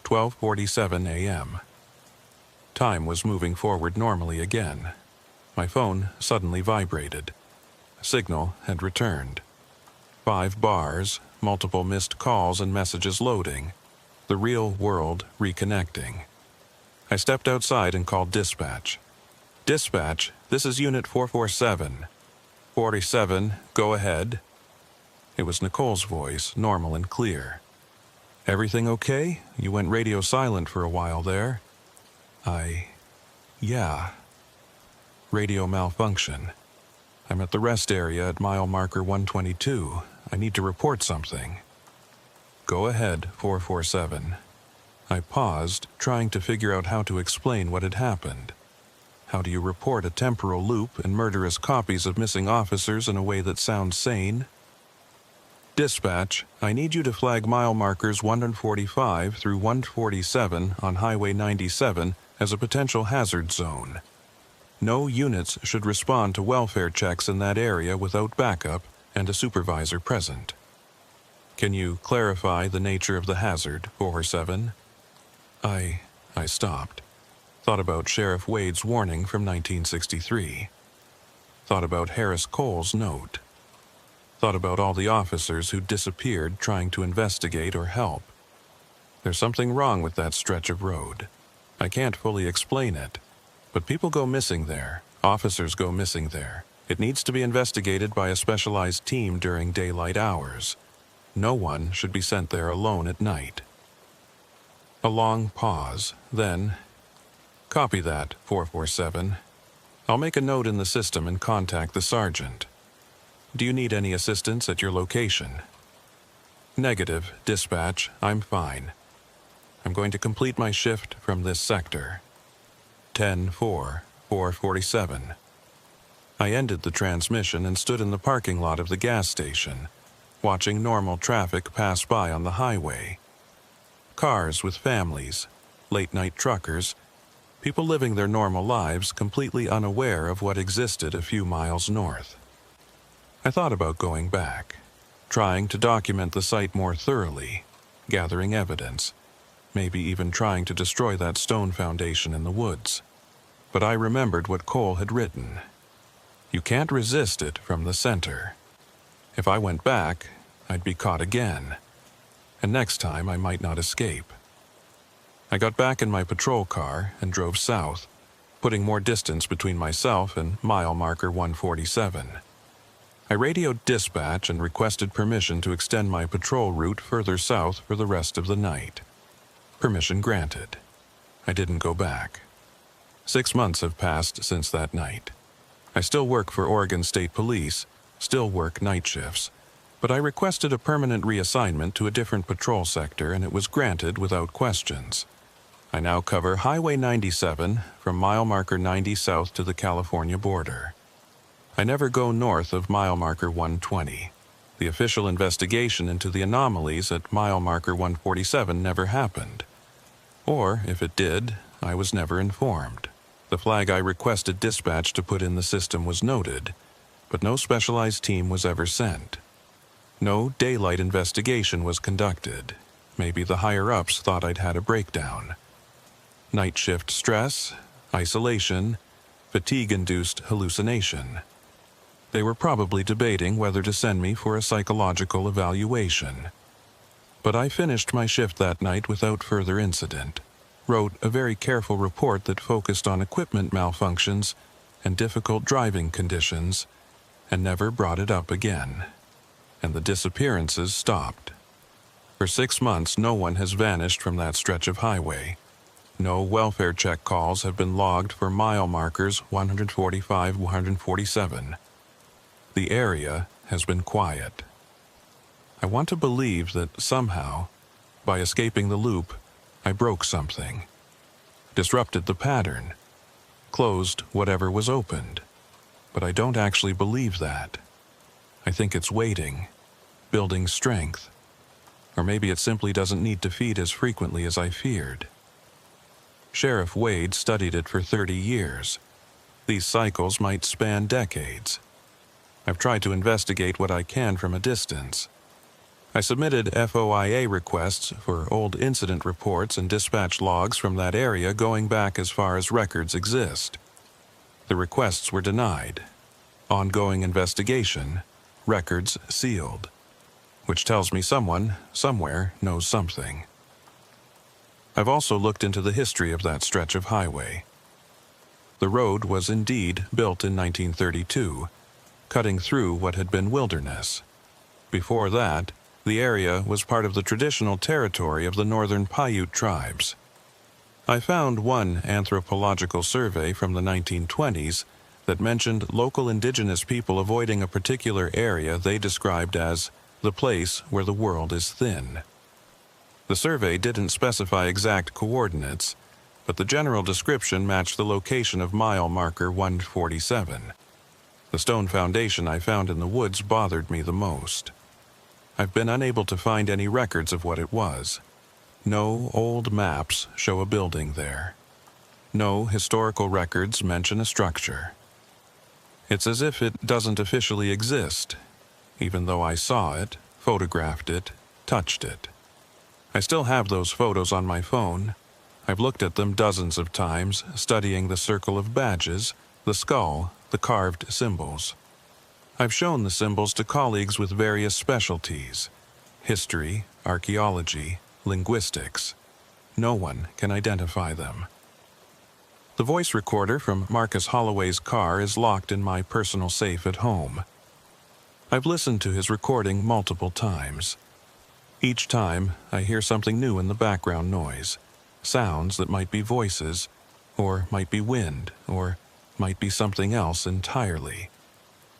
12:47 a.m. Time was moving forward normally again. My phone suddenly vibrated. Signal had returned. 5 bars, multiple missed calls and messages loading. The real world reconnecting. I stepped outside and called dispatch. "Dispatch, this is Unit 447. 47, go ahead." It was Nicole's voice, normal and clear. "Everything okay? You went radio silent for a while there." Yeah. "Radio malfunction. I'm at the rest area at mile marker 122. I need to report something." "Go ahead, 447. I paused, trying to figure out how to explain what had happened. How do you report a temporal loop and murderous copies of missing officers in a way that sounds sane? "Dispatch, I need you to flag mile markers 145 through 147 on Highway 97 as a potential hazard zone. No units should respond to welfare checks in that area without backup and a supervisor present. Can you clarify the nature of the hazard, 447? I stopped. Thought about Sheriff Wade's warning from 1963. Thought about Harris Cole's note. Thought about all the officers who disappeared trying to investigate or help. There's something wrong with that stretch of road. I can't fully explain it, but people go missing there. Officers go missing there. It needs to be investigated by a specialized team during daylight hours. No one should be sent there alone at night." A long pause, then, "Copy that, 447. I'll make a note in the system and contact the sergeant. Do you need any assistance at your location?" "Negative, dispatch. I'm fine. I'm going to complete my shift from this sector." 10-4, 447. I ended the transmission and stood in the parking lot of the gas station, watching normal traffic pass by on the highway. Cars with families, late-night truckers, people living their normal lives completely unaware of what existed a few miles north. I thought about going back, trying to document the site more thoroughly, gathering evidence, maybe even trying to destroy that stone foundation in the woods. But I remembered what Cole had written. You can't resist it from the center. If I went back, I'd be caught again, and next time I might not escape. I got back in my patrol car and drove south, putting more distance between myself and mile marker 147. I radioed dispatch and requested permission to extend my patrol route further south for the rest of the night. Permission granted. I didn't go back. 6 months have passed since that night. I still work for Oregon State Police, still work night shifts, but I requested a permanent reassignment to a different patrol sector and it was granted without questions. I now cover Highway 97 from mile marker 90 south to the California border. I never go north of mile marker 120. The official investigation into the anomalies at mile marker 147 never happened. Or, if it did, I was never informed. The flag I requested dispatch to put in the system was noted, but no specialized team was ever sent. No daylight investigation was conducted. Maybe the higher-ups thought I'd had a breakdown. Night shift stress, isolation, fatigue-induced hallucination. They were probably debating whether to send me for a psychological evaluation. But I finished my shift that night without further incident, wrote a very careful report that focused on equipment malfunctions and difficult driving conditions, and never brought it up again. And the disappearances stopped. For 6 months, no one has vanished from that stretch of highway. No welfare check calls have been logged for mile markers 145-147. The area has been quiet. I want to believe that somehow, by escaping the loop, I broke something, disrupted the pattern, closed whatever was opened. But I don't actually believe that. I think it's waiting, building strength, Or maybe it simply doesn't need to feed as frequently as I feared. Sheriff Wade studied it for 30 years. These cycles might span decades. I've tried to investigate what I can from a distance. I submitted FOIA requests for old incident reports and dispatch logs from that area going back as far as records exist. The requests were denied. Ongoing investigation, records sealed. Which tells me someone, somewhere, knows something. I've also looked into the history of that stretch of highway. The road was indeed built in 1932, cutting through what had been wilderness. Before that, the area was part of the traditional territory of the northern Paiute tribes. I found one anthropological survey from the 1920s that mentioned local indigenous people avoiding a particular area they described as the place where the world is thin. The survey didn't specify exact coordinates, but the general description matched the location of mile marker 147. The stone foundation I found in the woods bothered me the most. I've been unable to find any records of what it was. No old maps show a building there. No historical records mention a structure. It's as if it doesn't officially exist, even though I saw it, photographed it, touched it. I still have those photos on my phone. I've looked at them dozens of times, studying the circle of badges, the skull, the carved symbols. I've shown the symbols to colleagues with various specialties: history, archaeology, linguistics. No one can identify them. The voice recorder from Marcus Holloway's car is locked in my personal safe at home. I've listened to his recording multiple times. Each time, I hear something new in the background noise, sounds that might be voices, or might be wind, or might be something else entirely.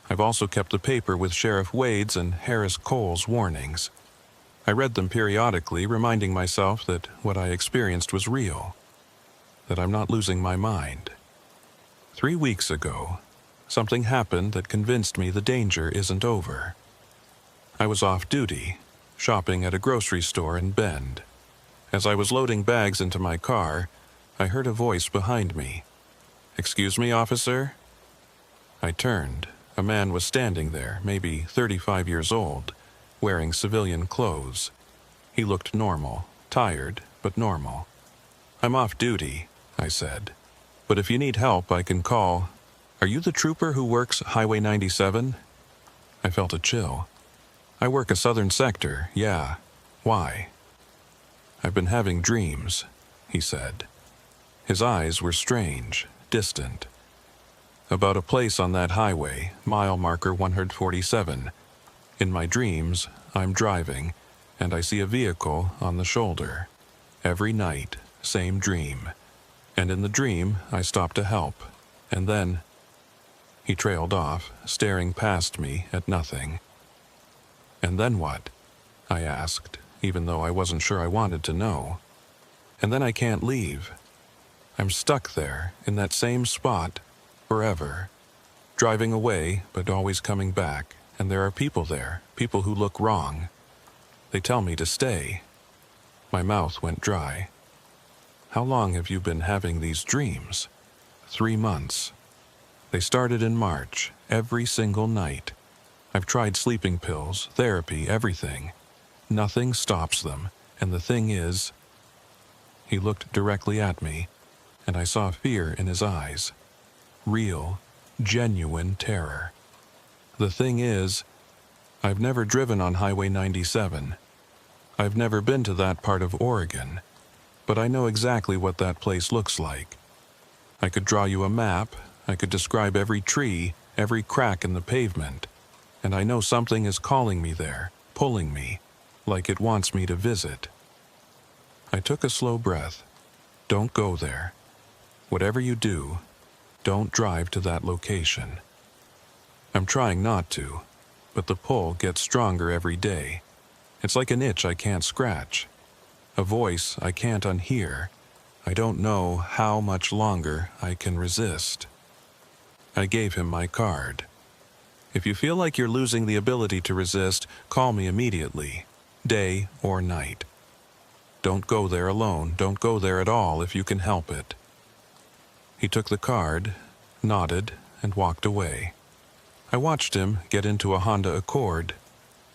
I've also kept the paper with Sheriff Wade's and Harris Cole's warnings. I read them periodically, reminding myself that what I experienced was real, that I'm not losing my mind. 3 weeks ago, something happened that convinced me the danger isn't over. I was off duty, shopping at a grocery store in Bend. As I was loading bags into my car, I heard a voice behind me. "Excuse me, officer?" I turned. A man was standing there, maybe 35 years old, wearing civilian clothes. He looked normal, tired, but normal. "I'm off duty," I said. "But if you need help, I can call. Are you the trooper who works Highway 97? I felt a chill. "I work a southern sector, yeah. Why?" "I've been having dreams," he said. His eyes were strange, distant. "About a place on that highway, mile marker 147. In my dreams, I'm driving, and I see a vehicle on the shoulder. Every night, same dream. And in the dream, I stop to help. And then..." He trailed off, staring past me at nothing. "And then what?" I asked, even though I wasn't sure I wanted to know. "And then I can't leave. I'm stuck there, in that same spot, forever. Driving away, but always coming back, and there are people there, people who look wrong. They tell me to stay." My mouth went dry. "How long have you been having these dreams?" 3 months. They started in March, every single night. I've tried sleeping pills, therapy, everything. Nothing stops them, and the thing is..." He looked directly at me, and I saw fear in his eyes. Real, genuine terror. "The thing is, I've never driven on Highway 97. I've never been to that part of Oregon, but I know exactly what that place looks like. I could draw you a map, I could describe every tree, every crack in the pavement, and I know something is calling me there, pulling me, like it wants me to visit." I took a slow breath. "Don't go there. Whatever you do, don't drive to that location." I'm trying not to, but the pull gets stronger every day. It's like an itch I can't scratch. A voice I can't unhear. I don't know how much longer I can resist. I gave him my card. "If you feel like you're losing the ability to resist, call me immediately. day or night. Don't go there alone. Don't go there at all if you can help it. He took the card, nodded, and walked away. I watched him get into a Honda Accord,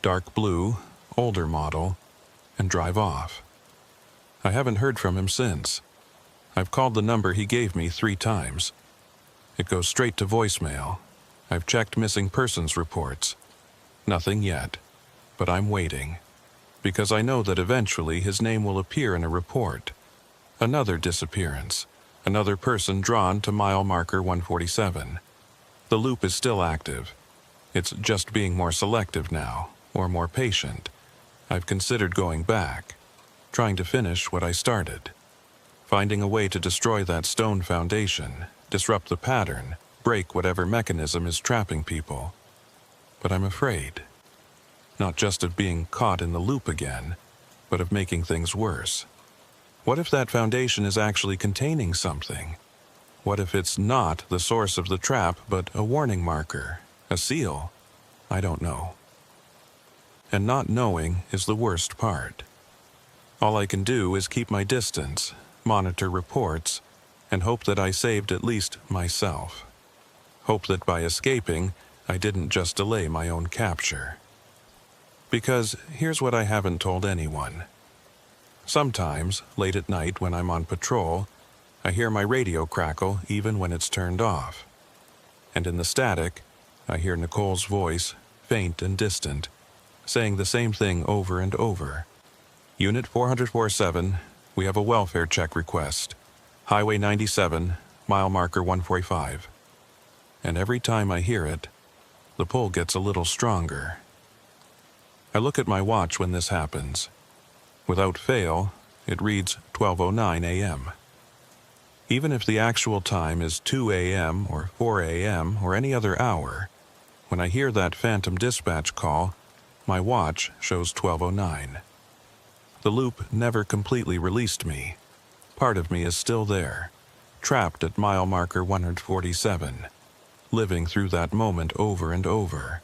dark blue, older model, and drive off. I haven't heard from him since. I've called the number he gave me 3 times. It goes straight to voicemail. I've checked missing persons reports. Nothing yet, but I'm waiting, because I know that eventually his name will appear in a report. Another disappearance, another person drawn to mile marker 147. The loop is still active. It's just being more selective now, or more patient. I've considered going back, trying to finish what I started. Finding a way to destroy that stone foundation, disrupt the pattern, break whatever mechanism is trapping people. But I'm afraid. Not just of being caught in the loop again, but of making things worse. What if that foundation is actually containing something? What if it's not the source of the trap, but a warning marker, a seal? I don't know. And not knowing is the worst part. All I can do is keep my distance, monitor reports, and hope that I saved at least myself. Hope that by escaping, I didn't just delay my own capture. Because here's what I haven't told anyone. Sometimes, late at night when I'm on patrol, I hear my radio crackle even when it's turned off. And in the static, I hear Nicole's voice, faint and distant, saying the same thing over and over. Unit 447, we have a welfare check request. Highway 97, mile marker 145. And every time I hear it, the pull gets a little stronger. I look at my watch when this happens. Without fail, it reads 12:09 a.m. Even if the actual time is 2 a.m. or 4 a.m. or any other hour, when I hear that phantom dispatch call, my watch shows 12:09. The loop never completely released me. Part of me is still there, trapped at mile marker 147, living through that moment over and over.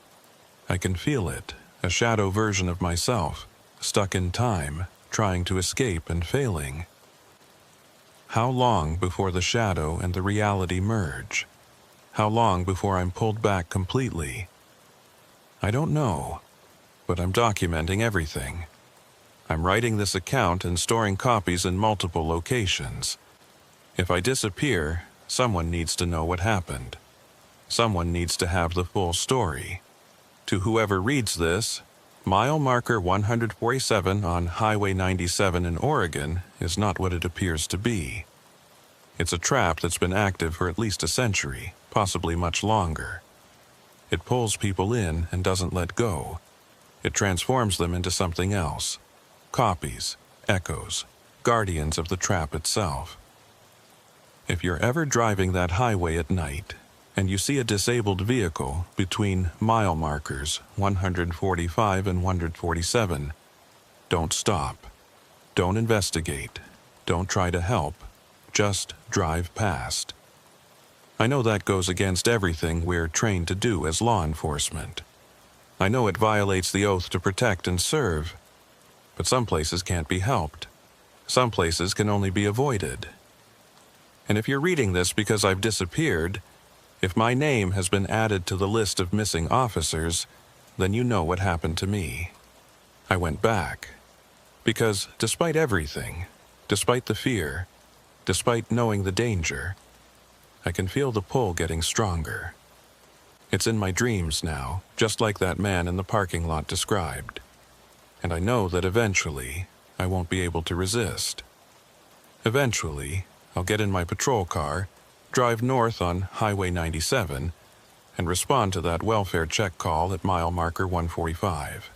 I can feel it, a shadow version of myself, stuck in time, trying to escape and failing. How long before the shadow and the reality merge? How long before I'm pulled back completely? I don't know, but I'm documenting everything. I'm writing this account and storing copies in multiple locations. If I disappear, someone needs to know what happened. Someone needs to have the full story. To whoever reads this, mile marker 147 on Highway 97 in Oregon is not what it appears to be. It's a trap that's been active for at least a century, possibly much longer. It pulls people in and doesn't let go. It transforms them into something else. Copies, echoes, guardians of the trap itself. If you're ever driving that highway at night, and you see a disabled vehicle between mile markers 145 and 147, don't stop. Don't investigate. Don't try to help. Just drive past. I know that goes against everything we're trained to do as law enforcement. I know it violates the oath to protect and serve, but some places can't be helped. Some places can only be avoided. And if you're reading this because I've disappeared, if my name has been added to the list of missing officers, then you know what happened to me. I went back. Because despite everything, despite the fear, despite knowing the danger, I can feel the pull getting stronger. It's in my dreams now, just like that man in the parking lot described. And I know that eventually, I won't be able to resist. Eventually, I'll get in my patrol car, drive north on Highway 97, and respond to that welfare check call at mile marker 145.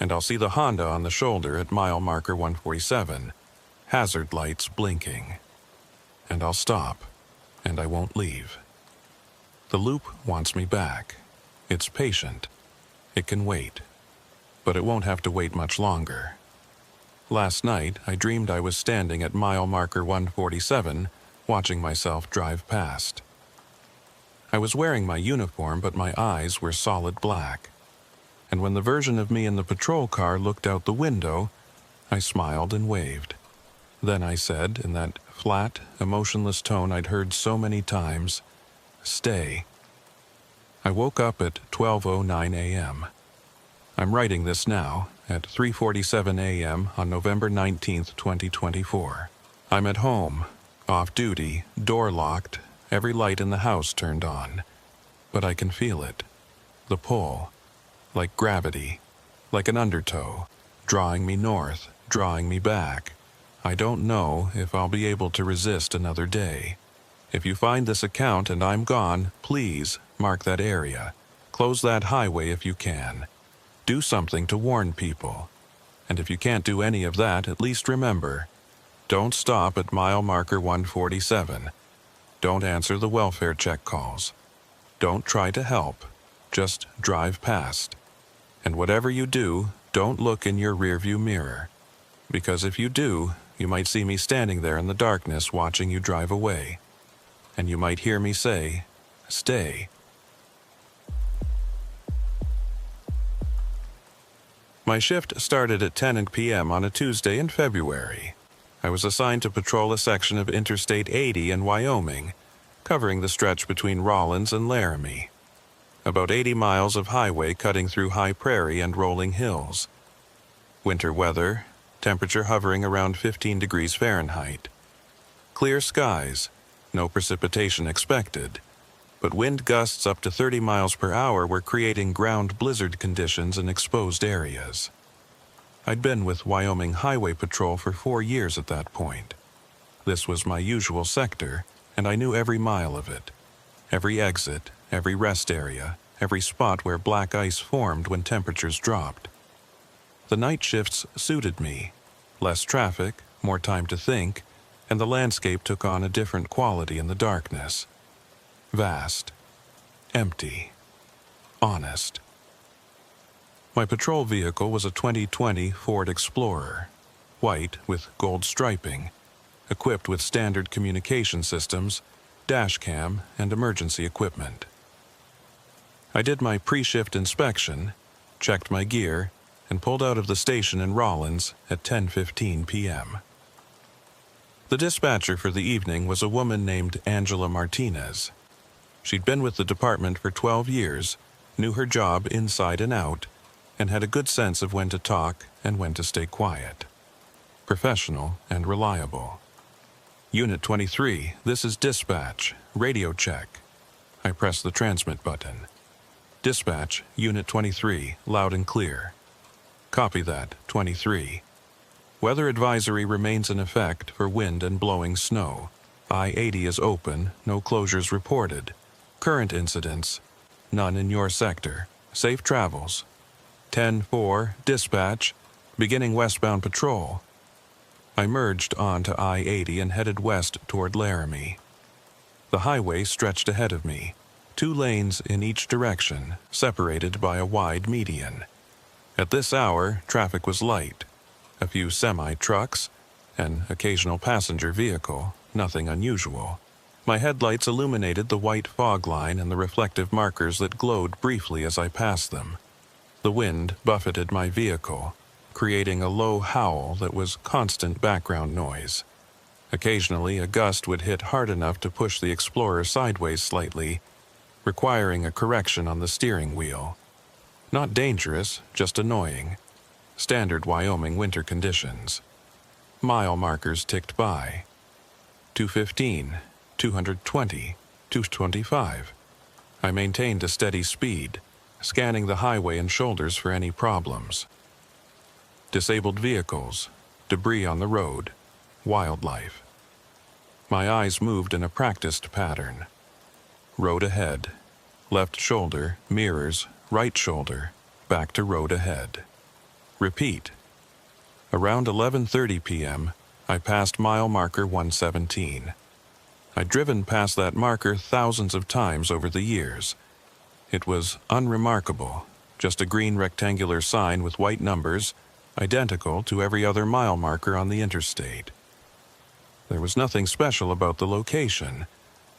And I'll see the Honda on the shoulder at mile marker 147, hazard lights blinking. And I'll stop, and I won't leave. The loop wants me back. It's patient. It can wait. But it won't have to wait much longer. Last night, I dreamed I was standing at mile marker 147, watching myself drive past. I was wearing my uniform, but my eyes were solid black. and when the version of me in the patrol car looked out the window, I smiled and waved. Then I said, in that flat, emotionless tone I'd heard so many times, "Stay." I woke up at 12:09 a.m. I'm writing this now, at 3:47 a.m. on November 19th, 2024. I'm at home, off duty, door locked, every light in the house turned on. But I can feel it. The pull. Like gravity. Like an undertow. Drawing me north, drawing me back. I don't know if I'll be able to resist another day. If you find this account and I'm gone, please mark that area. Close that highway if you can. Do something to warn people. And if you can't do any of that, at least remember, don't stop at mile marker 147. Don't answer the welfare check calls. Don't try to help. Just drive past. And whatever you do, don't look in your rearview mirror. Because if you do, you might see me standing there in the darkness watching you drive away. And you might hear me say, "Stay." My shift started at 10 p.m. on a Tuesday in February. I was assigned to patrol a section of Interstate 80 in Wyoming, covering the stretch between Rawlins and Laramie. About 80 miles of highway cutting through high prairie and rolling hills. Winter weather, temperature hovering around 15 degrees Fahrenheit. Clear skies, no precipitation expected, but wind gusts up to 30 miles per hour were creating ground blizzard conditions in exposed areas. I'd been with Wyoming Highway Patrol for 4 years at that point. This was my usual sector, and I knew every mile of it. Every exit, every rest area, every spot where black ice formed when temperatures dropped. The night shifts suited me. Less traffic, more time to think, and the landscape took on a different quality in the darkness. Vast. Empty. Honest. My patrol vehicle was a 2020 Ford Explorer, white with gold striping, equipped with standard communication systems, dash cam, and emergency equipment. I did my pre-shift inspection, checked my gear, and pulled out of the station in Rawlins at 10:15 p.m. The dispatcher for the evening was a woman named Angela Martinez. She'd been with the department for 12 years, knew her job inside and out, and had a good sense of when to talk and when to stay quiet. Professional and reliable. Unit 23, this is dispatch. Radio check. I pressed the transmit button. Dispatch, Unit 23, loud and clear. Copy that, 23. Weather advisory remains in effect for wind and blowing snow. I-80 is open, no closures reported. Current incidents, none in your sector. Safe travels. 10-4, dispatch, beginning westbound patrol. I merged onto I-80 and headed west toward Laramie. The highway stretched ahead of me, 2 lanes in each direction, separated by a wide median. At this hour, traffic was light. A few semi-trucks, an occasional passenger vehicle, nothing unusual. My headlights illuminated the white fog line and the reflective markers that glowed briefly as I passed them. The wind buffeted my vehicle, creating a low howl that was constant background noise. Occasionally, a gust would hit hard enough to push the Explorer sideways slightly, requiring a correction on the steering wheel. Not dangerous, just annoying. Standard Wyoming winter conditions. Mile markers ticked by. 215, 220, 225. I maintained a steady speed, scanning the highway and shoulders for any problems. Disabled vehicles, debris on the road, wildlife. My eyes moved in a practiced pattern. Road ahead. Left shoulder, mirrors, right shoulder, back to road ahead. Repeat. Around 11:30 p.m., I passed mile marker 117. I'd driven past that marker thousands of times over the years. It was unremarkable, just a green rectangular sign with white numbers, identical to every other mile marker on the interstate. There was nothing special about the location.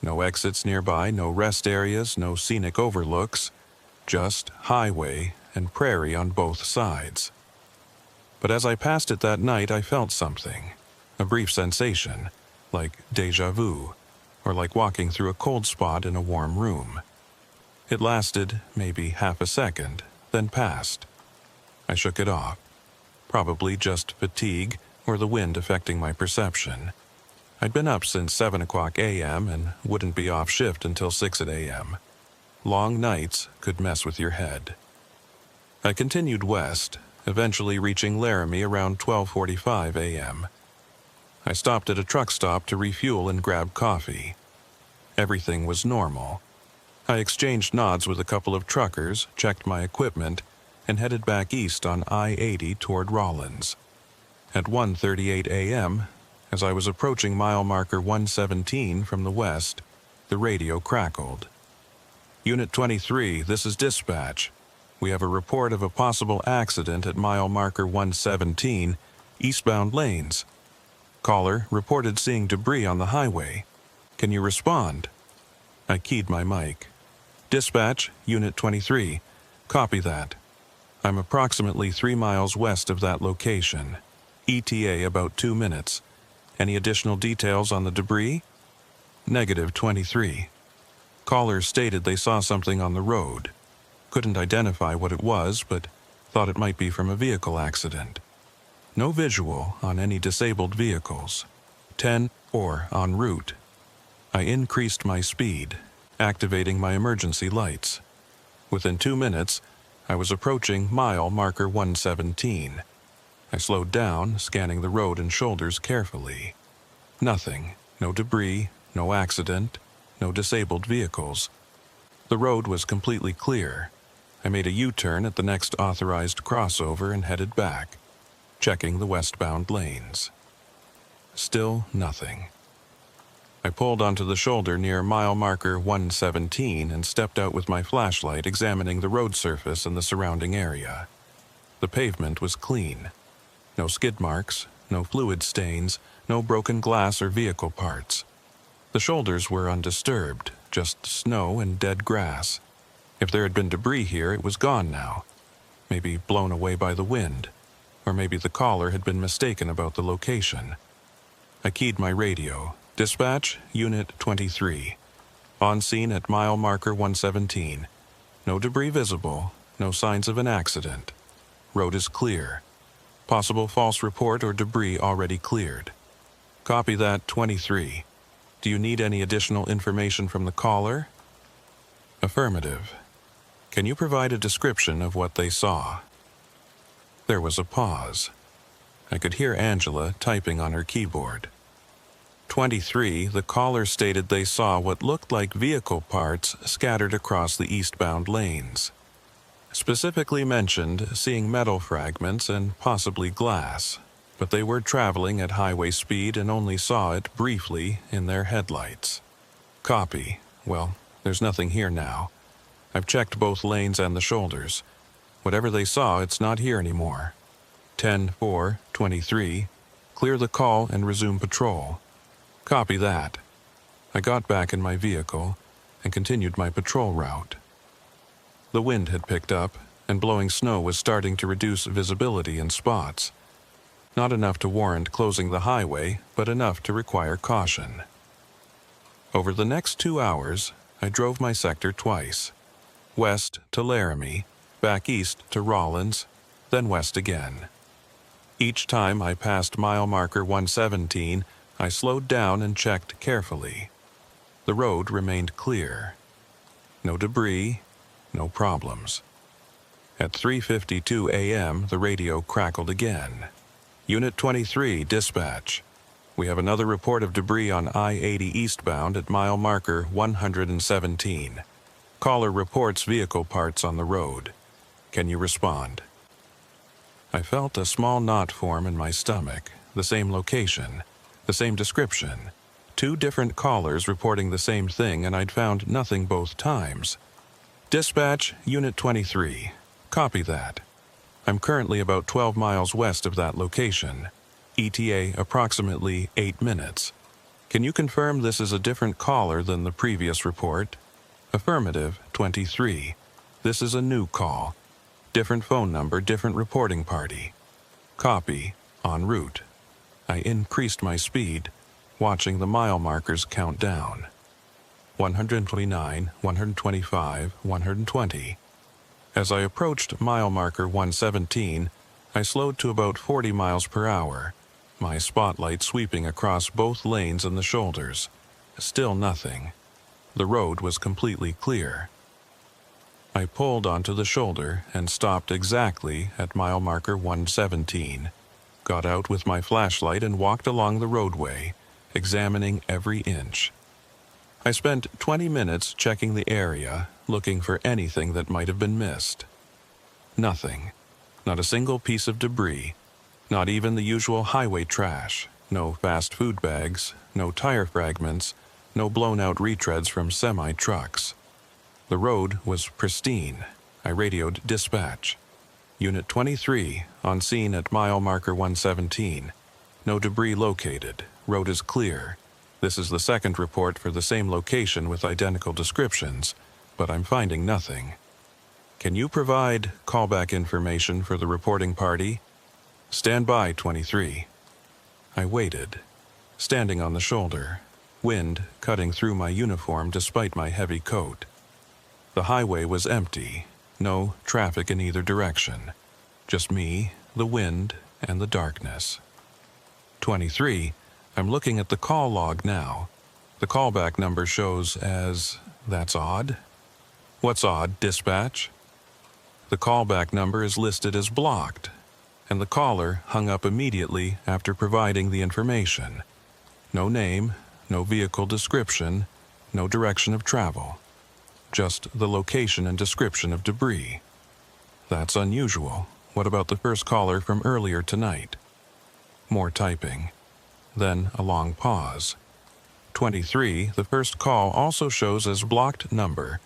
No exits nearby, no rest areas, no scenic overlooks. Just highway and prairie on both sides. But as I passed it that night, I felt something, a brief sensation, like déjà vu, or like walking through a cold spot in a warm room. It lasted maybe half a second, then passed. I shook it off. Probably just fatigue or the wind affecting my perception. I'd been up since 7 o'clock a.m. and wouldn't be off shift until 6 a.m. Long nights could mess with your head. I continued west, eventually reaching Laramie around 12:45 a.m. I stopped at a truck stop to refuel and grab coffee. Everything was normal. I exchanged nods with a couple of truckers, checked my equipment, and headed back east on I-80 toward Rawlins. At 1:38 a.m., as I was approaching mile marker 117 from the west, the radio crackled. Unit 23, this is dispatch. We have a report of a possible accident at mile marker 117, eastbound lanes. Caller reported seeing debris on the highway. Can you respond? I keyed my mic. Dispatch, Unit 23. Copy that. I'm approximately 3 miles west of that location. ETA about 2 minutes. Any additional details on the debris? Negative 23. Callers stated they saw something on the road. Couldn't identify what it was, but thought it might be from a vehicle accident. No visual on any disabled vehicles. 10 or en route. I increased my speed, activating my emergency lights. Within 2 minutes, I was approaching mile marker 117. I slowed down, scanning the road and shoulders carefully. Nothing. No debris, no accident, no disabled vehicles. The road was completely clear. I made a U-turn at the next authorized crossover and headed back, checking the westbound lanes. Still nothing. I pulled onto the shoulder near mile marker 117 and stepped out with my flashlight, examining the road surface and the surrounding area. The pavement was clean. No skid marks, no fluid stains, no broken glass or vehicle parts. The shoulders were undisturbed, just snow and dead grass. If there had been debris here, it was gone now. Maybe blown away by the wind, or maybe the caller had been mistaken about the location. I keyed my radio. Dispatch, Unit 23. On scene at mile marker 117. No debris visible, no signs of an accident. Road is clear. Possible false report or debris already cleared. Copy that, 23. Do you need any additional information from the caller? Affirmative. Can you provide a description of what they saw? There was a pause. I could hear Angela typing on her keyboard. 23, the caller stated they saw what looked like vehicle parts scattered across the eastbound lanes. Specifically mentioned seeing metal fragments and possibly glass, but they were traveling at highway speed and only saw it briefly in their headlights. Copy. Well, there's nothing here now. I've checked both lanes and the shoulders. Whatever they saw, it's not here anymore. 10-4-23. Clear the call and resume patrol. Copy that. I got back in my vehicle and continued my patrol route. The wind had picked up, and blowing snow was starting to reduce visibility in spots. Not enough to warrant closing the highway, but enough to require caution. Over the next 2 hours, I drove my sector twice. West to Laramie, back east to Rawlins, then west again. Each time I passed mile marker 117, I slowed down and checked carefully. The road remained clear. No debris, no problems. At 3:52 a.m., the radio crackled again. Unit 23, dispatch. We have another report of debris on I-80 eastbound at mile marker 117. Caller reports vehicle parts on the road. Can you respond? I felt a small knot form in my stomach, the same location, the same description. 2 different callers reporting the same thing, and I'd found nothing both times. Dispatch, Unit 23. Copy that. I'm currently about 12 miles west of that location. ETA approximately 8 minutes. Can you confirm this is a different caller than the previous report? Affirmative, 23. This is a new call. Different phone number, different reporting party. Copy, en route. I increased my speed, watching the mile markers count down. 129, 125, 120. As I approached mile marker 117, I slowed to about 40 miles per hour, my spotlight sweeping across both lanes and the shoulders. Still nothing. The road was completely clear. I pulled onto the shoulder and stopped exactly at mile marker 117, got out with my flashlight and walked along the roadway, examining every inch. I spent 20 minutes checking the area, looking for anything that might have been missed. Nothing. Not a single piece of debris, not even the usual highway trash, no fast food bags, no tire fragments, no blown-out retreads from semi-trucks. The road was pristine. I radioed dispatch. Unit 23, on scene at mile marker 117. No debris located. Road is clear. This is the second report for the same location with identical descriptions, but I'm finding nothing. Can you provide callback information for the reporting party? Stand by, 23. I waited, standing on the shoulder, wind cutting through my uniform despite my heavy coat. The highway was empty, no traffic in either direction. Just me, the wind, and the darkness. 23. I'm looking at the call log now. The callback number shows as... That's odd. What's odd, dispatch? The callback number is listed as blocked, and the caller hung up immediately after providing the information. No name, no vehicle description, no direction of travel. Just the location and description of debris. That's unusual. What about the first caller from earlier tonight? More typing. Then a long pause. 23, the first call also shows as blocked number.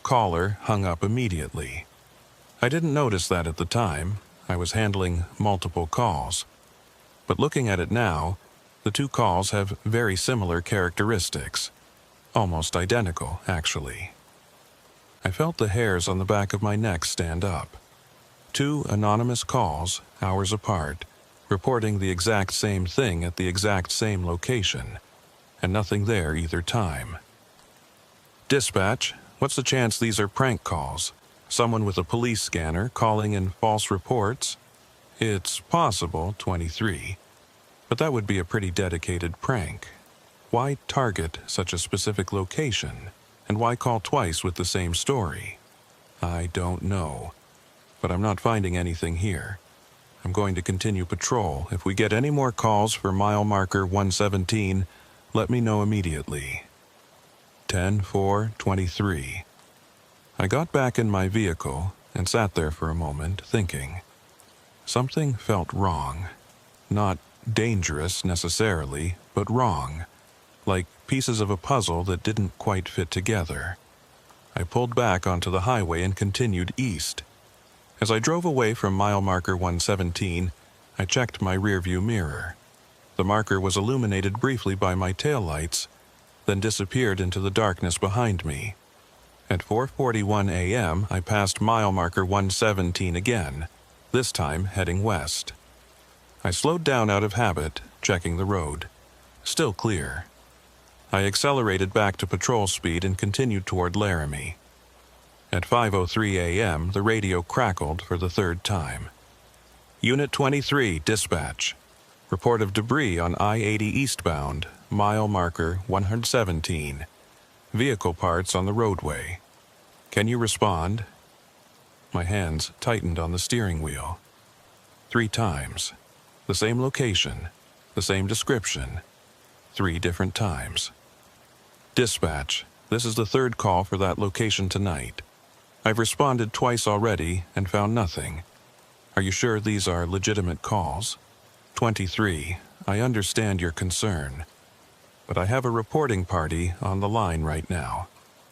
Caller hung up immediately. I didn't notice that at the time. I was handling multiple calls. But looking at it now, the two calls have very similar characteristics. Almost identical, actually. I felt the hairs on the back of my neck stand up. Two anonymous calls, hours apart, reporting the exact same thing at the exact same location, and nothing there either time. Dispatch, what's the chance these are prank calls? Someone with a police scanner calling in false reports? It's possible, 23, but that would be a pretty dedicated prank. Why target such a specific location? And why call twice with the same story? I don't know, but I'm not finding anything here. I'm going to continue patrol. If we get any more calls for mile marker 117, let me know immediately. 10-4-23. I got back in my vehicle and sat there for a moment, thinking. Something felt wrong. Not dangerous necessarily, but wrong. Like pieces of a puzzle that didn't quite fit together. I pulled back onto the highway and continued east. As I drove away from mile marker 117, I checked my rearview mirror. The marker was illuminated briefly by my taillights, then disappeared into the darkness behind me. At 4:41 a.m., I passed mile marker 117 again, this time heading west. I slowed down out of habit, checking the road. Still clear. I accelerated back to patrol speed and continued toward Laramie. At 5:03 a.m., the radio crackled for the third time. Unit 23, dispatch. Report of debris on I-80 eastbound, mile marker 117. Vehicle parts on the roadway. Can you respond? My hands tightened on the steering wheel. 3 times. The same location, the same description. 3 different times. Dispatch, this is the third call for that location tonight. I've responded twice already and found nothing. Are you sure these are legitimate calls? 23, I understand your concern, but I have a reporting party on the line right now.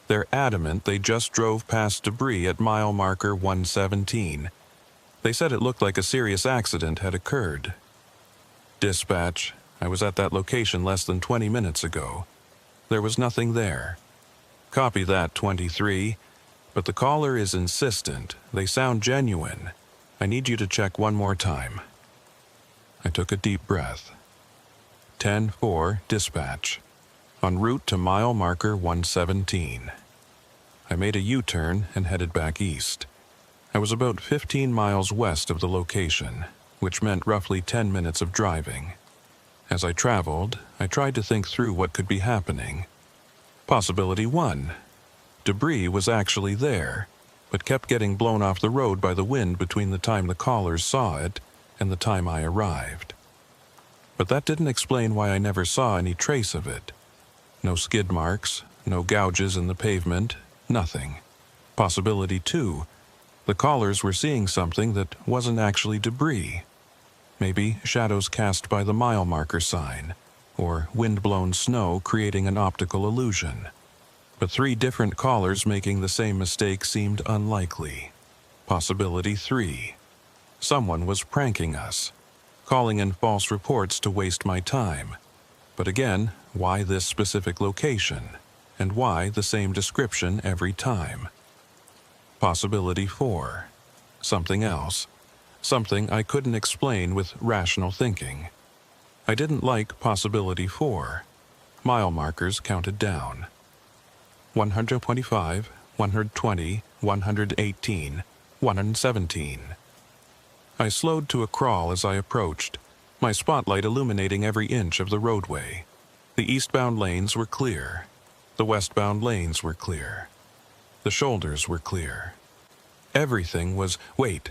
They're adamant they just drove past debris at mile marker 117. They said it looked like a serious accident had occurred. Dispatch, I was at that location less than 20 minutes ago. There was nothing there. Copy that, 23. But the caller is insistent. They sound genuine. I need you to check one more time. I took a deep breath. 10-4 dispatch. En route to mile marker 117. I made a U-turn and headed back east. I was about 15 miles west of the location, which meant roughly 10 minutes of driving. As I traveled, I tried to think through what could be happening. Possibility 1. Debris was actually there, but kept getting blown off the road by the wind between the time the callers saw it and the time I arrived. But that didn't explain why I never saw any trace of it. No skid marks, no gouges in the pavement, nothing. Possibility 2. The callers were seeing something that wasn't actually debris. Maybe shadows cast by the mile marker sign, or wind-blown snow creating an optical illusion. But 3 different callers making the same mistake seemed unlikely. Possibility 3. Someone was pranking us, calling in false reports to waste my time. But again, why this specific location? And why the same description every time? Possibility 4. Something else. Something I couldn't explain with rational thinking. I didn't like possibility 4. Mile markers counted down. 125, 120, 118, 117. I slowed to a crawl as I approached, my spotlight illuminating every inch of the roadway. The eastbound lanes were clear. The westbound lanes were clear. The shoulders were clear. Everything was, wait,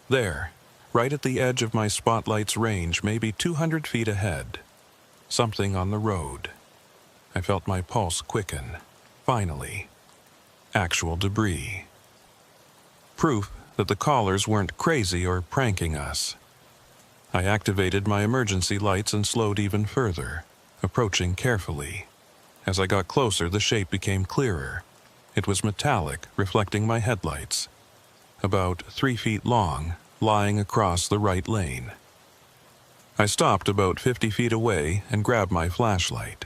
there, right at the edge of my spotlight's range, maybe 200 feet ahead. Something on the road. I felt my pulse quicken. Finally. Actual debris. Proof that the callers weren't crazy or pranking us. I activated my emergency lights and slowed even further, approaching carefully. As I got closer, the shape became clearer. It was metallic, reflecting my headlights. About 3 feet long, lying across the right lane. I stopped about 50 feet away and grabbed my flashlight.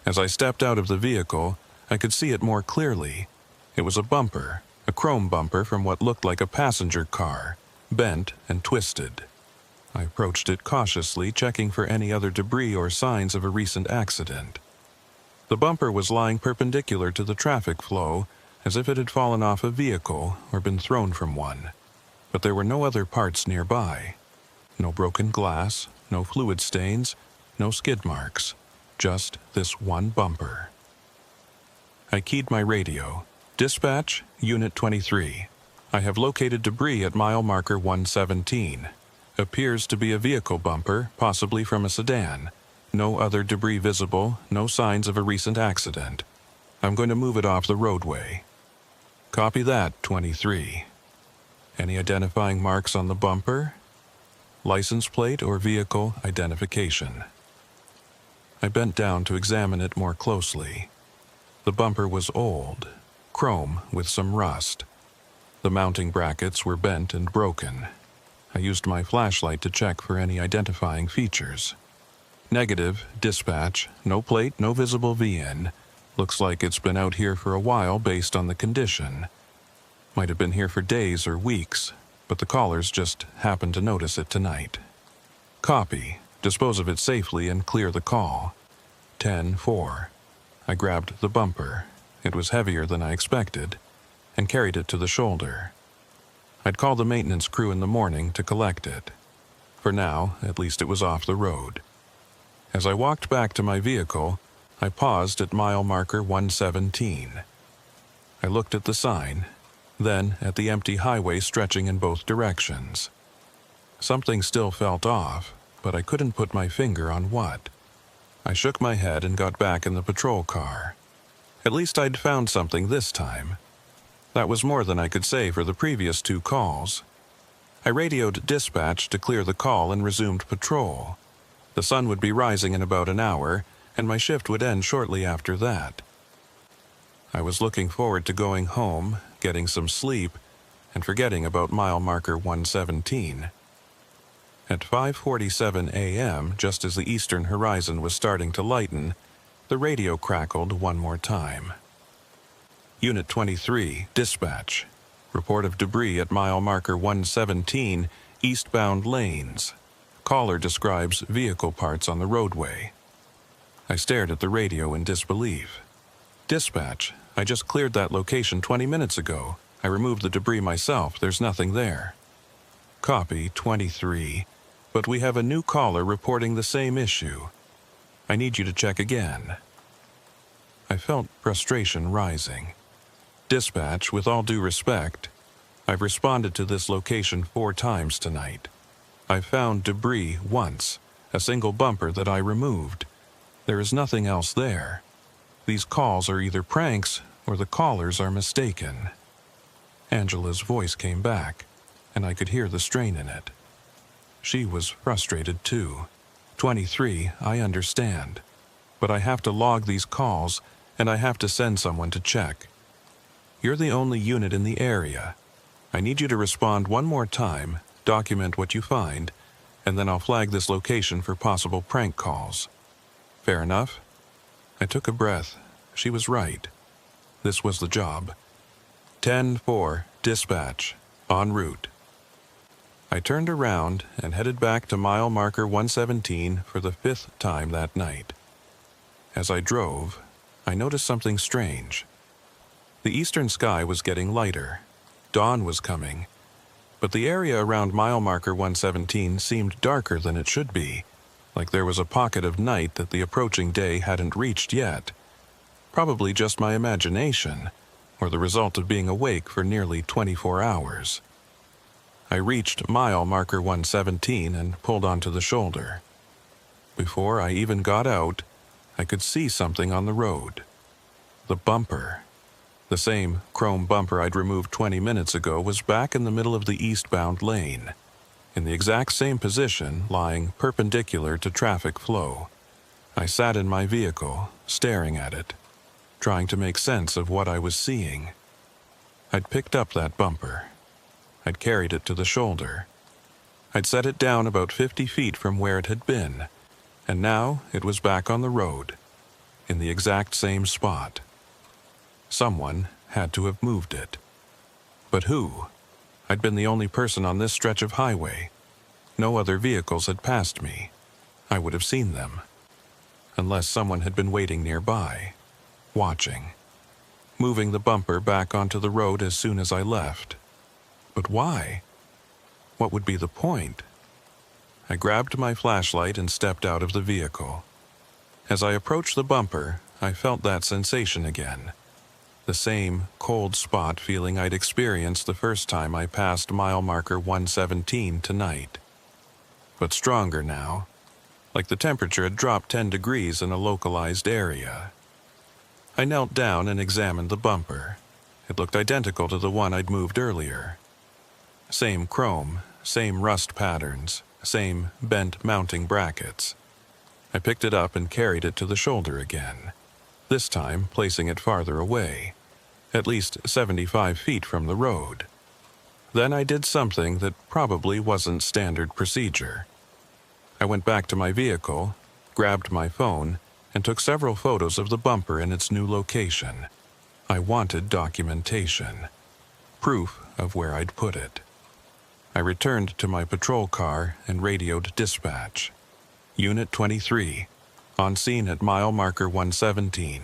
As I stepped out of the vehicle, I could see it more clearly. It was a bumper, a chrome bumper from what looked like a passenger car, bent and twisted. I approached it cautiously, checking for any other debris or signs of a recent accident. The bumper was lying perpendicular to the traffic flow, as if it had fallen off a vehicle or been thrown from one. But there were no other parts nearby. No broken glass, no fluid stains, no skid marks. Just this one bumper. I keyed my radio. Dispatch, Unit 23. I have located debris at mile marker 117. Appears to be a vehicle bumper, possibly from a sedan. No other debris visible, no signs of a recent accident. I'm going to move it off the roadway. Copy that, 23. Any identifying marks on the bumper? License plate or vehicle identification. I bent down to examine it more closely. The bumper was old, chrome with some rust. The mounting brackets were bent and broken. I used my flashlight to check for any identifying features. Negative, dispatch, no plate, no visible VIN. Looks like it's been out here for a while based on the condition. Might have been here for days or weeks, but the callers just happened to notice it tonight. Copy. Dispose of it safely and clear the call. 10-4. I grabbed the bumper. It was heavier than I expected, and carried it to the shoulder. I'd call the maintenance crew in the morning to collect it. For now, at least it was off the road. As I walked back to my vehicle, I paused at mile marker 117. I looked at the sign, then at the empty highway stretching in both directions. Something still felt off, but I couldn't put my finger on what. I shook my head and got back in the patrol car. At least I'd found something this time. That was more than I could say for the previous 2 calls. I radioed dispatch to clear the call and resumed patrol. The sun would be rising in about an hour, and my shift would end shortly after that. I was looking forward to going home, getting some sleep, and forgetting about mile marker 117. At 5:47 a.m., just as the eastern horizon was starting to lighten, the radio crackled one more time. Unit 23, dispatch. Report of debris at mile marker 117, eastbound lanes. Caller describes vehicle parts on the roadway. I stared at the radio in disbelief. Dispatch, I just cleared that location 20 minutes ago. I removed the debris myself. There's nothing there. Copy 23, but we have a new caller reporting the same issue. I need you to check again. I felt frustration rising. Dispatch, with all due respect, I've responded to this location 4 times tonight. I found debris once, a single bumper that I removed. There is nothing else there. These calls are either pranks or the callers are mistaken. Angela's voice came back, and I could hear the strain in it. She was frustrated too. 23, I understand. But I have to log these calls, and I have to send someone to check. You're the only unit in the area. I need you to respond one more time, document what you find, and then I'll flag this location for possible prank calls. Fair enough? I took a breath. She was right. This was the job. 10-4, dispatch, en route. I turned around and headed back to mile marker 117 for the 5th time that night. As I drove, I noticed something strange. The eastern sky was getting lighter. Dawn was coming. But the area around mile marker 117 seemed darker than it should be, like there was a pocket of night that the approaching day hadn't reached yet. Probably just my imagination, or the result of being awake for nearly 24 hours. I reached mile marker 117 and pulled onto the shoulder. Before I even got out, I could see something on the road. The bumper. The same chrome bumper I'd removed 20 minutes ago was back in the middle of the eastbound lane, in the exact same position, lying perpendicular to traffic flow. I sat in my vehicle, staring at it, trying to make sense of what I was seeing. I'd picked up that bumper. I'd carried it to the shoulder. I'd set it down about 50 feet from where it had been, and now it was back on the road, in the exact same spot. Someone had to have moved it. But who? I'd been the only person on this stretch of highway. No other vehicles had passed me. I would have seen them. Unless someone had been waiting nearby, watching, moving the bumper back onto the road as soon as I left. But why? What would be the point? I grabbed my flashlight and stepped out of the vehicle. As I approached the bumper, I felt that sensation again. The same cold spot feeling I'd experienced the first time I passed mile marker 117 tonight. But stronger now, like the temperature had dropped 10 degrees in a localized area. I knelt down and examined the bumper. It looked identical to the one I'd moved earlier. Same chrome, same rust patterns, same bent mounting brackets. I picked it up and carried it to the shoulder again, this time placing it farther away, at least 75 feet from the road. Then I did something that probably wasn't standard procedure. I went back to my vehicle, grabbed my phone, and took several photos of the bumper in its new location. I wanted documentation, proof of where I'd put it. I returned to my patrol car and radioed dispatch. Unit 23, on scene at mile marker 117.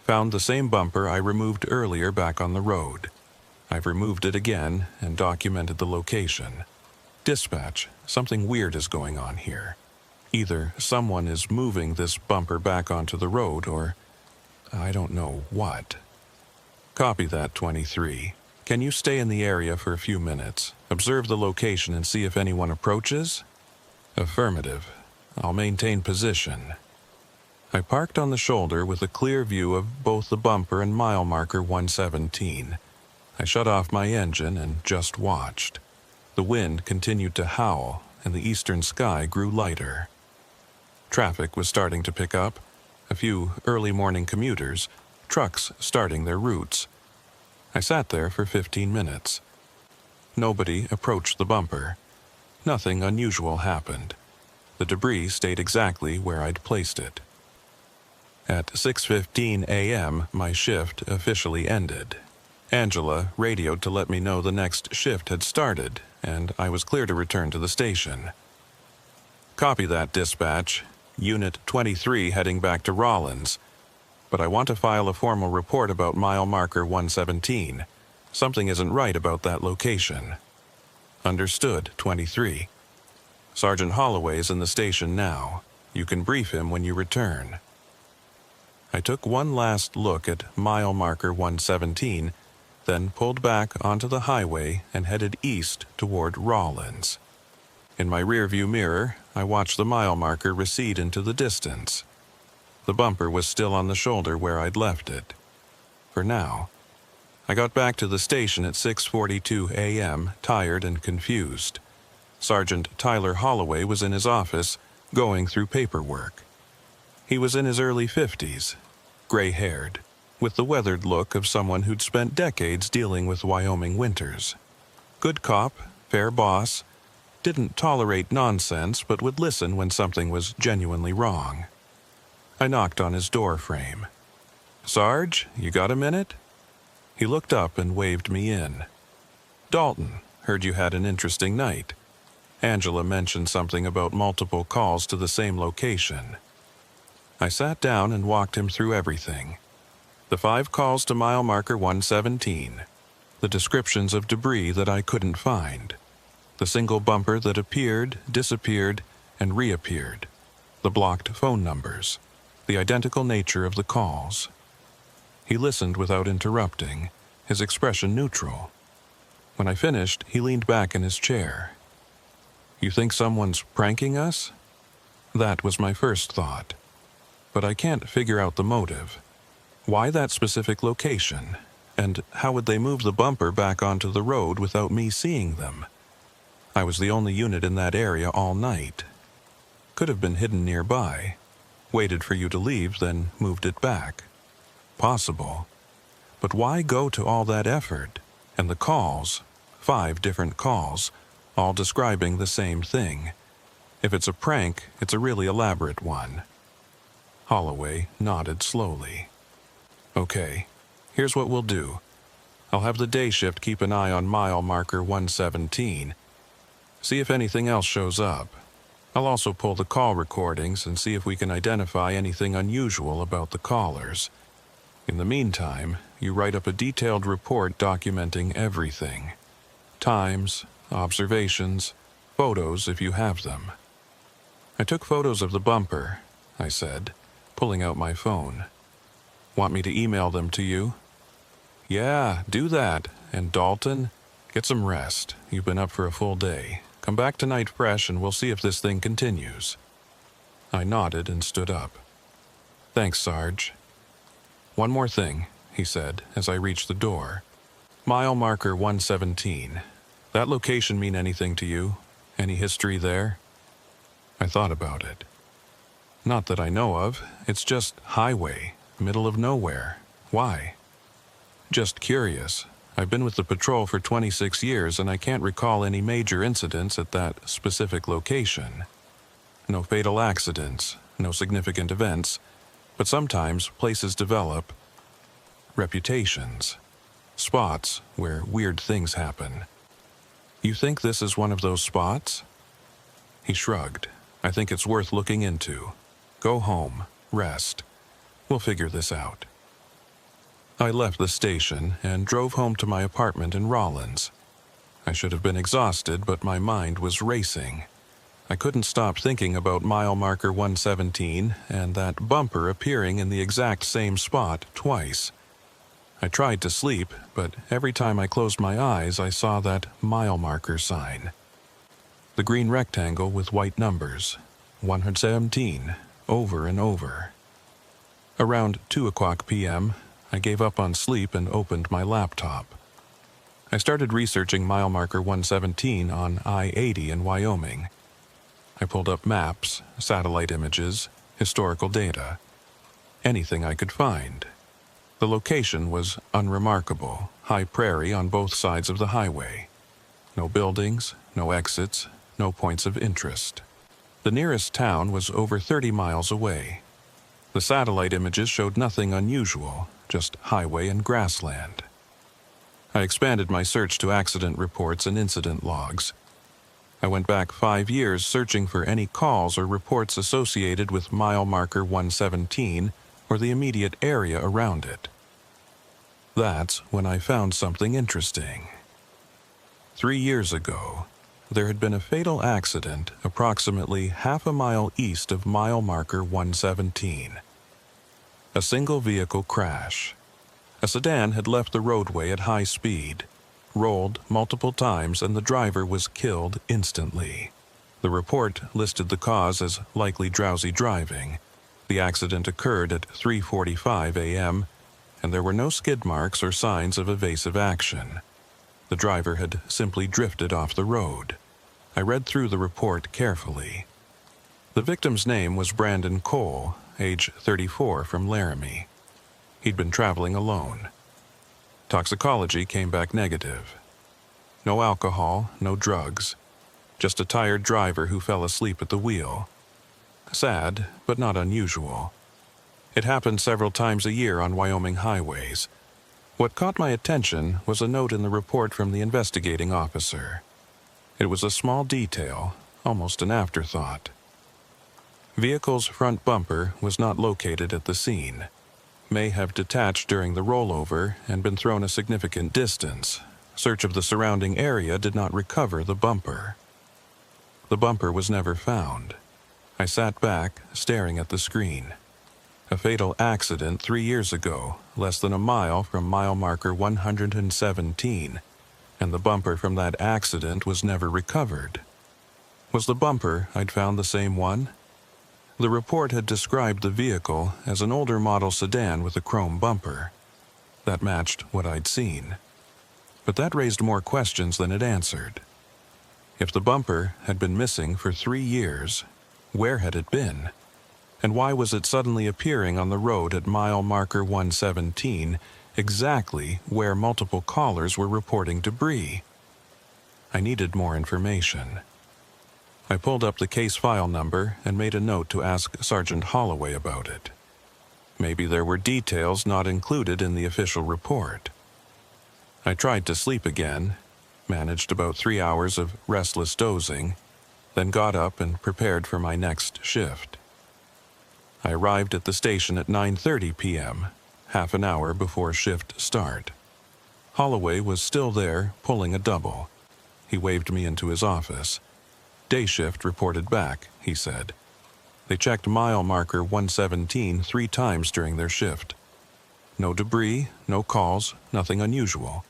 Found the same bumper I removed earlier back on the road. I've removed it again and documented the location. Dispatch, something weird is going on here. Either someone is moving this bumper back onto the road or I don't know what. Copy that, 23. Can you stay in the area for a few minutes, observe the location and see if anyone approaches? Affirmative. I'll maintain position. I parked on the shoulder with a clear view of both the bumper and mile marker 117. I shut off my engine and just watched. The wind continued to howl and the eastern sky grew lighter. Traffic was starting to pick up, a few early morning commuters, trucks starting their routes. I sat there for 15 minutes. Nobody approached the bumper. Nothing unusual happened. The debris stayed exactly where I'd placed it. At 6:15 a.m., my shift officially ended. Angela radioed to let me know the next shift had started, and I was clear to return to the station. Copy that, dispatch. Unit 23 heading back to Rollins. But I want to file a formal report about mile marker 117. Something isn't right about that location. Understood, 23. Sergeant Holloway's in the station now. You can brief him when you return. I took one last look at mile marker 117, then pulled back onto the highway and headed east toward Rollins. In my rearview mirror, I watched the mile marker recede into the distance. The bumper was still on the shoulder where I'd left it. For now. I got back to the station at 6:42 a.m., tired and confused. Sergeant Tyler Holloway was in his office, going through paperwork. He was in his early 50s, gray-haired, with the weathered look of someone who'd spent decades dealing with Wyoming winters. Good cop, fair boss, didn't tolerate nonsense but would listen when something was genuinely wrong. I knocked on his door frame. "Sarge, you got a minute?" He looked up and waved me in. "Dalton, heard you had an interesting night." Angela mentioned something about multiple calls to the same location. I sat down and walked him through everything. The 5 calls to mile marker 117. The descriptions of debris that I couldn't find. The single bumper that appeared, disappeared, and reappeared. The blocked phone numbers. The identical nature of the calls. He listened without interrupting, his expression neutral. When I finished, he leaned back in his chair. "You think someone's pranking us?" That was my first thought. But I can't figure out the motive. Why that specific location? And how would they move the bumper back onto the road without me seeing them? I was the only unit in that area all night. Could have been hidden nearby. Waited for you to leave, then moved it back. Possible. But why go to all that effort? And the calls, 5 different calls, all describing the same thing. If it's a prank, it's a really elaborate one. Holloway nodded slowly. "Okay, here's what we'll do. I'll have the day shift keep an eye on mile marker 117. See if anything else shows up. I'll also pull the call recordings and see if we can identify anything unusual about the callers. In the meantime, you write up a detailed report documenting everything. Times, observations, photos if you have them." I took photos of the bumper, I said, pulling out my phone. "Want me to email them to you?" "Yeah, do that. And Dalton, get some rest. You've been up for a full day. Come back tonight fresh and we'll see if this thing continues." I nodded and stood up. "Thanks, Sarge." "One more thing," he said as I reached the door. "Mile marker 117. That location mean anything to you? Any history there?" I thought about it. "Not that I know of. It's just highway, middle of nowhere. Why?" "Just curious. I've been with the patrol for 26 years and I can't recall any major incidents at that specific location. No fatal accidents, no significant events, but sometimes places develop reputations, spots where weird things happen. You think this is one of those spots?" He shrugged. "I think it's worth looking into. Go home, rest. We'll figure this out." I left the station and drove home to my apartment in Rollins. I should have been exhausted, but my mind was racing. I couldn't stop thinking about mile marker 117 and that bumper appearing in the exact same spot twice. I tried to sleep, but every time I closed my eyes, I saw that mile marker sign. The green rectangle with white numbers, 117, over and over. Around 2:00 p.m., I gave up on sleep and opened my laptop. I started researching mile marker 117 on I-80 in Wyoming. I pulled up maps, satellite images, historical data. Anything I could find. The location was unremarkable, high prairie on both sides of the highway. No buildings, no exits, no points of interest. The nearest town was over 30 miles away. The satellite images showed nothing unusual, just highway and grassland. I expanded my search to accident reports and incident logs. I went back 5 years searching for any calls or reports associated with mile marker 117 or the immediate area around it. That's when I found something interesting. 3 years ago, there had been a fatal accident approximately half a mile east of mile marker 117. A single vehicle crash. A sedan had left the roadway at high speed, rolled multiple times, and the driver was killed instantly. The report listed the cause as likely drowsy driving. The accident occurred at 3:45 a.m., and there were no skid marks or signs of evasive action. The driver had simply drifted off the road. I read through the report carefully. The victim's name was Brandon Cole, age 34, from Laramie. He'd been traveling alone. Toxicology came back negative. No alcohol, no drugs. Just a tired driver who fell asleep at the wheel. Sad, but not unusual. It happened several times a year on Wyoming highways. What caught my attention was a note in the report from the investigating officer. It was a small detail, almost an afterthought. Vehicle's front bumper was not located at the scene. May have detached during the rollover and been thrown a significant distance. Search of the surrounding area did not recover the bumper. The bumper was never found. I sat back, staring at the screen. A fatal accident 3 years ago, less than a mile from mile marker 117, and the bumper from that accident was never recovered. Was the bumper I'd found the same one? The report had described the vehicle as an older model sedan with a chrome bumper. That matched what I'd seen. But that raised more questions than it answered. If the bumper had been missing for 3 years, where had it been? And why was it suddenly appearing on the road at mile marker 117, exactly where multiple callers were reporting debris? I needed more information. I pulled up the case file number and made a note to ask Sergeant Holloway about it. Maybe there were details not included in the official report. I tried to sleep again, managed about 3 hours of restless dozing, then got up and prepared for my next shift. I arrived at the station at 9:30 p.m., half an hour before shift start. Holloway was still there, pulling a double. He waved me into his office. Day shift reported back, he said. They checked mile marker 117 3 times during their shift. No debris, no calls, nothing unusual.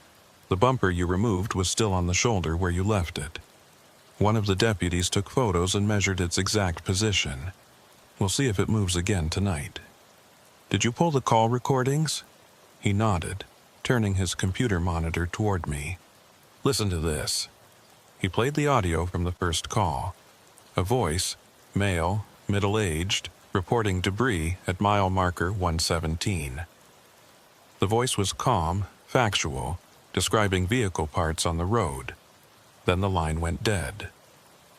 The bumper you removed was still on the shoulder where you left it. One of the deputies took photos and measured its exact position. We'll see if it moves again tonight. Did you pull the call recordings? He nodded, turning his computer monitor toward me. Listen to this. He played the audio from the first call. A voice, male, middle-aged, reporting debris at mile marker 117. The voice was calm, factual, describing vehicle parts on the road. Then the line went dead.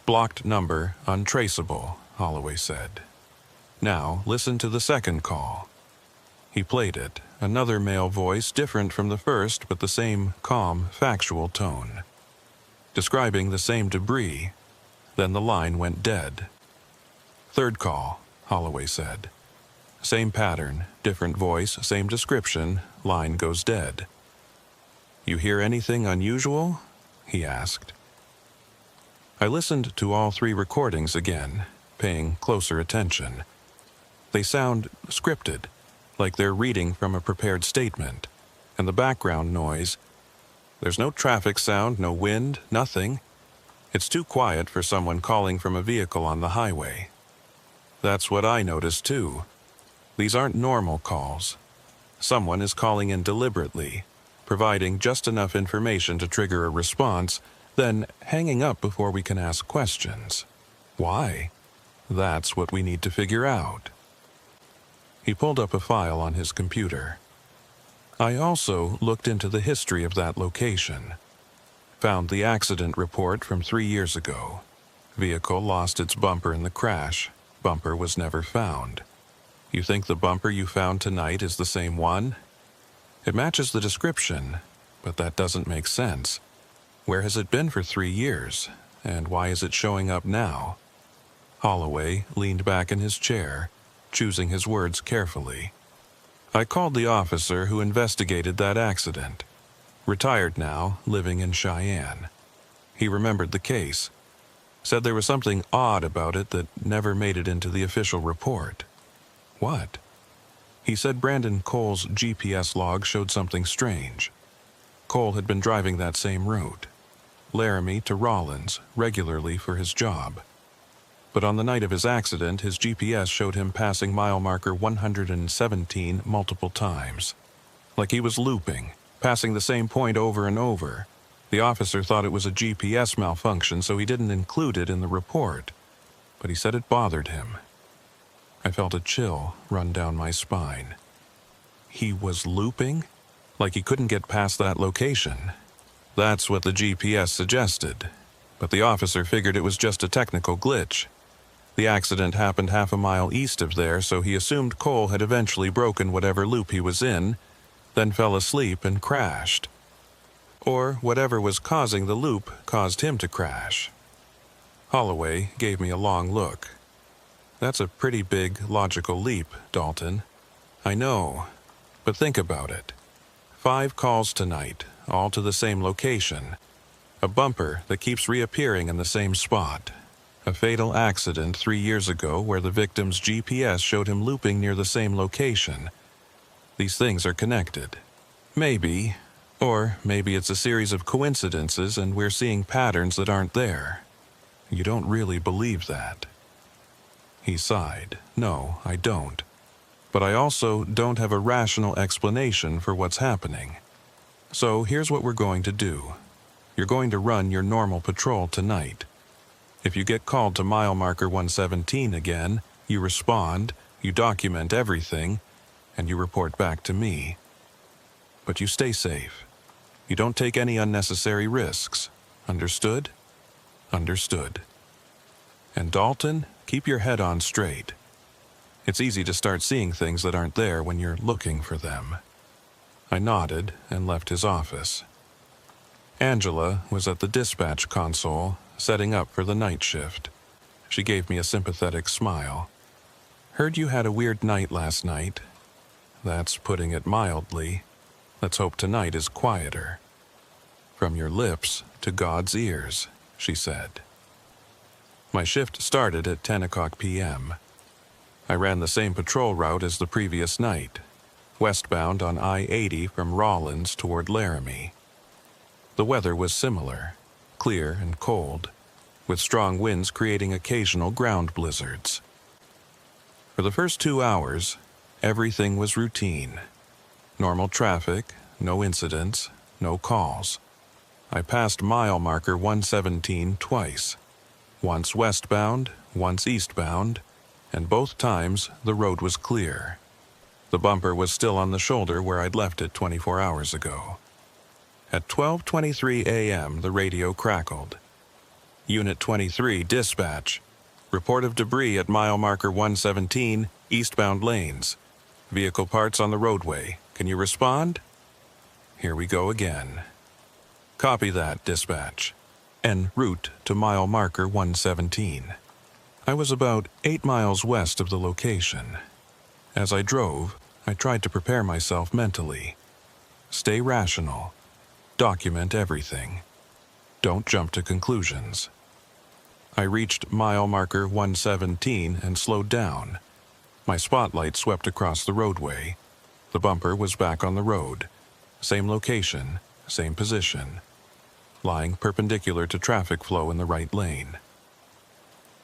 Blocked number, untraceable, Holloway said. Now, listen to the second call. He played it, another male voice different from the first but the same calm, factual tone. Describing the same debris, then the line went dead. Third call, Holloway said. Same pattern, different voice, same description, line goes dead. You hear anything unusual? He asked. I listened to all 3 recordings again, paying closer attention. They sound scripted, like they're reading from a prepared statement, and the background noise. There's no traffic sound, no wind, nothing. It's too quiet for someone calling from a vehicle on the highway. That's what I noticed too. These aren't normal calls. Someone is calling in deliberately, providing just enough information to trigger a response, then hanging up before we can ask questions. Why? That's what we need to figure out. He pulled up a file on his computer. I also looked into the history of that location. Found the accident report from 3 years ago. Vehicle lost its bumper in the crash. Bumper was never found. You think the bumper you found tonight is the same one? It matches the description, but that doesn't make sense. Where has it been for 3 years, and why is it showing up now? Holloway leaned back in his chair, choosing his words carefully. I called the officer who investigated that accident. Retired now, living in Cheyenne. He remembered the case. Said there was something odd about it that never made it into the official report. What? He said Brandon Cole's GPS log showed something strange. Cole had been driving that same route, Laramie to Rollins, regularly for his job. But on the night of his accident, his GPS showed him passing mile marker 117 multiple times. Like he was looping, passing the same point over and over. The officer thought it was a GPS malfunction, so he didn't include it in the report. But he said it bothered him. I felt a chill run down my spine. He was looping? Like he couldn't get past that location. That's what the GPS suggested. But the officer figured it was just a technical glitch. The accident happened half a mile east of there, so he assumed Cole had eventually broken whatever loop he was in, then fell asleep and crashed. Or whatever was causing the loop caused him to crash. Holloway gave me a long look. That's a pretty big logical leap, Dalton. I know, but think about it. 5 calls tonight, all to the same location. A bumper that keeps reappearing in the same spot. A fatal accident 3 years ago where the victim's GPS showed him looping near the same location. These things are connected. Maybe, or maybe it's a series of coincidences and we're seeing patterns that aren't there. You don't really believe that. He sighed. No, I don't. But I also don't have a rational explanation for what's happening. So here's what we're going to do. You're going to run your normal patrol tonight. If you get called to mile marker 117 again, you respond, you document everything, and you report back to me. But you stay safe. You don't take any unnecessary risks. Understood? Understood. And Dalton, keep your head on straight. It's easy to start seeing things that aren't there when you're looking for them. I nodded and left his office. Angela was at the dispatch console, setting up for the night shift. She gave me a sympathetic smile. Heard you had a weird night last night. That's putting it mildly. Let's hope tonight is quieter. From your lips to God's ears, she said. My shift started at 10 o'clock p.m. I ran the same patrol route as the previous night, westbound on I-80 from Rollins toward Laramie. The weather was similar, clear and cold, with strong winds creating occasional ground blizzards. For the first 2 hours, everything was routine. Normal traffic, no incidents, no calls. I passed mile marker 117 twice, once westbound, once eastbound, and both times the road was clear. The bumper was still on the shoulder where I'd left it 24 hours ago. At 12:23 a.m., the radio crackled. Unit 23, dispatch. Report of debris at mile marker 117, eastbound lanes. Vehicle parts on the roadway. Can you respond? Here we go again. Copy that, dispatch. En route to mile marker 117. I was about 8 miles west of the location. As I drove, I tried to prepare myself mentally. Stay rational. Document everything. Don't jump to conclusions. I reached mile marker 117 and slowed down. My spotlight swept across the roadway. The bumper was back on the road. Same location, same position. Lying perpendicular to traffic flow in the right lane.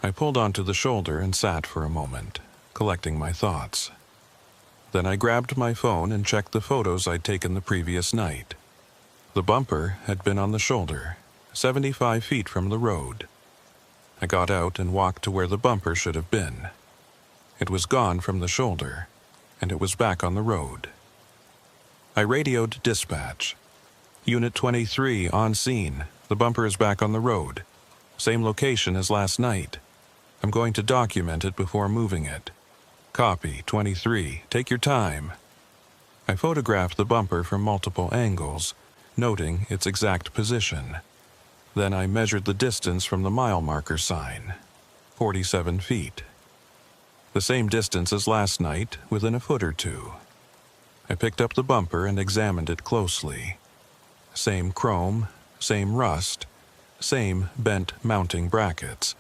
I pulled onto the shoulder and sat for a moment, collecting my thoughts. Then I grabbed my phone and checked the photos I'd taken the previous night. The bumper had been on the shoulder, 75 feet from the road. I got out and walked to where the bumper should have been. It was gone from the shoulder, and it was back on the road. I radioed dispatch. Unit 23 on scene. The bumper is back on the road. Same location as last night. I'm going to document it before moving it. Copy, 23. Take your time. I photographed the bumper from multiple angles, noting its exact position. Then I measured the distance from the mile marker sign, 47 feet. The same distance as last night, within a foot or two. I picked up the bumper and examined it closely. Same chrome, same rust, same bent mounting brackets.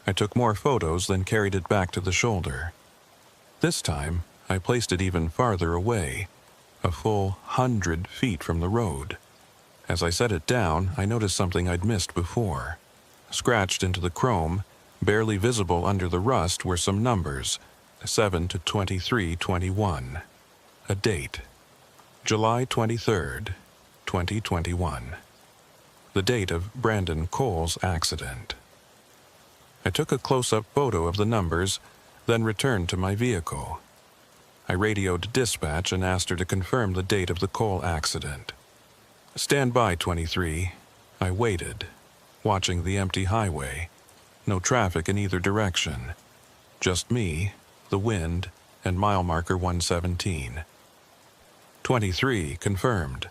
I took more photos, then carried it back to the shoulder. This time, I placed it even farther away, a full 100 feet from the road. As I set it down, I noticed something I'd missed before. Scratched into the chrome, barely visible under the rust, were some numbers, 7 to 2321. A date, July 23rd, 2021. The date of Brandon Cole's accident. I took a close-up photo of the numbers, then returned to my vehicle. I radioed dispatch and asked her to confirm the date of the Cole accident. Stand by, 23. I waited, watching the empty highway. No traffic in either direction. Just me, the wind, and mile marker 117. 23 confirmed.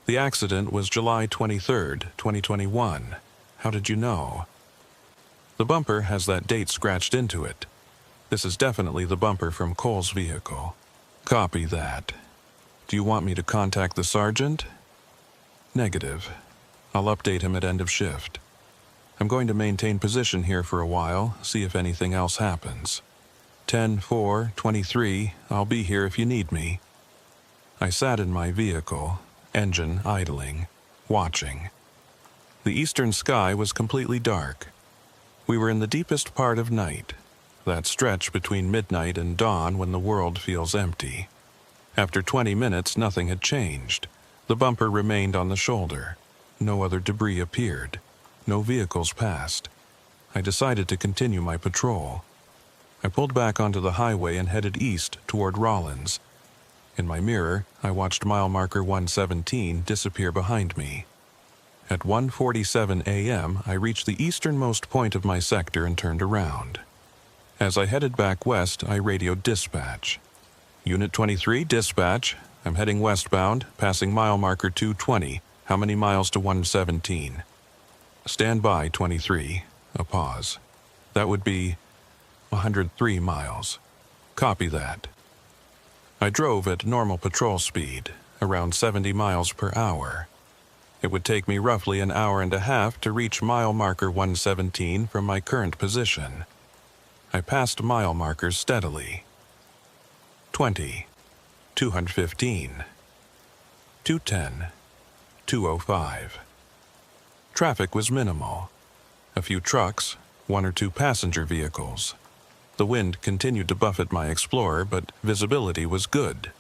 The accident was July 23rd, 2021. How did you know? The bumper has that date scratched into it. This is definitely the bumper from Cole's vehicle. Copy that. Do you want me to contact the sergeant? Negative. I'll update him at end of shift. I'm going to maintain position here for a while, see if anything else happens. 10-4-23, I'll be here if you need me. I sat in my vehicle, engine idling, watching. The eastern sky was completely dark. We were in the deepest part of night, that stretch between midnight and dawn when the world feels empty. After 20 minutes, nothing had changed. The bumper remained on the shoulder. No other debris appeared. No vehicles passed. I decided to continue my patrol. I pulled back onto the highway and headed east toward Rollins. In my mirror, I watched mile marker 117 disappear behind me. At 1:47 a.m., I reached the easternmost point of my sector and turned around. As I headed back west, I radioed dispatch. Unit 23, dispatch. I'm heading westbound, passing mile marker 220. How many miles to 117? Stand by, 23. A pause. That would be 103 miles. Copy that. I drove at normal patrol speed, around 70 miles per hour. It would take me roughly an hour and a half to reach mile marker 117 from my current position. I passed mile markers steadily. 20, 215, 210, 205. Traffic was minimal. A few trucks, one or two passenger vehicles. The wind continued to buffet my Explorer, but visibility was good.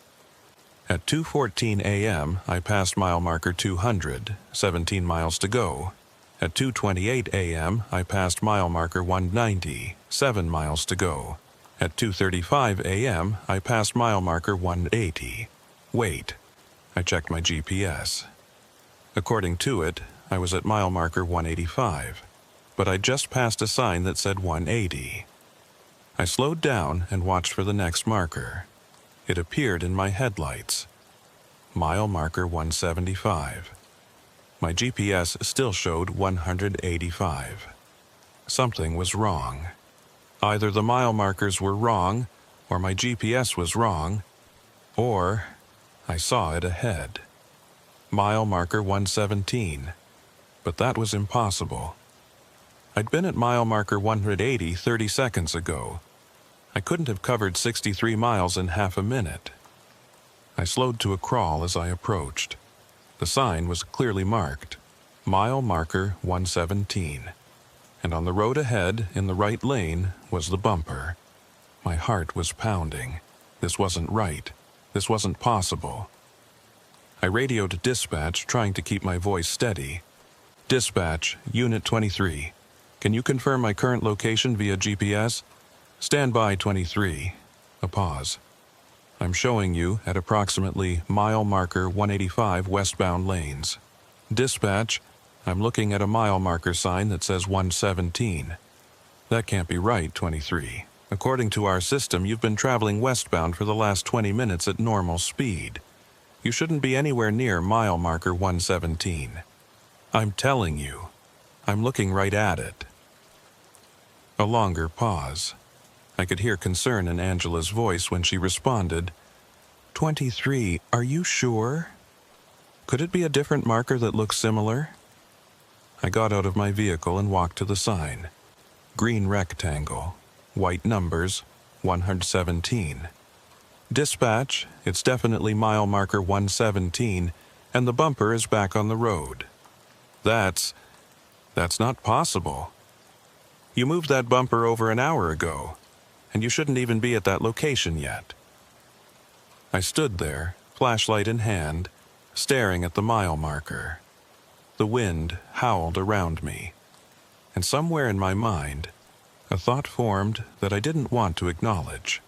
At 2:14 a.m., I passed mile marker 200, 17 miles to go. At 2:28 a.m., I passed mile marker 190, 7 miles to go. At 2:35 a.m., I passed mile marker 180. Wait. I checked my GPS. According to it, I was at mile marker 185, but I just passed a sign that said 180. I slowed down and watched for the next marker. It appeared in my headlights. Mile marker 175. My GPS still showed 185. Something was wrong. Either the mile markers were wrong, or my GPS was wrong, or I saw it ahead. Mile marker 117. But that was impossible. I'd been at mile marker 180 30 seconds ago. I couldn't have covered 63 miles in half a minute. I slowed to a crawl as I approached. The sign was clearly marked, mile marker 117. And on the road ahead, in the right lane, was the bumper. My heart was pounding. This wasn't right. This wasn't possible. I radioed dispatch, trying to keep my voice steady. Dispatch, Unit 23. Can you confirm my current location via GPS? Stand by, 23. A pause. I'm showing you at approximately mile marker 185 westbound lanes. Dispatch, I'm looking at a mile marker sign that says 117. That can't be right, 23. According to our system, you've been traveling westbound for the last 20 minutes at normal speed. You shouldn't be anywhere near mile marker 117. I'm telling you. I'm looking right at it. A longer pause. I could hear concern in Angela's voice when she responded, 23, are you sure? Could it be a different marker that looks similar? I got out of my vehicle and walked to the sign. Green rectangle, white numbers, 117. Dispatch, it's definitely mile marker 117, and the bumper is back on the road. That's not possible. You moved that bumper over an hour ago, and you shouldn't even be at that location yet. I stood there, flashlight in hand, staring at the mile marker. The wind howled around me, and somewhere in my mind, a thought formed that I didn't want to acknowledge.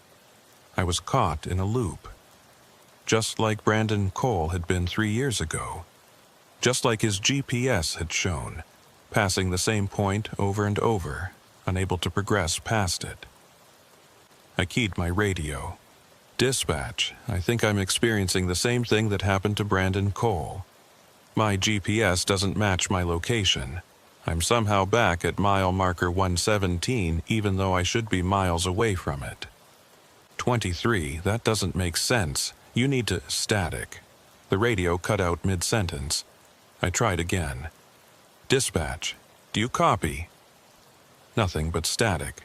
I was caught in a loop, just like Brandon Cole had been 3 years ago, just like his GPS had shown, passing the same point over and over, unable to progress past it. I keyed my radio. Dispatch, I think I'm experiencing the same thing that happened to Brandon Cole. My GPS doesn't match my location. I'm somehow back at mile marker 117 even though I should be miles away from it. 23, that doesn't make sense. You need to static. The radio cut out mid-sentence. I tried again. Dispatch, do you copy? Nothing but static.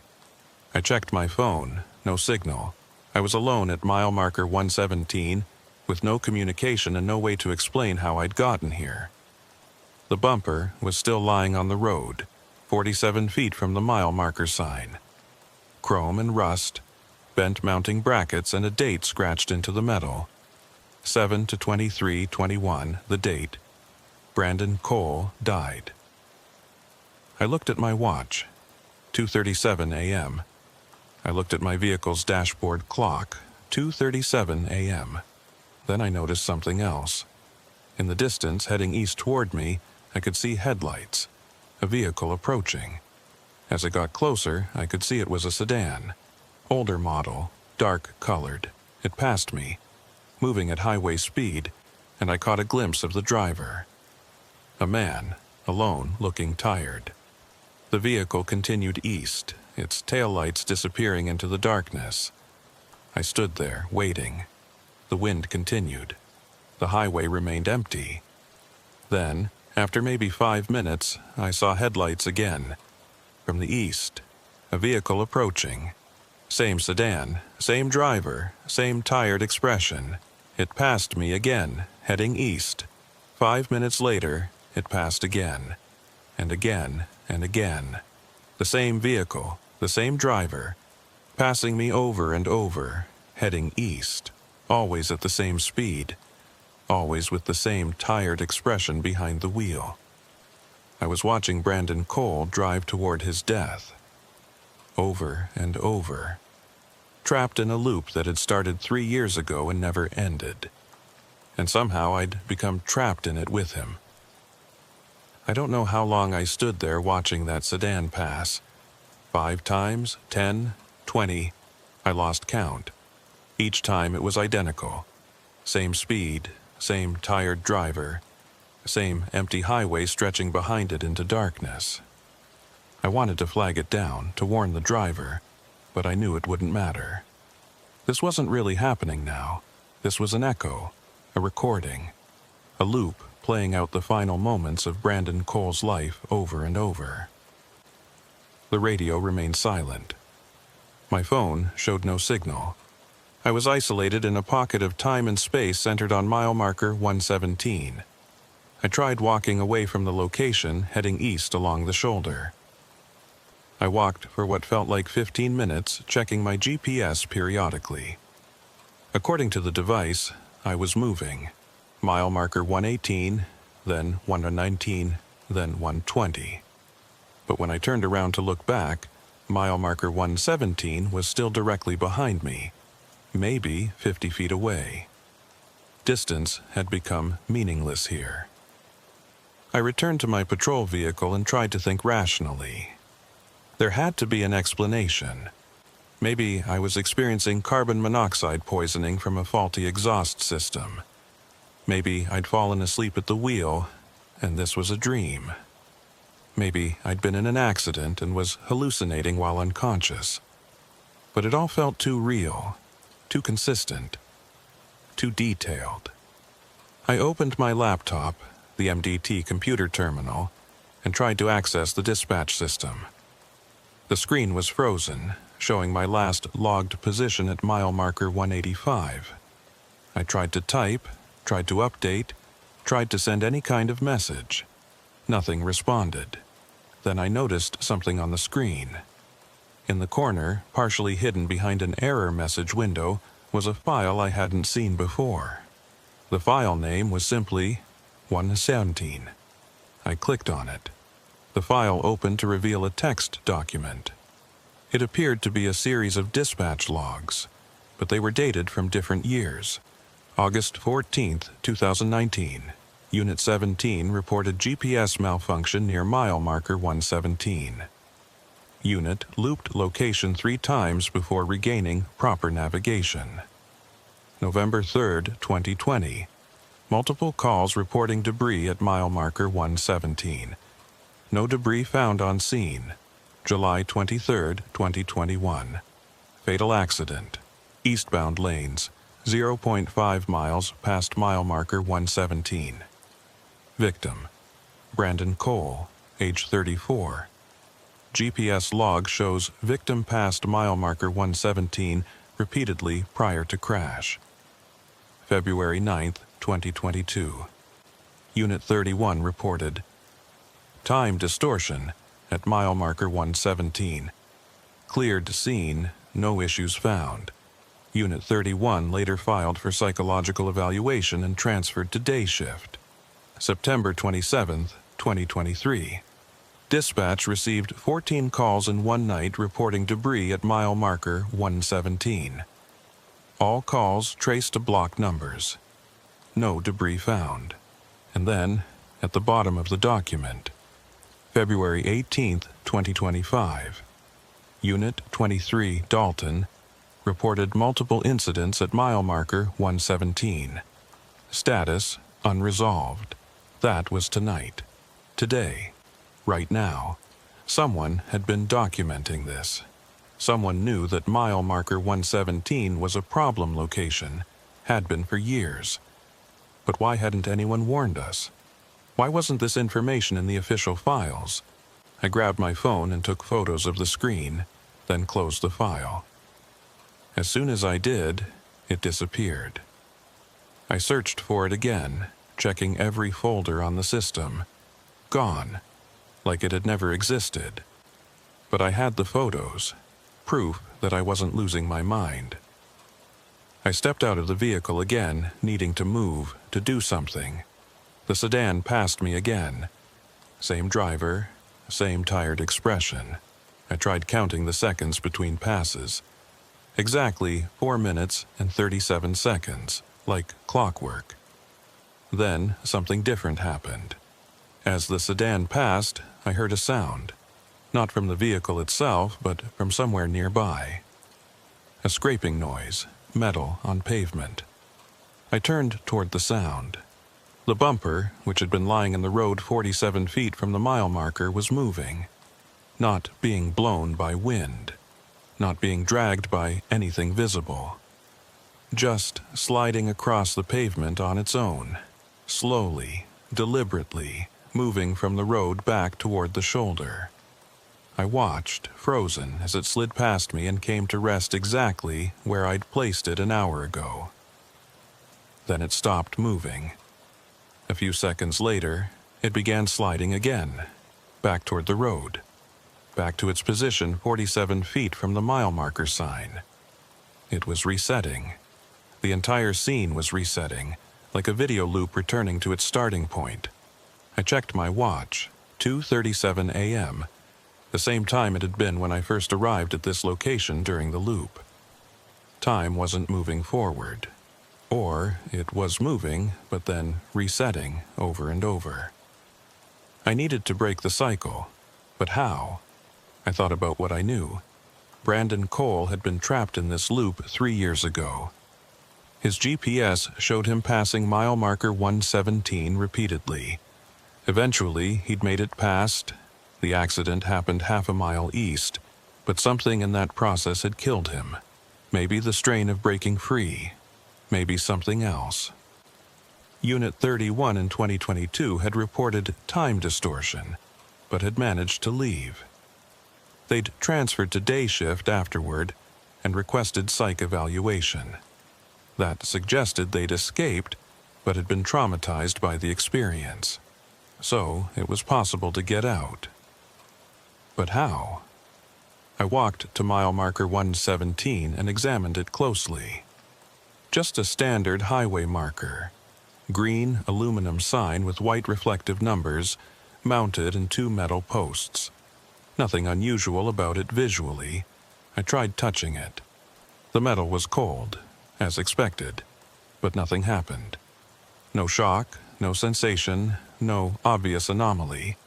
I checked my phone, no signal. I was alone at mile marker 117, with no communication and no way to explain how I'd gotten here. The bumper was still lying on the road, 47 feet from the mile marker sign. Chrome and rust, bent mounting brackets, and a date scratched into the metal. 7/23/21, the date. Brandon Cole died. I looked at my watch, 2:37 a.m. I looked at my vehicle's dashboard clock, 2:37 a.m. Then I noticed something else. In the distance, heading east toward me, I could see headlights, a vehicle approaching. As it got closer, I could see it was a sedan. Older model, dark colored. It passed me, moving at highway speed, and I caught a glimpse of the driver. A man, alone, looking tired. The vehicle continued east, its taillights disappearing into the darkness. I stood there, waiting. The wind continued. The highway remained empty. Then, after maybe 5 minutes, I saw headlights again. From the east, a vehicle approaching. Same sedan, same driver, same tired expression. It passed me again, heading east. 5 minutes later, it passed again. And again, and again. The same vehicle, the same driver, passing me over and over, heading east. Always at the same speed. Always with the same tired expression behind the wheel. I was watching Brandon Cole drive toward his death. Over and over. Trapped in a loop that had started 3 years ago and never ended. And somehow I'd become trapped in it with him. I don't know how long I stood there watching that sedan pass. 5 times, 10, 20, I lost count. Each time it was identical. Same speed, same tired driver, same empty highway stretching behind it into darkness. I wanted to flag it down, to warn the driver, but I knew it wouldn't matter. This wasn't really happening now. This was an echo, a recording, a loop playing out the final moments of Brandon Cole's life over and over. The radio remained silent. My phone showed no signal. I was isolated in a pocket of time and space centered on mile marker 117. I tried walking away from the location, heading east along the shoulder. I walked for what felt like 15 minutes, checking my GPS periodically. According to the device, I was moving. Mile marker 118, then 119, then 120. But when I turned around to look back, mile marker 117 was still directly behind me. Maybe 50 feet away. Distance had become meaningless here. I returned to my patrol vehicle and tried to think rationally. There had to be an explanation. Maybe I was experiencing carbon monoxide poisoning from a faulty exhaust system. Maybe I'd fallen asleep at the wheel, and this was a dream. Maybe I'd been in an accident and was hallucinating while unconscious. But it all felt too real, too consistent, too detailed. I opened my laptop, the MDT computer terminal, and tried to access the dispatch system. The screen was frozen, showing my last logged position at mile marker 185. I tried to type, tried to update, tried to send any kind of message. Nothing responded. Then I noticed something on the screen. In the corner, partially hidden behind an error message window, was a file I hadn't seen before. The file name was simply 117. I clicked on it. The file opened to reveal a text document. It appeared to be a series of dispatch logs, but they were dated from different years. August 14, 2019. Unit 17 reported GPS malfunction near mile marker 117. Unit looped location 3 times before regaining proper navigation. November 3, 2020. Multiple calls reporting debris at mile marker 117. No debris found on scene. July 23, 2021. Fatal accident. Eastbound lanes, 0.5 miles past mile marker 117. Victim, Brandon Cole, age 34. GPS log shows victim passed mile marker 117 repeatedly prior to crash. February 9, 2022. Unit 31 reported time distortion at mile marker 117. Cleared scene, no issues found. Unit 31 later filed for psychological evaluation and transferred to day shift. September 27, 2023. Dispatch received 14 calls in one night reporting debris at mile marker 117. All calls traced to block numbers. No debris found. And then, at the bottom of the document, February 18, 2025. Unit 23 Dalton reported multiple incidents at mile marker 117. Status unresolved. That was tonight. Today. Right now. Someone had been documenting this. Someone knew that mile marker 117 was a problem location, had been for years. But why hadn't anyone warned us? Why wasn't this information in the official files? I grabbed my phone and took photos of the screen, then closed the file. As soon as I did, it disappeared. I searched for it again, checking every folder on the system. Gone, like it had never existed. But I had the photos, proof that I wasn't losing my mind. I stepped out of the vehicle again, needing to move, to do something. The sedan passed me again. Same driver, same tired expression. I tried counting the seconds between passes. Exactly 4 minutes and 37 seconds, like clockwork. Then something different happened. As the sedan passed, I heard a sound. Not from the vehicle itself, but from somewhere nearby. A scraping noise, metal on pavement. I turned toward the sound. The bumper, which had been lying in the road 47 feet from the mile marker, was moving. Not being blown by wind. Not being dragged by anything visible. Just sliding across the pavement on its own. Slowly, deliberately, moving from the road back toward the shoulder. I watched, frozen, as it slid past me and came to rest exactly where I'd placed it an hour ago. Then it stopped moving. A few seconds later, it began sliding again, back toward the road, back to its position 47 feet from the mile marker sign. It was resetting. The entire scene was resetting, like a video loop returning to its starting point. I checked my watch, 2:37 a.m., the same time it had been when I first arrived at this location during the loop. Time wasn't moving forward. Or it was moving, but then resetting over and over. I needed to break the cycle, but how? I thought about what I knew. Brandon Cole had been trapped in this loop 3 years ago. His GPS showed him passing mile marker 117 repeatedly. Eventually, he'd made it past. The accident happened half a mile east, but something in that process had killed him. Maybe the strain of breaking free. Maybe something else. Unit 31 in 2022 had reported time distortion, but had managed to leave. They'd transferred to day shift afterward and requested psych evaluation. That suggested they'd escaped, but had been traumatized by the experience. So it was possible to get out. But how? I walked to mile marker 117 and examined it closely. Just a standard highway marker. Green aluminum sign with white reflective numbers mounted in 2 metal posts. Nothing unusual about it visually. I tried touching it. The metal was cold, as expected, but nothing happened. No shock, no sensation, no obvious anomaly.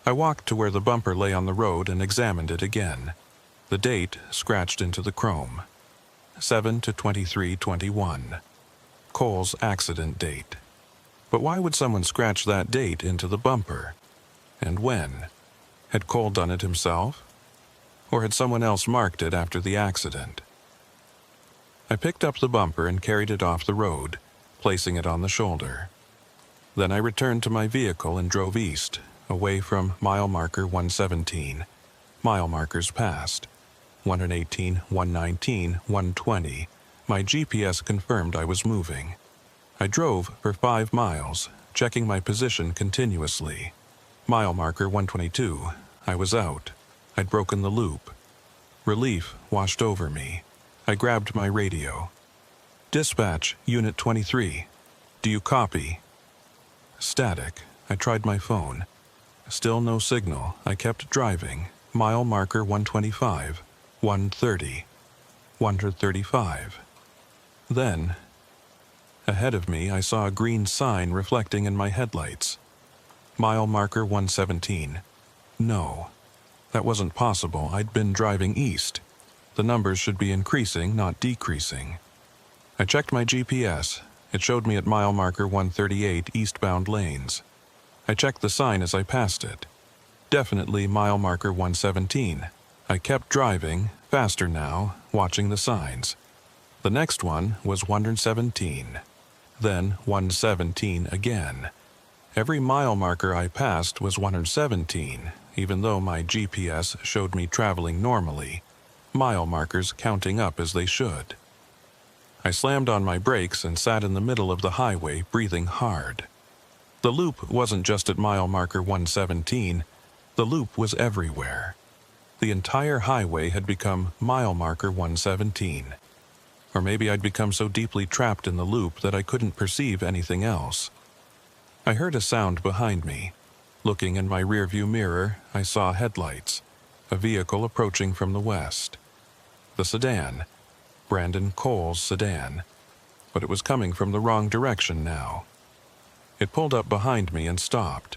I walked to where the bumper lay on the road and examined it again. The date scratched into the chrome. 7/23/21. Cole's accident date. But why would someone scratch that date into the bumper? And when? Had Cole done it himself? Or had someone else marked it after the accident? I picked up the bumper and carried it off the road, placing it on the shoulder. Then I returned to my vehicle and drove east, away from mile marker 117. Mile markers passed. 118, 119, 120. My GPS confirmed I was moving. I drove for 5 miles, checking my position continuously. Mile marker 122. I was out. I'd broken the loop. Relief washed over me. I grabbed my radio. Dispatch, Unit 23. Do you copy? Static. I tried my phone. Still no signal. I kept driving. Mile marker 125. 130. 135. Then, ahead of me, I saw a green sign reflecting in my headlights. Mile marker 117. No. That wasn't possible. I'd been driving east. The numbers should be increasing, not decreasing. I checked my GPS. It showed me at mile marker 138 eastbound lanes. I checked the sign as I passed it. Definitely mile marker 117. I kept driving, faster now, watching the signs. The next one was 117. Then 117 again. Every mile marker I passed was 117, even though my GPS showed me traveling normally, mile markers counting up as they should. I slammed on my brakes and sat in the middle of the highway, breathing hard. The loop wasn't just at mile marker 117. The loop was everywhere. The entire highway had become mile marker 117. Or maybe I'd become so deeply trapped in the loop that I couldn't perceive anything else. I heard a sound behind me. Looking in my rearview mirror, I saw headlights, a vehicle approaching from the west. The sedan, Brandon Cole's sedan, but it was coming from the wrong direction now. It pulled up behind me and stopped.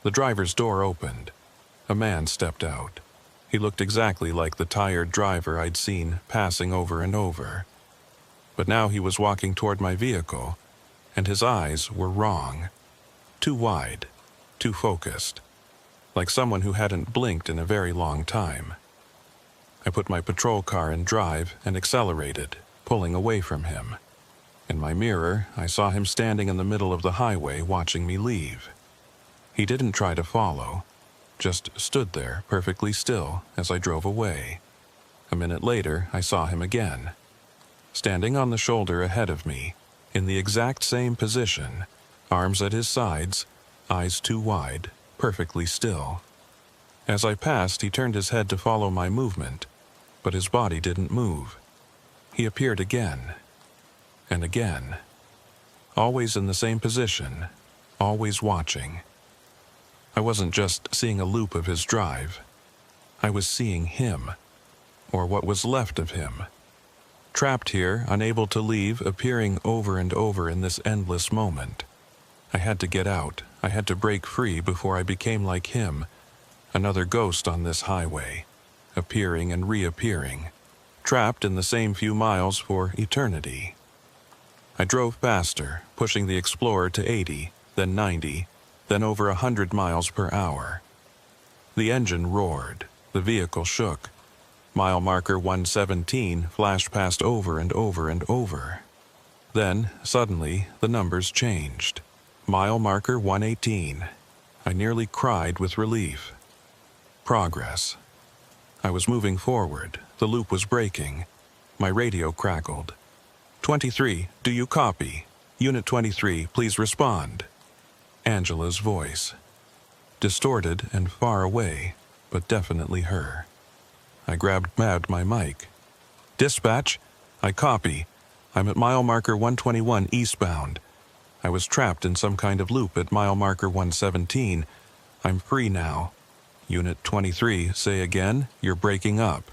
The driver's door opened. A man stepped out. He looked exactly like the tired driver I'd seen passing over and over. But now he was walking toward my vehicle, and his eyes were wrong. Too wide, too focused, like someone who hadn't blinked in a very long time. I put my patrol car in drive and accelerated, pulling away from him. In my mirror, I saw him standing in the middle of the highway watching me leave. He didn't try to follow, just stood there perfectly still as I drove away. A minute later, I saw him again, standing on the shoulder ahead of me, in the exact same position, arms at his sides, eyes too wide, perfectly still. As I passed, he turned his head to follow my movement, but his body didn't move. He appeared again, and again, always in the same position, always watching. I wasn't just seeing a loop of his drive. I was seeing him, or what was left of him. Trapped here, unable to leave, appearing over and over in this endless moment. I had to get out. I had to break free before I became like him, another ghost on this highway, appearing and reappearing, trapped in the same few miles for eternity. I drove faster, pushing the Explorer to 80, then 90, then over 100 miles per hour. The engine roared, the vehicle shook. Mile marker 117 flashed past over and over and over. Then, suddenly, the numbers changed. Mile marker 118. I nearly cried with relief. Progress. I was moving forward. The loop was breaking. My radio crackled. 23, do you copy? Unit 23, please respond. Angela's voice. Distorted and far away, but definitely her. I grabbed my mic. Dispatch, I copy. I'm at mile marker 121 eastbound. I was trapped in some kind of loop at mile marker 117. I'm free now. Unit 23, say again, you're breaking up.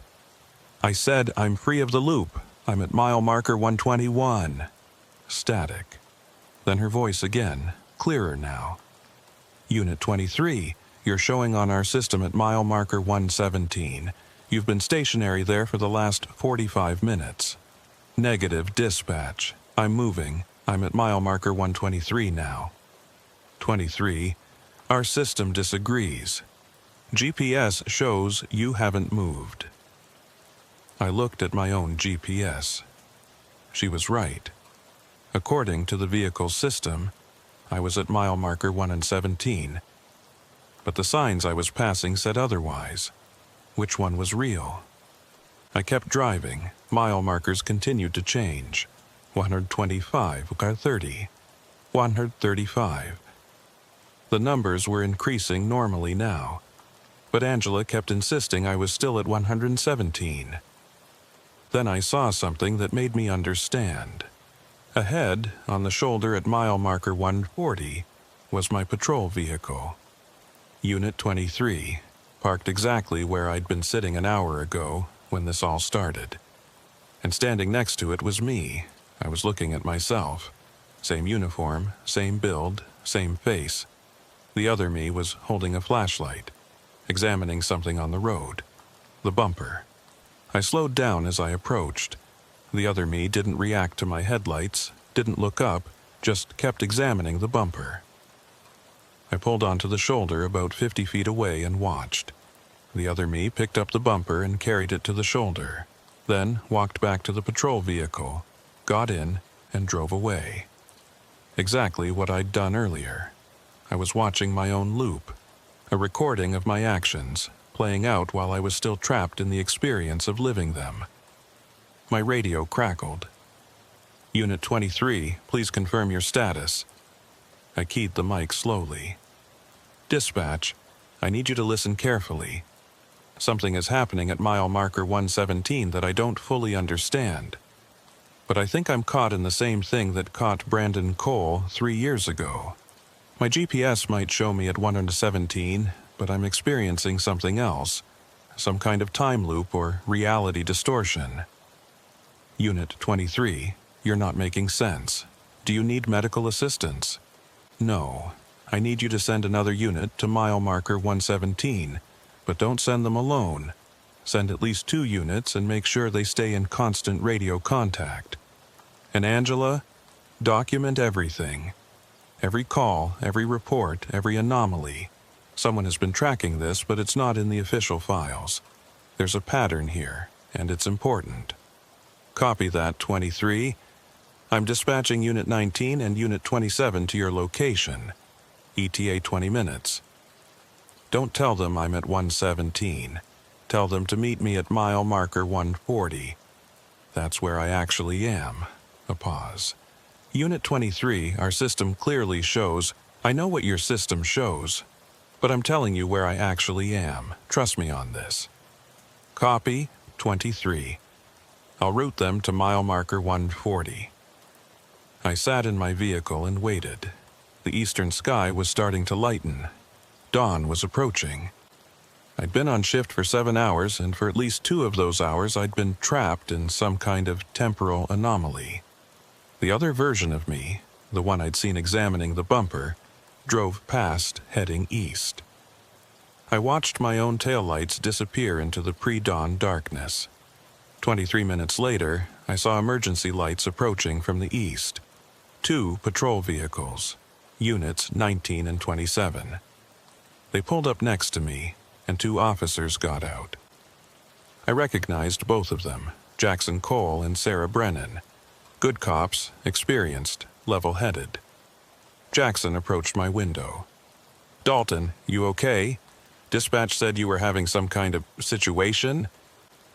I said I'm free of the loop. I'm at mile marker 121. Static. Then her voice again, clearer now. Unit 23, you're showing on our system at mile marker 117. You've been stationary there for the last 45 minutes. Negative dispatch. I'm moving. I'm at mile marker 123 now. 23, our system disagrees. GPS shows you haven't moved. I looked at my own GPS. She was right. According to the vehicle's system, I was at mile marker 117. But the signs I was passing said otherwise. Which one was real? I kept driving. Mile markers continued to change. 125, 30, 135. The numbers were increasing normally now, but Angela kept insisting I was still at 117. Then I saw something that made me understand. Ahead, on the shoulder at mile marker 140, was my patrol vehicle. Unit 23, parked exactly where I'd been sitting an hour ago when this all started. And standing next to it was me. I was looking at myself. Same uniform, same build, same face. The other me was holding a flashlight, examining something on the road. The bumper. I slowed down as I approached. The other me didn't react to my headlights, didn't look up, just kept examining the bumper. I pulled onto the shoulder about 50 feet away and watched. The other me picked up the bumper and carried it to the shoulder, then walked back to the patrol vehicle, got in, and drove away. Exactly what I'd done earlier. I was watching my own loop, a recording of my actions, playing out while I was still trapped in the experience of living them. My radio crackled. Unit 23, please confirm your status. I keyed the mic slowly. Dispatch, I need you to listen carefully. Something is happening at mile marker 117 that I don't fully understand. But I think I'm caught in the same thing that caught Brandon Cole 3 years ago. My GPS might show me at 117, but I'm experiencing something else, some kind of time loop or reality distortion. Unit 23, you're not making sense. Do you need medical assistance? No. I need you to send another unit to mile marker 117, but don't send them alone. Send at least 2 units and make sure they stay in constant radio contact. And Angela, document everything. Every call, every report, every anomaly. Someone has been tracking this, but it's not in the official files. There's a pattern here, and it's important. Copy that, 23. I'm dispatching Unit 19 and Unit 27 to your location. ETA 20 minutes. Don't tell them I'm at 117. Tell them to meet me at mile marker 140. That's where I actually am. A pause. Unit 23, our system clearly shows. I know what your system shows, but I'm telling you where I actually am. Trust me on this. Copy, 23. I'll route them to mile marker 140. I sat in my vehicle and waited. The eastern sky was starting to lighten. Dawn was approaching. I'd been on shift for 7 hours, and for at least 2 of those hours I'd been trapped in some kind of temporal anomaly. The other version of me, the one I'd seen examining the bumper, drove past, heading east. I watched my own taillights disappear into the pre-dawn darkness. 23 minutes later, I saw emergency lights approaching from the east. 2 patrol vehicles, units 19 and 27. They pulled up next to me, and 2 officers got out. I recognized both of them, Jackson Cole and Sarah Brennan. Good cops, experienced, level-headed. Jackson approached my window. "Dalton, you okay? Dispatch said you were having some kind of situation."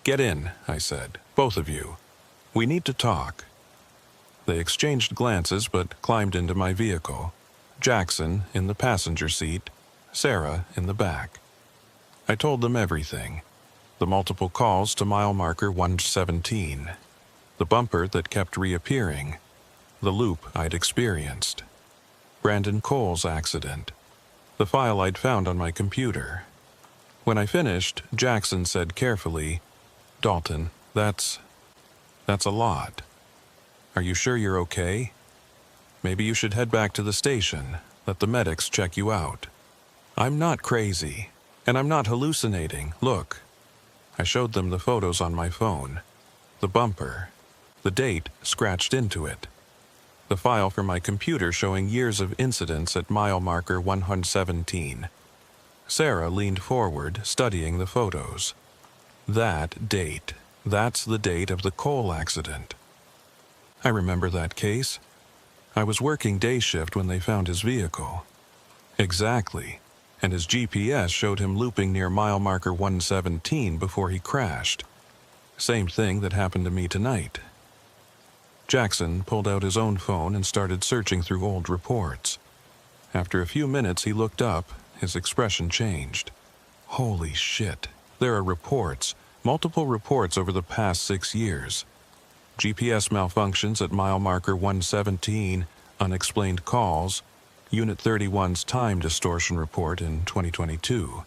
"Get in," I said, "both of you. We need to talk." They exchanged glances but climbed into my vehicle. Jackson in the passenger seat, Sarah in the back. I told them everything. The multiple calls to mile marker 117. The bumper that kept reappearing. The loop I'd experienced. Brandon Cole's accident. The file I'd found on my computer. When I finished, Jackson said carefully, "Dalton, that's a lot. Are you sure you're okay? Maybe you should head back to the station, let the medics check you out." "I'm not crazy, and I'm not hallucinating. Look." I showed them the photos on my phone. The bumper. The date scratched into it. The file from my computer showing years of incidents at mile marker 117. Sarah leaned forward, studying the photos. "That date. That's the date of the Cole accident. I remember that case. I was working day shift when they found his vehicle." "Exactly. And his GPS showed him looping near mile marker 117 before he crashed. Same thing that happened to me tonight." Jackson pulled out his own phone and started searching through old reports. After a few minutes, he looked up. His expression changed. "Holy shit. There are reports, multiple reports over the past 6 years. GPS malfunctions at mile marker 117, unexplained calls, Unit 31's time distortion report in 2022.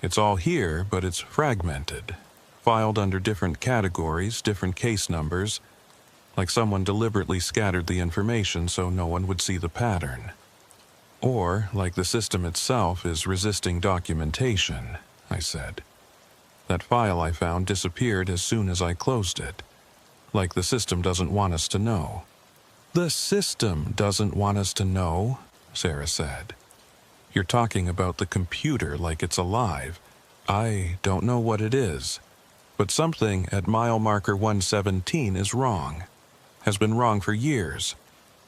It's all here, but it's fragmented, filed under different categories, different case numbers, like someone deliberately scattered the information so no one would see the pattern. Or like the system itself is resisting documentation," I said. "That file I found disappeared as soon as I closed it. Like the system doesn't want us to know." "The system doesn't want us to know," Sarah said. "You're talking about the computer like it's alive. I don't know what it is, but something at mile marker 117 is wrong. Has been wrong for years,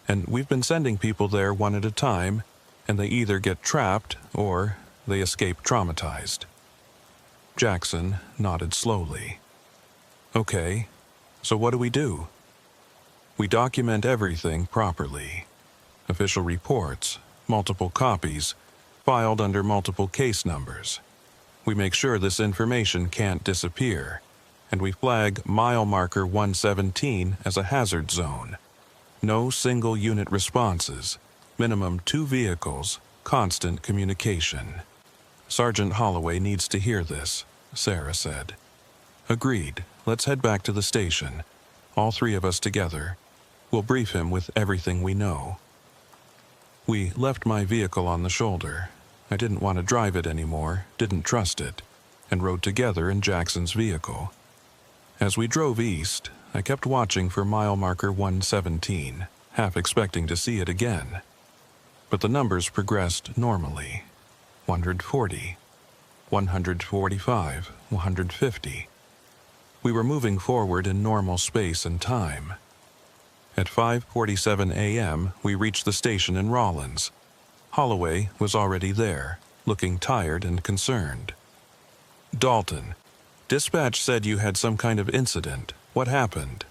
and we've been sending people there one at a time, and they either get trapped or they escape traumatized." Jackson nodded slowly. "Okay, so what do we do?" "We document everything properly. Official reports, multiple copies, filed under multiple case numbers. We make sure this information can't disappear, and we flag mile marker 117 as a hazard zone. No single unit responses, minimum 2 vehicles, constant communication." "Sergeant Holloway needs to hear this," Sarah said. "Agreed. Let's head back to the station. All 3 of us together. We'll brief him with everything we know." We left my vehicle on the shoulder. I didn't want to drive it anymore, didn't trust it, and rode together in Jackson's vehicle. As we drove east, I kept watching for mile marker 117, half expecting to see it again. But the numbers progressed normally. 140, 145, 150. We were moving forward in normal space and time. At 5:47 a.m., we reached the station in Rollins. Holloway was already there, looking tired and concerned. "Dalton, dispatch said you had some kind of incident. What happened?"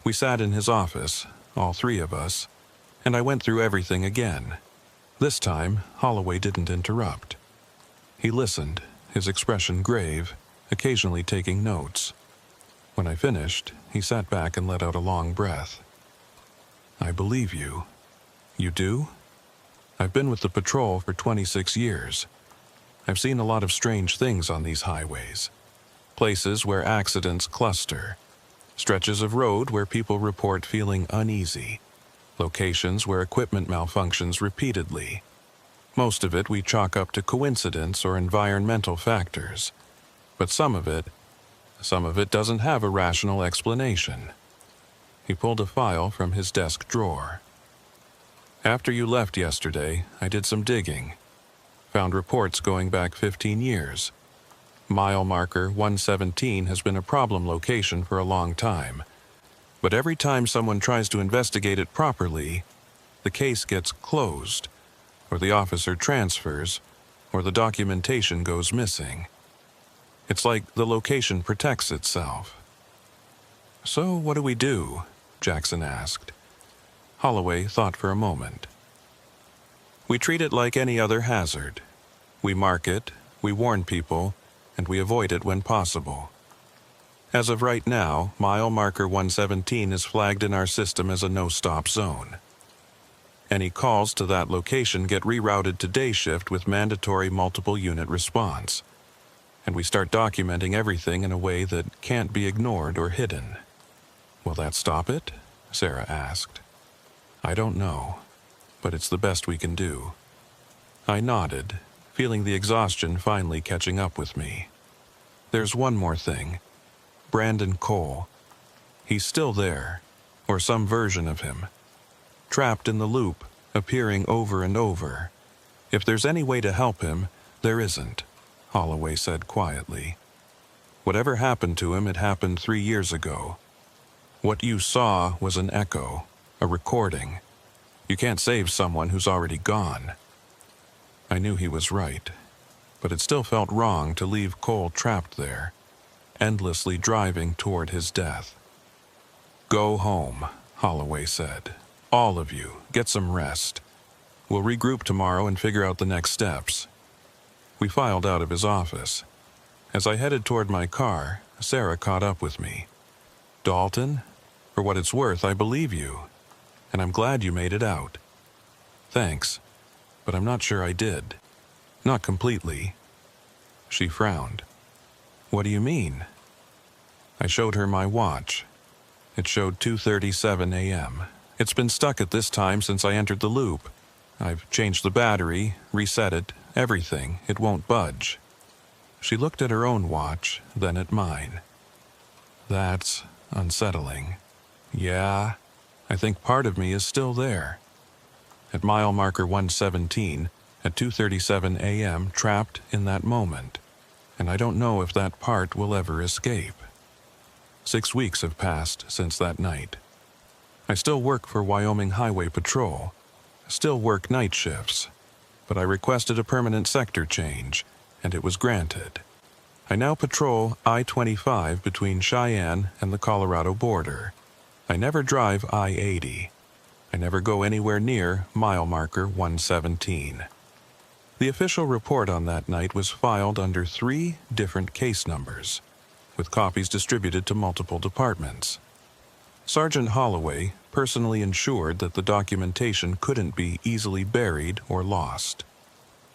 We sat in his office, all 3 of us, and I went through everything again. This time, Holloway didn't interrupt. He listened, his expression grave, occasionally taking notes. When I finished, he sat back and let out a long breath. "I believe you. You do? I've been with the patrol for 26 years. I've seen a lot of strange things on these highways. Places where accidents cluster. Stretches of road where people report feeling uneasy. Locations where equipment malfunctions repeatedly. Most of it we chalk up to coincidence or environmental factors. But some of it doesn't have a rational explanation. He pulled a file from his desk drawer. After you left yesterday, I did some digging. Found reports going back 15 years. Mile marker 117 has been a problem location for a long time. But every time someone tries to investigate it properly, the case gets closed, or the officer transfers, or the documentation goes missing. It's like the location protects itself. "So what do we do?" Jackson asked. Holloway thought for a moment. "We treat it like any other hazard. We mark it, we warn people, and we avoid it when possible. As of right now, mile marker 117 is flagged in our system as a no-stop zone. Any calls to that location get rerouted to day shift with mandatory multiple-unit response. And we start documenting everything in a way that can't be ignored or hidden." "Will that stop it?" Sarah asked. "I don't know, but it's the best we can do." I nodded, feeling the exhaustion finally catching up with me. "There's one more thing. Brandon Cole. He's still there, or some version of him. Trapped in the loop, appearing over and over. If there's any way to help him, there isn't," Holloway said quietly. "Whatever happened to him, it happened 3 years ago. What you saw was an echo, a recording. You can't save someone who's already gone." I knew he was right, but it still felt wrong to leave Cole trapped there, endlessly driving toward his death. "Go home," Holloway said. "All of you, get some rest. We'll regroup tomorrow and figure out the next steps." We filed out of his office. As I headed toward my car, Sarah caught up with me. "Dalton, for what it's worth, I believe you. And I'm glad you made it out." "Thanks, but I'm not sure I did. Not completely." She frowned. "What do you mean?" I showed her my watch. It showed 2:37 a.m. It's been stuck at this time since I entered the loop. I've changed the battery, reset it, everything. It won't budge. She looked at her own watch, then at mine. "That's unsettling. Yeah, I think part of me is still there. At mile marker 117, at 2:37 a.m., trapped in that moment. And I don't know if that part will ever escape." 6 weeks have passed since that night. I still work for Wyoming Highway Patrol, still work night shifts, but I requested a permanent sector change, and it was granted. I now patrol I-25 between Cheyenne and the Colorado border. I never drive I-80. I never go anywhere near mile marker 117. The official report on that night was filed under 3 different case numbers, with copies distributed to multiple departments. Sergeant Holloway personally ensured that the documentation couldn't be easily buried or lost.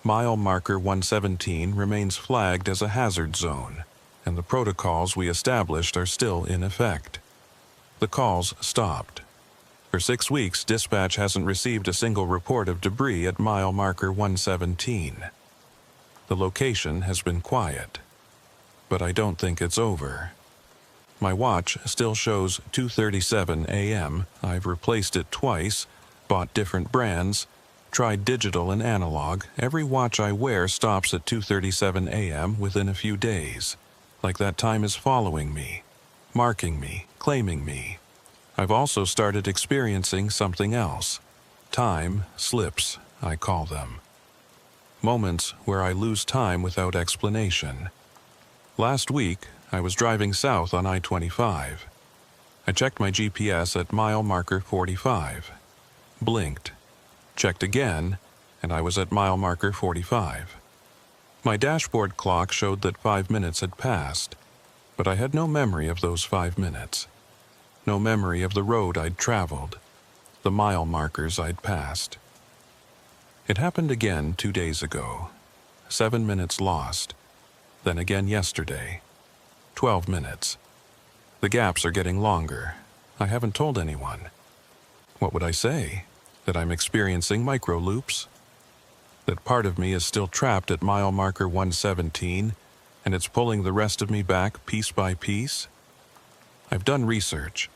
Mile marker 117 remains flagged as a hazard zone, and the protocols we established are still in effect. The calls stopped. For 6 weeks, dispatch hasn't received a single report of debris at mile marker 117. The location has been quiet, but I don't think it's over. My watch still shows 2:37 a.m. I've replaced it twice, bought different brands, tried digital and analog. Every watch I wear stops at 2:37 a.m. within a few days. Like that time is following me, marking me, claiming me. I've also started experiencing something else. Time slips, I call them. Moments where I lose time without explanation. Last week, I was driving south on I-25. I checked my GPS at mile marker 45. Blinked. Checked again, and I was at mile marker 45. My dashboard clock showed that 5 minutes had passed, but I had no memory of those 5 minutes. No memory of the road I'd traveled, the mile markers I'd passed. It happened again 2 days ago. 7 minutes lost. Then again yesterday. 12 minutes. The gaps are getting longer. I haven't told anyone. What would I say? That I'm experiencing micro loops? That part of me is still trapped at mile marker 117, and it's pulling the rest of me back piece by piece? I've done research,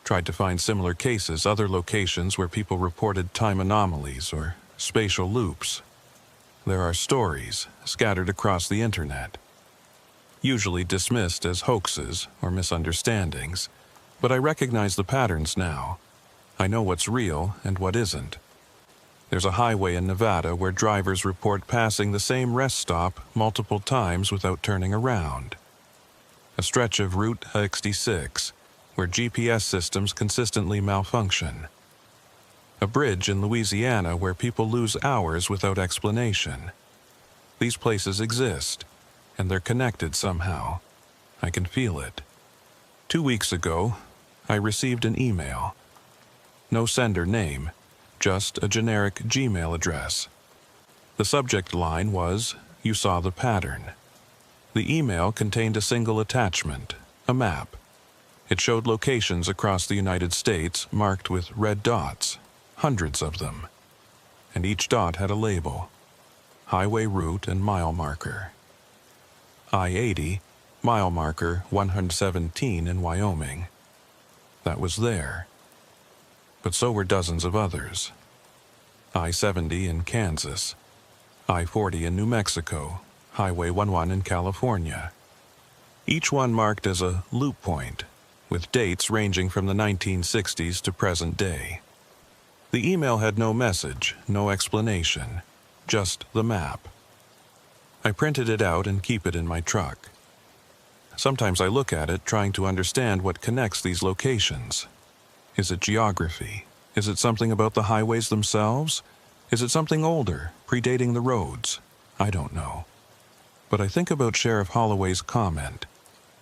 tried to find similar cases, other locations where people reported time anomalies or spatial loops. There are stories scattered across the internet, usually dismissed as hoaxes or misunderstandings, but I recognize the patterns now. I know what's real and what isn't. There's a highway in Nevada where drivers report passing the same rest stop multiple times without turning around. A stretch of Route 66 where GPS systems consistently malfunction. A bridge in Louisiana where people lose hours without explanation. These places exist, and they're connected somehow. I can feel it. 2 weeks ago, I received an email. No sender name, just a generic Gmail address. The subject line was, "You saw the pattern." The email contained a single attachment, a map. It showed locations across the United States marked with red dots, hundreds of them. And each dot had a label, highway route and mile marker. I-80, mile marker 117 in Wyoming. That was there. But so were dozens of others. I-70 in Kansas, I-40 in New Mexico, Highway 11 in California. Each one marked as a loop point, with dates ranging from the 1960s to present day. The email had no message, no explanation, just the map. I printed it out and keep it in my truck. Sometimes I look at it trying to understand what connects these locations. Is it geography? Is it something about the highways themselves? Is it something older, predating the roads? I don't know. But I think about Sheriff Holloway's comment,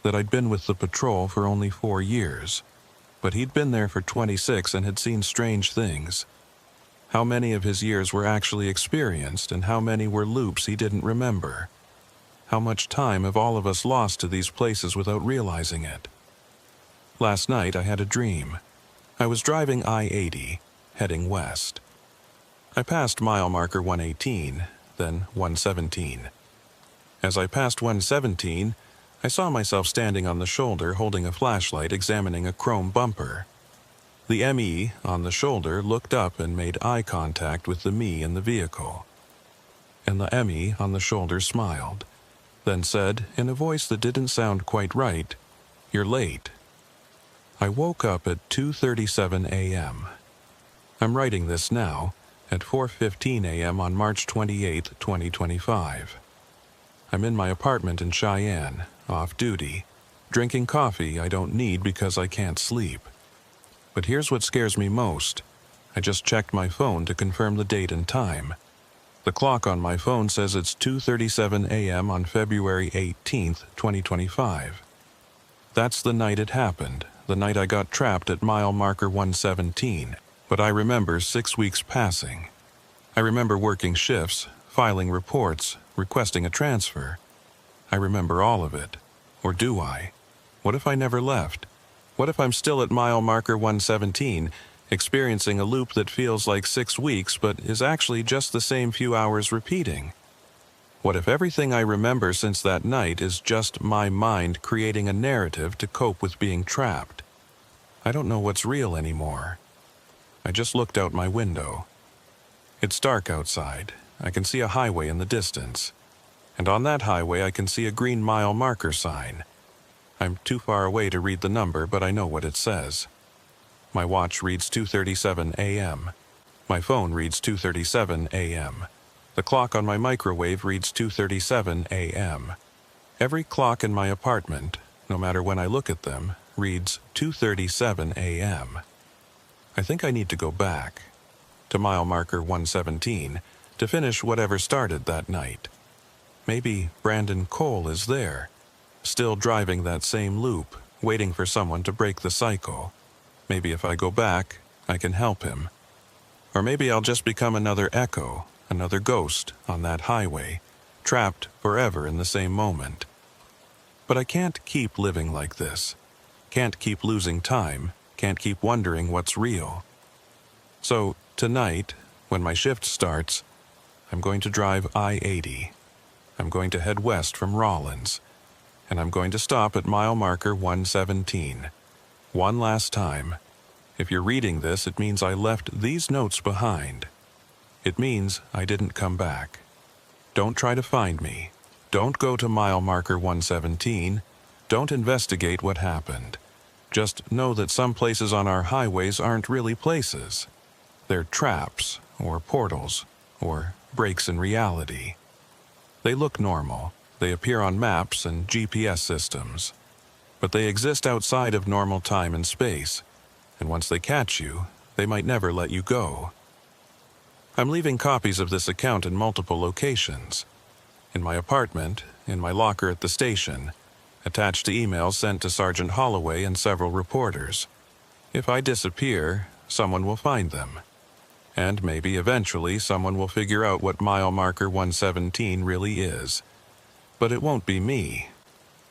that I'd been with the patrol for only 4 years, but he'd been there for 26 and had seen strange things. How many of his years were actually experienced, and how many were loops he didn't remember? How much time have all of us lost to these places without realizing it? Last night I had a dream. I was driving I-80, heading west. I passed mile marker 118, then 117. As I passed 117, I saw myself standing on the shoulder holding a flashlight examining a chrome bumper. The ME on the shoulder looked up and made eye contact with the me in the vehicle. And the ME on the shoulder smiled, then said, in a voice that didn't sound quite right, "You're late." I woke up at 2:37 a.m. I'm writing this now at 4:15 a.m. on March 28, 2025. I'm in my apartment in Cheyenne, off duty, drinking coffee I don't need because I can't sleep. But here's what scares me most. I just checked my phone to confirm the date and time. The clock on my phone says it's 2:37 a.m. on February 18th, 2025. That's the night it happened, the night I got trapped at mile marker 117, but I remember 6 weeks passing. I remember working shifts, filing reports, requesting a transfer. I remember all of it. Or do I? What if I never left? What if I'm still at mile marker 117, experiencing a loop that feels like 6 weeks but is actually just the same few hours repeating? What if everything I remember since that night is just my mind creating a narrative to cope with being trapped? I don't know what's real anymore. I just looked out my window. It's dark outside. I can see a highway in the distance. And on that highway I can see a green mile marker sign. I'm too far away to read the number, but I know what it says. My watch reads 2:37 a.m. My phone reads 2:37 a.m. The clock on my microwave reads 2:37 a.m. Every clock in my apartment, no matter when I look at them, reads 2:37 a.m. I think I need to go back to mile marker 117 to finish whatever started that night. Maybe Brandon Cole is there, still driving that same loop, waiting for someone to break the cycle. Maybe if I go back, I can help him. Or maybe I'll just become another echo, another ghost on that highway, trapped forever in the same moment. But I can't keep living like this. Can't keep losing time, can't keep wondering what's real. So, tonight, when my shift starts, I'm going to drive I-80. I'm going to head west from Rollins. And I'm going to stop at mile marker 117. One last time. If you're reading this, it means I left these notes behind. It means I didn't come back. Don't try to find me. Don't go to mile marker 117. Don't investigate what happened. Just know that some places on our highways aren't really places. They're traps, or portals, or breaks in reality. They look normal. They appear on maps and GPS systems. But they exist outside of normal time and space, and once they catch you, they might never let you go. I'm leaving copies of this account in multiple locations. In my apartment, in my locker at the station, attached to emails sent to Sergeant Holloway and several reporters. If I disappear, someone will find them. And maybe eventually someone will figure out what mile marker 117 really is. But it won't be me.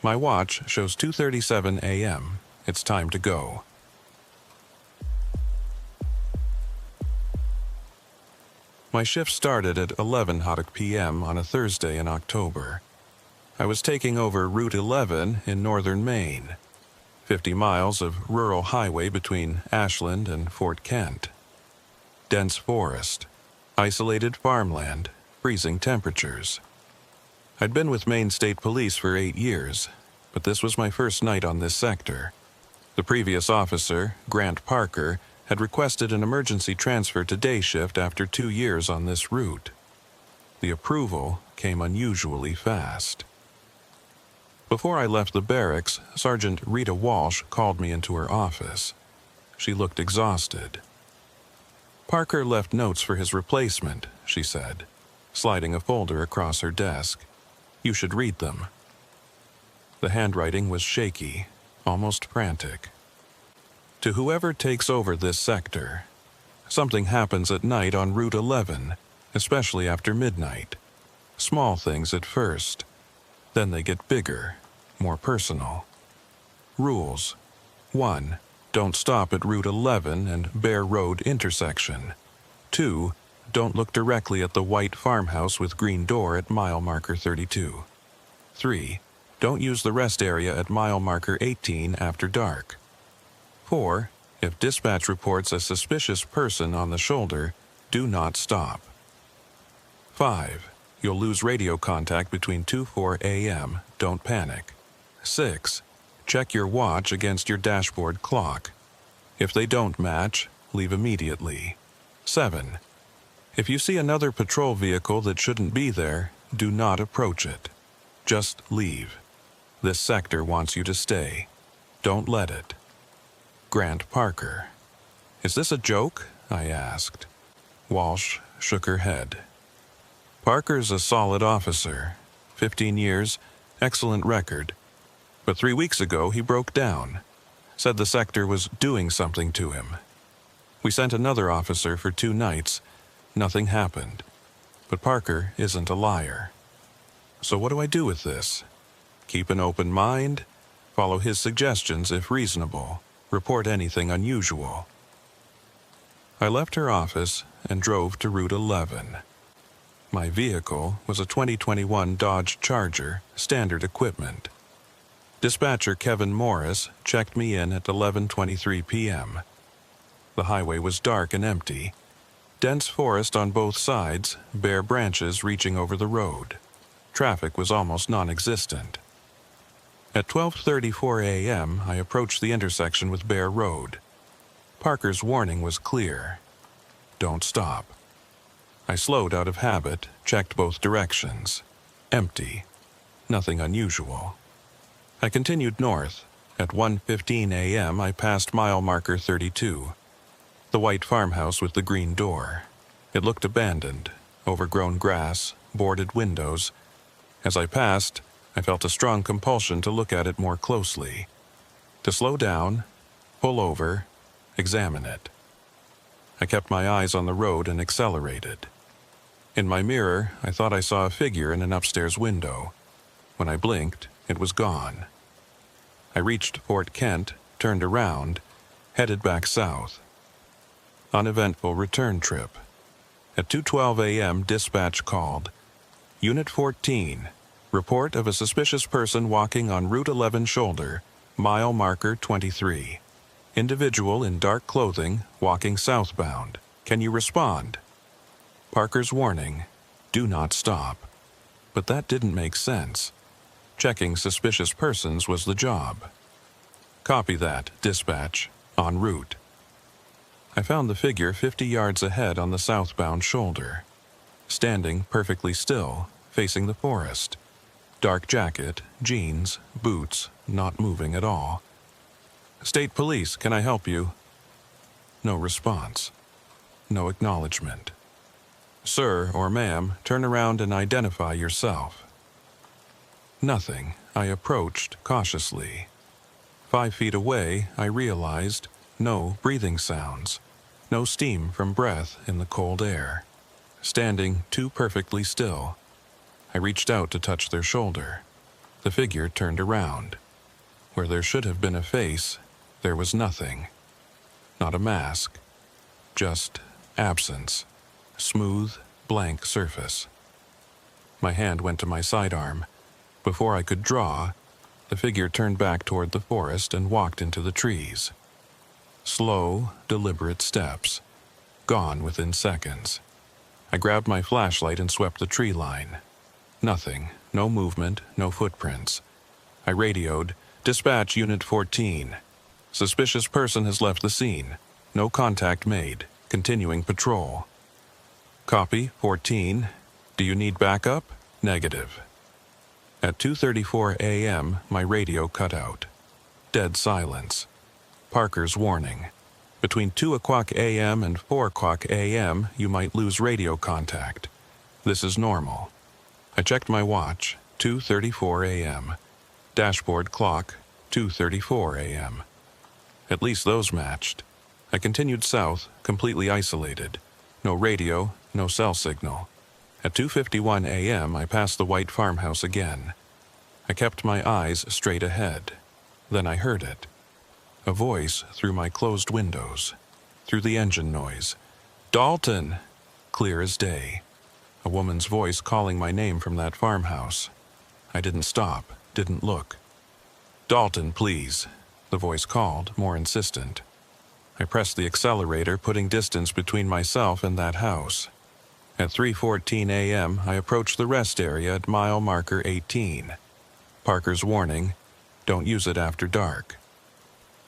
My watch shows 2:37 a.m. It's time to go. My shift started at 11 p.m. on a Thursday in October. I was taking over Route 11 in northern Maine, 50 miles of rural highway between Ashland and Fort Kent. Dense forest, isolated farmland, freezing temperatures. I'd been with Maine State Police for 8 years, but this was my first night on this sector. The previous officer, Grant Parker, had requested an emergency transfer to day shift after 2 years on this route. The approval came unusually fast. Before I left the barracks, Sergeant Rita Walsh called me into her office. She looked exhausted. Parker left notes for his replacement, she said, sliding a folder across her desk. You should read them. The handwriting was shaky, almost frantic. To whoever takes over this sector, something happens at night on Route 11, especially after midnight. Small things at first. Then they get bigger, more personal. Rules. 1. Don't stop at Route 11 and Bear Road intersection. 2. Don't look directly at the white farmhouse with green door at mile marker 32. 3. Don't use the rest area at mile marker 18 after dark. 4. If dispatch reports a suspicious person on the shoulder, do not stop. 5. You'll lose radio contact between 2-4 a.m. Don't panic. 6. Check your watch against your dashboard clock. If they don't match, leave immediately. 7. If you see another patrol vehicle that shouldn't be there, do not approach it. Just leave. This sector wants you to stay. Don't let it. Grant Parker. Is this a joke? I asked. Walsh shook her head. Parker's a solid officer. 15 years, excellent record. But 3 weeks ago he broke down. Said the sector was doing something to him. We sent another officer for 2 nights. Nothing happened. But Parker isn't a liar. So what do I do with this? Keep an open mind, follow his suggestions if reasonable, report anything unusual. I left her office and drove to Route 11. My vehicle was a 2021 Dodge Charger, standard equipment. Dispatcher Kevin Morris checked me in at 11:23 p.m. The highway was dark and empty. Dense forest on both sides, bare branches reaching over the road. Traffic was almost non-existent. At 12:34 a.m., I approached the intersection with Bear Road. Parker's warning was clear. Don't stop. I slowed out of habit, checked both directions. Empty. Nothing unusual. I continued north. At 1:15 a.m., I passed mile marker 32. The white farmhouse with the green door. It looked abandoned, overgrown grass, boarded windows. As I passed, I felt a strong compulsion to look at it more closely. To slow down, pull over, examine it. I kept my eyes on the road and accelerated. In my mirror, I thought I saw a figure in an upstairs window. When I blinked, it was gone. I reached Fort Kent, turned around, headed back south. Uneventful return trip. At 2:12 a.m., dispatch called. Unit 14. Report of a suspicious person walking on Route 11 shoulder, mile marker 23. Individual in dark clothing, walking southbound. Can you respond? Parker's warning, do not stop. But that didn't make sense. Checking suspicious persons was the job. Copy that, dispatch, en route. I found the figure 50 yards ahead on the southbound shoulder. Standing perfectly still, facing the forest. Dark jacket, jeans, boots, not moving at all. State Police, can I help you? No response. No acknowledgement. Sir or ma'am, turn around and identify yourself. Nothing. I approached cautiously. 5 feet away, I realized no breathing sounds, no steam from breath in the cold air. Standing too perfectly still. I reached out to touch their shoulder. The figure turned around. Where there should have been a face, there was nothing. Not a mask. Just absence. Smooth, blank surface. My hand went to my sidearm. Before I could draw, the figure turned back toward the forest and walked into the trees. Slow, deliberate steps. Gone within seconds. I grabbed my flashlight and swept the tree line. Nothing, no movement, no footprints. I radioed, dispatch Unit 14. Suspicious person has left the scene. No contact made. Continuing patrol. Copy, 14. Do you need backup? Negative. At 2:34 a.m., my radio cut out. Dead silence. Parker's warning. Between 2 o'clock a.m. and 4 o'clock a.m., you might lose radio contact. This is normal. I checked my watch, 2:34 a.m. Dashboard clock, 2:34 a.m. At least those matched. I continued south, completely isolated. No radio, no cell signal. At 2:51 a.m., I passed the white farmhouse again. I kept my eyes straight ahead. Then I heard it. A voice through my closed windows. Through the engine noise. Dalton! Clear as day. A woman's voice calling my name from that farmhouse. I didn't stop, didn't look. Dalton, please, the voice called, more insistent. I pressed the accelerator, putting distance between myself and that house. At 3:14 a.m., I approached the rest area at mile marker 18. Parker's warning, don't use it after dark.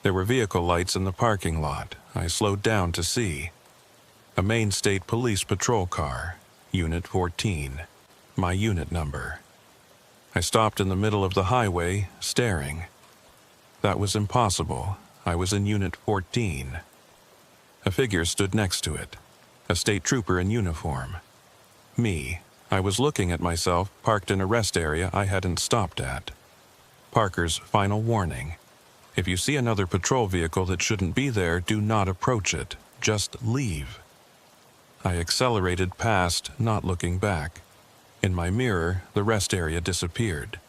There were vehicle lights in the parking lot. I slowed down to see. A Maine State Police patrol car, Unit 14, my unit number. I stopped in the middle of the highway, staring. That was impossible. I was in Unit 14. A figure stood next to it, a state trooper in uniform. Me, I was looking at myself, parked in a rest area I hadn't stopped at. Parker's final warning. If you see another patrol vehicle that shouldn't be there, do not approach it. Just leave. I accelerated past, not looking back. In my mirror, the rest area disappeared.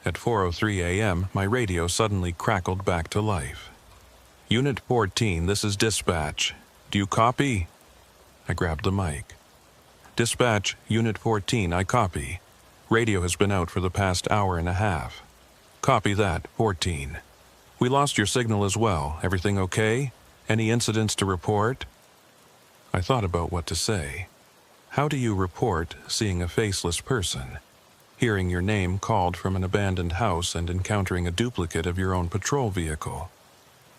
At 4:03 a.m., my radio suddenly crackled back to life. Unit 14, this is dispatch. Do you copy? I grabbed the mic. Dispatch, Unit 14, I copy. Radio has been out for the past hour and a half. Copy that, 14. We lost your signal as well. Everything okay? Any incidents to report? I thought about what to say. How do you report seeing a faceless person? Hearing your name called from an abandoned house and encountering a duplicate of your own patrol vehicle.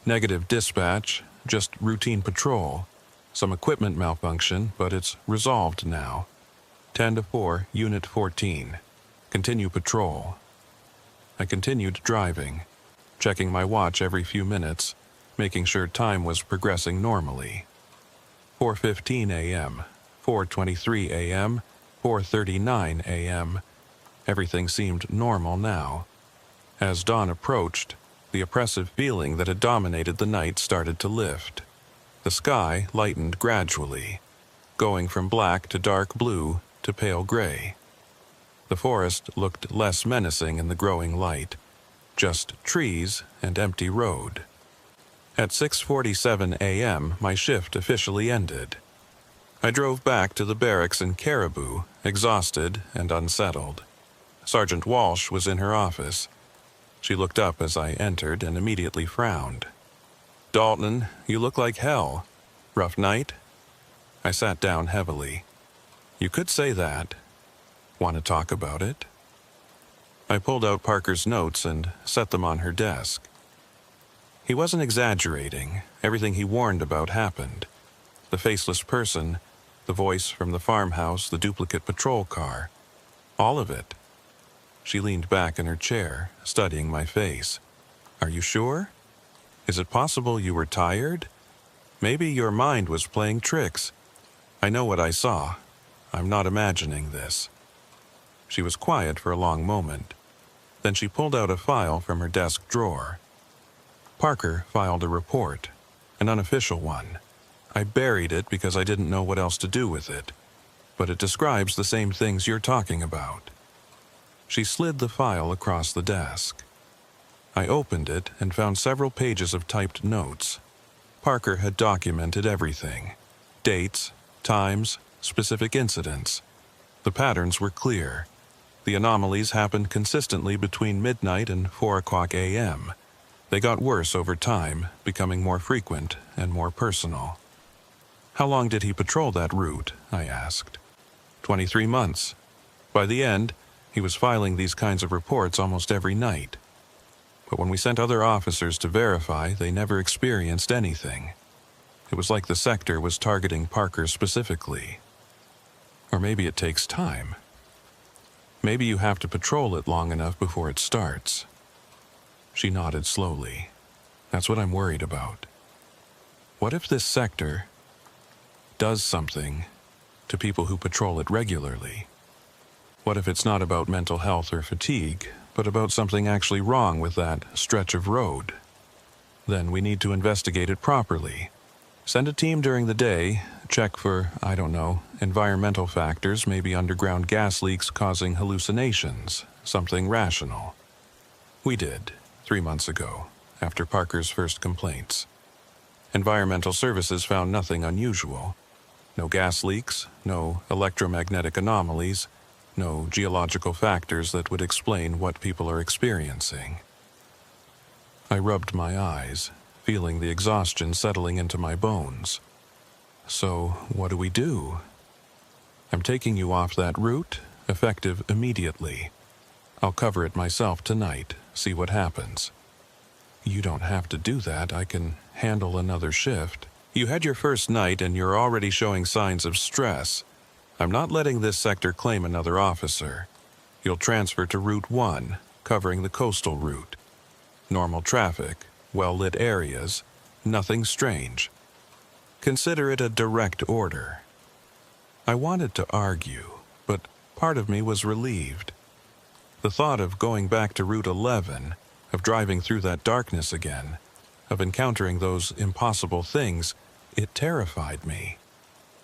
Negative dispatch, just routine patrol. Some equipment malfunction, but it's resolved now. 10-4, Unit 14. Continue patrol. I continued driving, checking my watch every few minutes, making sure time was progressing normally. 4:15 a.m., 4:23 a.m., 4:39 a.m. Everything seemed normal now. As dawn approached, the oppressive feeling that had dominated the night started to lift. The sky lightened gradually, going from black to dark blue to pale gray. The forest looked less menacing in the growing light, just trees and empty road. At 6:47 a.m., my shift officially ended. I drove back to the barracks in Caribou, exhausted and unsettled. Sergeant Walsh was in her office. She looked up as I entered and immediately frowned. "Dalton, you look like hell. Rough night?" I sat down heavily. "You could say that. Want to talk about it?" I pulled out Parker's notes and set them on her desk. He wasn't exaggerating. Everything he warned about happened. The faceless person, the voice from the farmhouse, the duplicate patrol car. All of it. She leaned back in her chair, studying my face. "Are you sure? Is it possible you were tired? Maybe your mind was playing tricks. I know what I saw. I'm not imagining this." She was quiet for a long moment. Then she pulled out a file from her desk drawer. Parker filed a report, an unofficial one. I buried it because I didn't know what else to do with it, but it describes the same things you're talking about. She slid the file across the desk. I opened it and found several pages of typed notes. Parker had documented everything. Dates, times, specific incidents. The patterns were clear. The anomalies happened consistently between midnight and 4 o'clock a.m. They got worse over time, becoming more frequent and more personal. "How long did he patrol that route?" I asked. 23 months. By the end, he was filing these kinds of reports almost every night. But when we sent other officers to verify, they never experienced anything. It was like the sector was targeting Parker specifically. Or maybe it takes time. Maybe you have to patrol it long enough before it starts. She nodded slowly. "That's what I'm worried about. What if this sector does something to people who patrol it regularly? What if it's not about mental health or fatigue, but about something actually wrong with that stretch of road? Then we need to investigate it properly. Send a team during the day, check for, I don't know, environmental factors, maybe underground gas leaks causing hallucinations, something rational." We did, 3 months ago, after Parker's first complaints. Environmental services found nothing unusual. No gas leaks, no electromagnetic anomalies, no geological factors that would explain what people are experiencing. I rubbed my eyes, feeling the exhaustion settling into my bones. "So, what do we do?" "I'm taking you off that route, effective immediately. I'll cover it myself tonight, see what happens." "You don't have to do that. I can handle another shift." "You had your first night and you're already showing signs of stress. I'm not letting this sector claim another officer. You'll transfer to Route 1, covering the coastal route. Normal traffic, well-lit areas, nothing strange. Consider it a direct order." I wanted to argue, but part of me was relieved. The thought of going back to Route 11, of driving through that darkness again, of encountering those impossible things, it terrified me.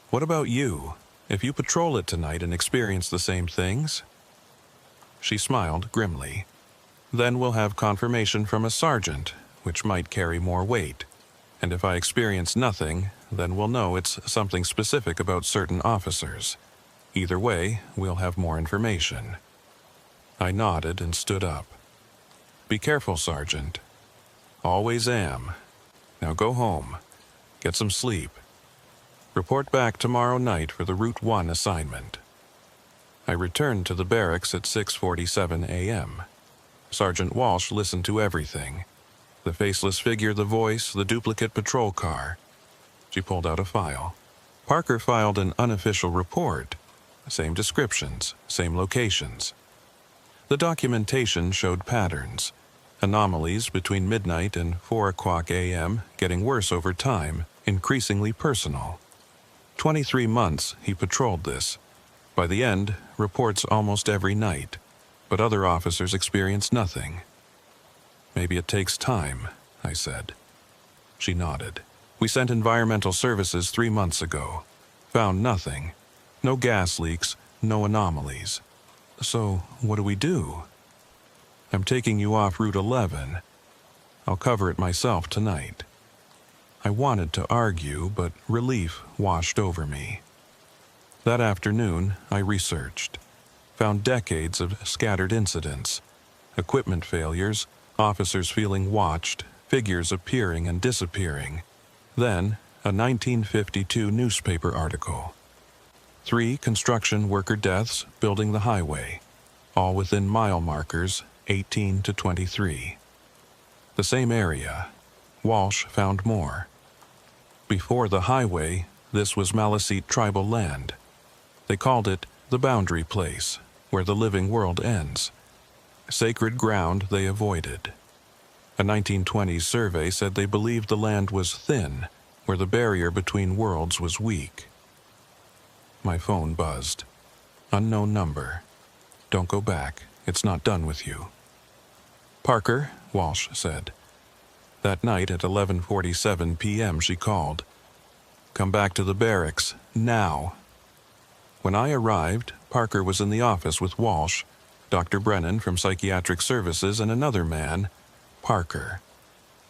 "What about you? If you patrol it tonight and experience the same things?" She smiled grimly. "Then we'll have confirmation from a sergeant, which might carry more weight. And if I experience nothing, then we'll know it's something specific about certain officers. Either way, we'll have more information." I nodded and stood up. "Be careful, Sergeant." "Always am. Now go home. Get some sleep. Report back tomorrow night for the Route 1 assignment." I returned to the barracks at 6:47 a.m. Sergeant Walsh listened to everything. The faceless figure, the voice, the duplicate patrol car. She pulled out a file. Parker filed an unofficial report. Same descriptions, same locations. The documentation showed patterns. Anomalies between midnight and 4 o'clock a.m., getting worse over time, increasingly personal. 23 months he patrolled this. By the end, reports almost every night, but other officers experienced nothing. "Maybe it takes time," I said. She nodded. "We sent environmental services 3 months ago. Found nothing. No gas leaks, no anomalies. So, what do we do?" "I'm taking you off Route 11. I'll cover it myself tonight." I wanted to argue, but relief washed over me. That afternoon, I researched, found decades of scattered incidents, equipment failures, officers feeling watched, figures appearing and disappearing. Then, a 1952 newspaper article. 3 construction worker deaths building the highway, all within mile markers 18 to 23. The same area. Walsh found more. Before the highway, this was Maliseet tribal land. They called it the boundary place, where the living world ends. Sacred ground they avoided. A 1920s survey said they believed the land was thin, where the barrier between worlds was weak. My phone buzzed. Unknown number. Don't go back. It's not done with you. Parker, Walsh said. That night at 11:47 p.m. she called. Come back to the barracks, now. When I arrived, Parker was in the office with Walsh, Dr. Brennan from Psychiatric Services, and another man, Parker.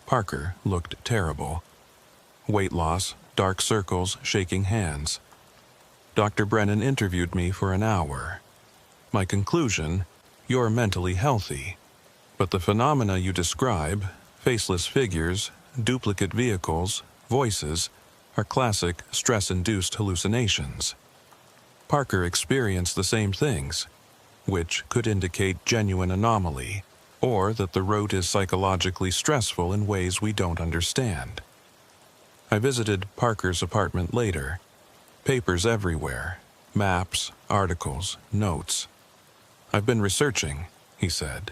Parker looked terrible. Weight loss, dark circles, shaking hands. Dr. Brennan interviewed me for an hour. My conclusion, you're mentally healthy, but the phenomena you describe, faceless figures, duplicate vehicles, voices, are classic stress-induced hallucinations. Parker experienced the same things, which could indicate genuine anomaly, or that the route is psychologically stressful in ways we don't understand. I visited Parker's apartment later. Papers everywhere, maps, articles, notes. I've been researching, he said.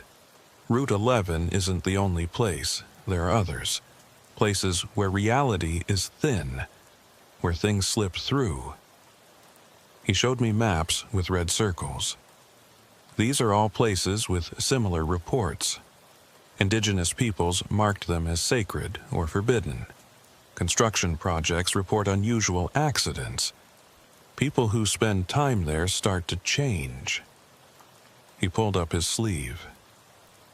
Route 11 isn't the only place. There are others. Places where reality is thin, where things slip through. He showed me maps with red circles. These are all places with similar reports. Indigenous peoples marked them as sacred or forbidden. Construction projects report unusual accidents. People who spend time there start to change. He pulled up his sleeve.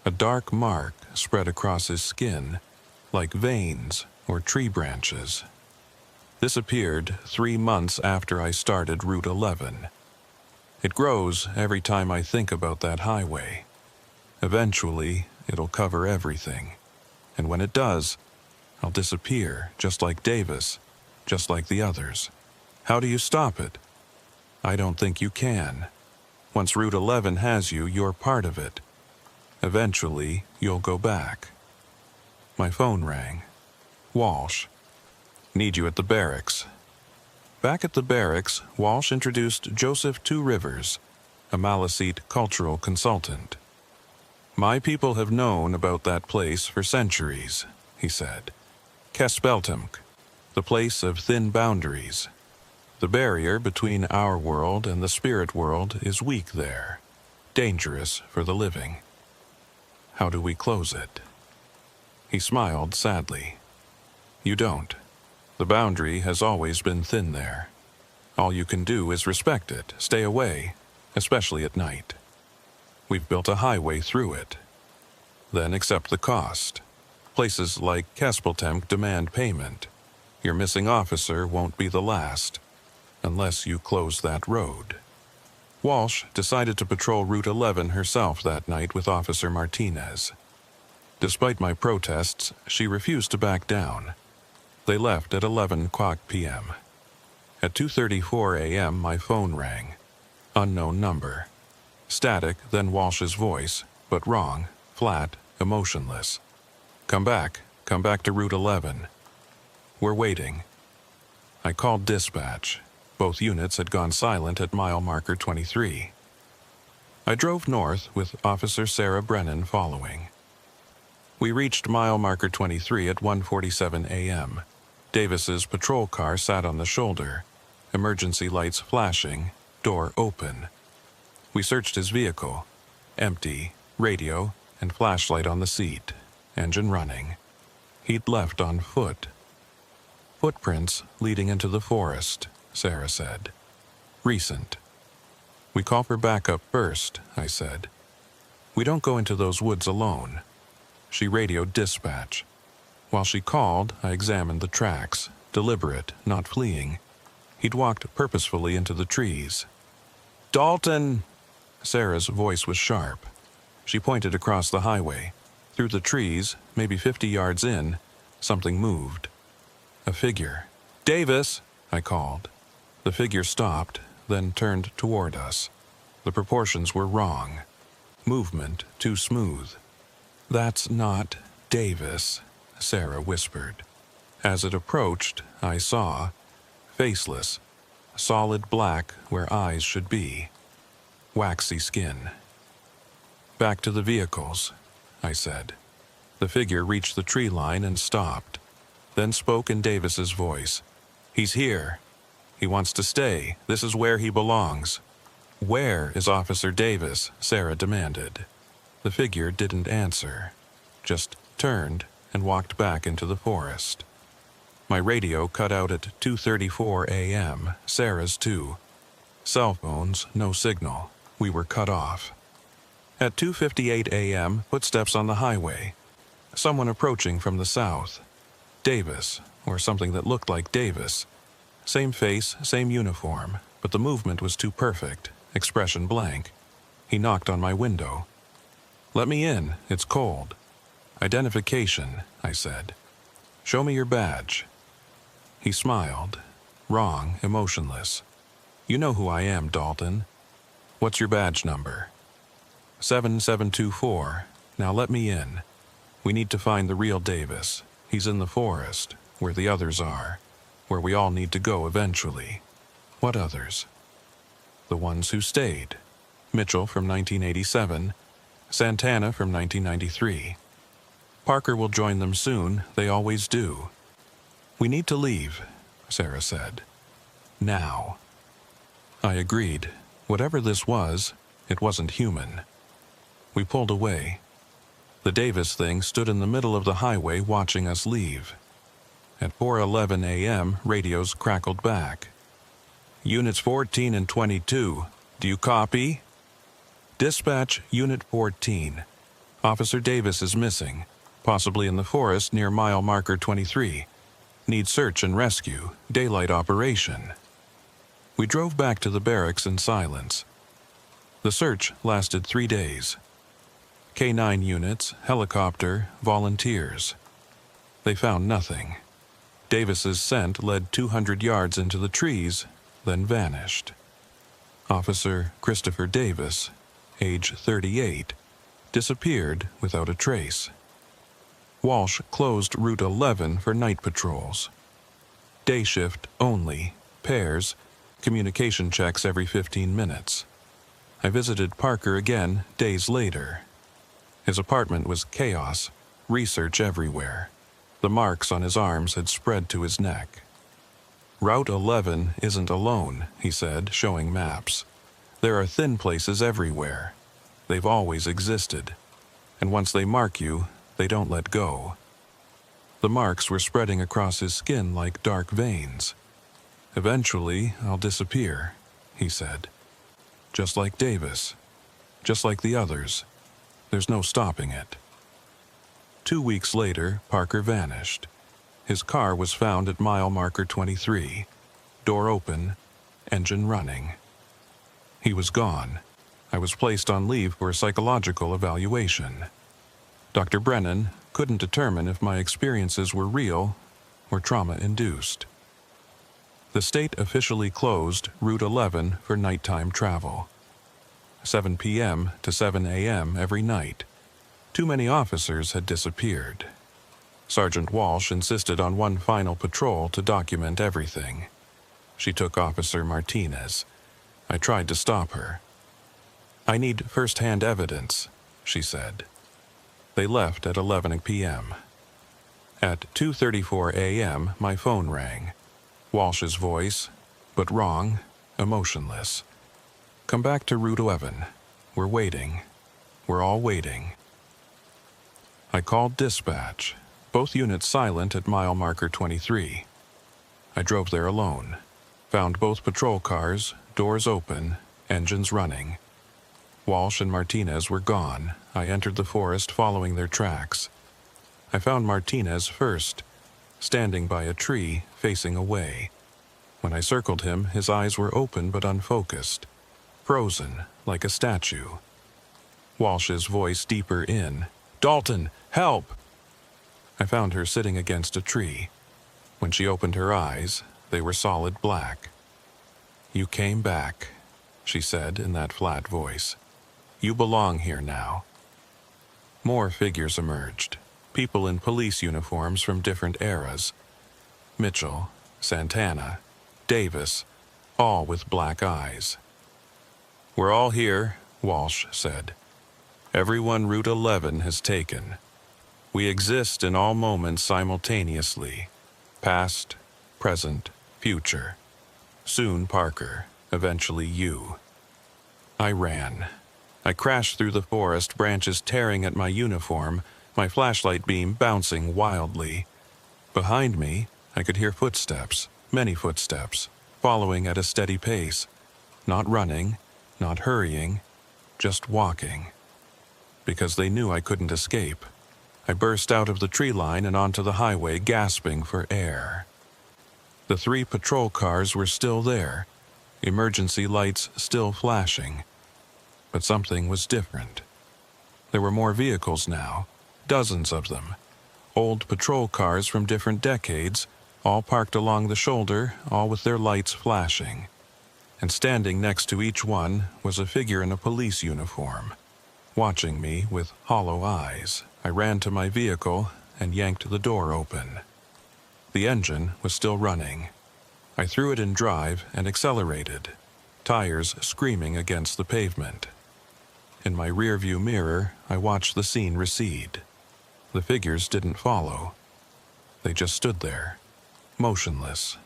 A dark mark spread across his skin, like veins or tree branches. This appeared 3 months after I started Route 11. It grows every time I think about that highway. Eventually, it'll cover everything. And when it does, I'll disappear, just like Davis, just like the others. How do you stop it? I don't think you can. Once Route 11 has you, you're part of it. Eventually, you'll go back. My phone rang. Walsh. Need you at the barracks. Back at the barracks, Walsh introduced Joseph Two Rivers, a Maliseet cultural consultant. My people have known about that place for centuries, he said. Kespeltemk, the place of thin boundaries. The barrier between our world and the spirit world is weak there, dangerous for the living. How do we close it? He smiled sadly. You don't. The boundary has always been thin there. All you can do is respect it, stay away, especially at night. We've built a highway through it. Then accept the cost. Places like Kespeltemk demand payment. Your missing officer won't be the last, unless you close that road. Walsh decided to patrol Route 11 herself that night with Officer Martinez. Despite my protests, she refused to back down. They left at 11 p.m. At 2:34 a.m., my phone rang. Unknown number. Static, then Walsh's voice, but wrong, flat, emotionless. Come back to Route 11. We're waiting. I called dispatch. Both units had gone silent at mile marker 23. I drove north with Officer Sarah Brennan following. We reached mile marker 23 at 1:47 a.m. Davis's patrol car sat on the shoulder, emergency lights flashing, door open. We searched his vehicle. Empty, radio, and flashlight on the seat, engine running. He'd left on foot. Footprints leading into the forest, Sarah said. Recent. We call for backup first, I said. We don't go into those woods alone. She radioed dispatch. While she called, I examined the tracks, deliberate, not fleeing. He'd walked purposefully into the trees. "Dalton!" Sarah's voice was sharp. She pointed across the highway. Through the trees, maybe 50 yards in, something moved. A figure. "Davis!" I called. The figure stopped, then turned toward us. The proportions were wrong. Movement too smooth. "That's not Davis," Sarah whispered. As it approached, I saw, faceless, solid black where eyes should be, waxy skin. "Back to the vehicles," I said. The figure reached the tree line and stopped, then spoke in Davis's voice. "He's here. He wants to stay. This is where he belongs." "Where is Officer Davis?" Sarah demanded. The figure didn't answer, just turned and walked back into the forest. My radio cut out at 2:34 a.m., Sarah's too. Cell phones, no signal. We were cut off. At 2:58 a.m., footsteps on the highway. Someone approaching from the south. Davis, or something that looked like Davis. Same face, same uniform, but the movement was too perfect, expression blank. He knocked on my window. "Let me in, it's cold." "Identification," I said. "Show me your badge." He smiled. Wrong, emotionless. "You know who I am, Dalton. What's your badge number?" 7724. Now let me in. We need to find the real Davis. He's in the forest, where the others are, where we all need to go eventually. "What others?" "The ones who stayed. Mitchell from 1987, Santana from 1993. Parker will join them soon, they always do." "We need to leave," Sarah said. "Now." I agreed. Whatever this was, it wasn't human. We pulled away. The Davis thing stood in the middle of the highway watching us leave. At 4:11 a.m., radios crackled back. "Units 14 and 22. Do you copy?" "Dispatch, Unit 14. Officer Davis is missing, possibly in the forest near mile marker 23. Need search and rescue, daylight operation." We drove back to the barracks in silence. The search lasted 3 days. K-9 units, helicopter, volunteers. They found nothing. Davis's scent led 200 yards into the trees, then vanished. Officer Christopher Davis, age 38, disappeared without a trace. Walsh closed Route 11 for night patrols. Day shift only, pairs, communication checks every 15 minutes. I visited Parker again days later. His apartment was chaos, research everywhere. The marks on his arms had spread to his neck. "Route 11 isn't alone," he said, showing maps. "There are thin places everywhere. They've always existed. And once they mark you, they don't let go." The marks were spreading across his skin like dark veins. "Eventually, I'll disappear," he said. "Just like Davis. Just like the others. There's no stopping it." 2 weeks later, Parker vanished. His car was found at mile marker 23. Door open, engine running. He was gone. I was placed on leave for a psychological evaluation. Dr. Brennan couldn't determine if my experiences were real or trauma-induced. The state officially closed Route 11 for nighttime travel. 7 p.m. to 7 a.m. every night. Too many officers had disappeared. Sergeant Walsh insisted on one final patrol to document everything. She took Officer Martinez. I tried to stop her. "I need first-hand evidence," she said. They left at 11 p.m. At 2:34 a.m., my phone rang. Walsh's voice, but wrong, emotionless. "Come back to Route 11. We're waiting. We're all waiting." I called dispatch, both units silent at mile marker 23. I drove there alone, found both patrol cars, doors open, engines running. Walsh and Martinez were gone. I entered the forest following their tracks. I found Martinez first, standing by a tree facing away. When I circled him, his eyes were open but unfocused, frozen like a statue. Walsh's voice deeper in. "Dalton, help!" I found her sitting against a tree. When she opened her eyes, they were solid black. "You came back," she said in that flat voice. "You belong here now." More figures emerged, people in police uniforms from different eras. Mitchell, Santana, Davis, all with black eyes. "We're all here," Walsh said. "Everyone Route 11 has taken. We exist in all moments simultaneously, past, present, future. Soon Parker, eventually you." I ran. I crashed through the forest, branches tearing at my uniform, my flashlight beam bouncing wildly. Behind me, I could hear footsteps, many footsteps, following at a steady pace. Not running, not hurrying, just walking. Because they knew I couldn't escape, I burst out of the tree line and onto the highway, gasping for air. The 3 patrol cars were still there, emergency lights still flashing. But something was different. There were more vehicles now, dozens of them. Old patrol cars from different decades, all parked along the shoulder, all with their lights flashing. And standing next to each one was a figure in a police uniform. Watching me with hollow eyes, I ran to my vehicle and yanked the door open. The engine was still running. I threw it in drive and accelerated, tires screaming against the pavement. In my rearview mirror, I watched the scene recede. The figures didn't follow. They just stood there, motionless,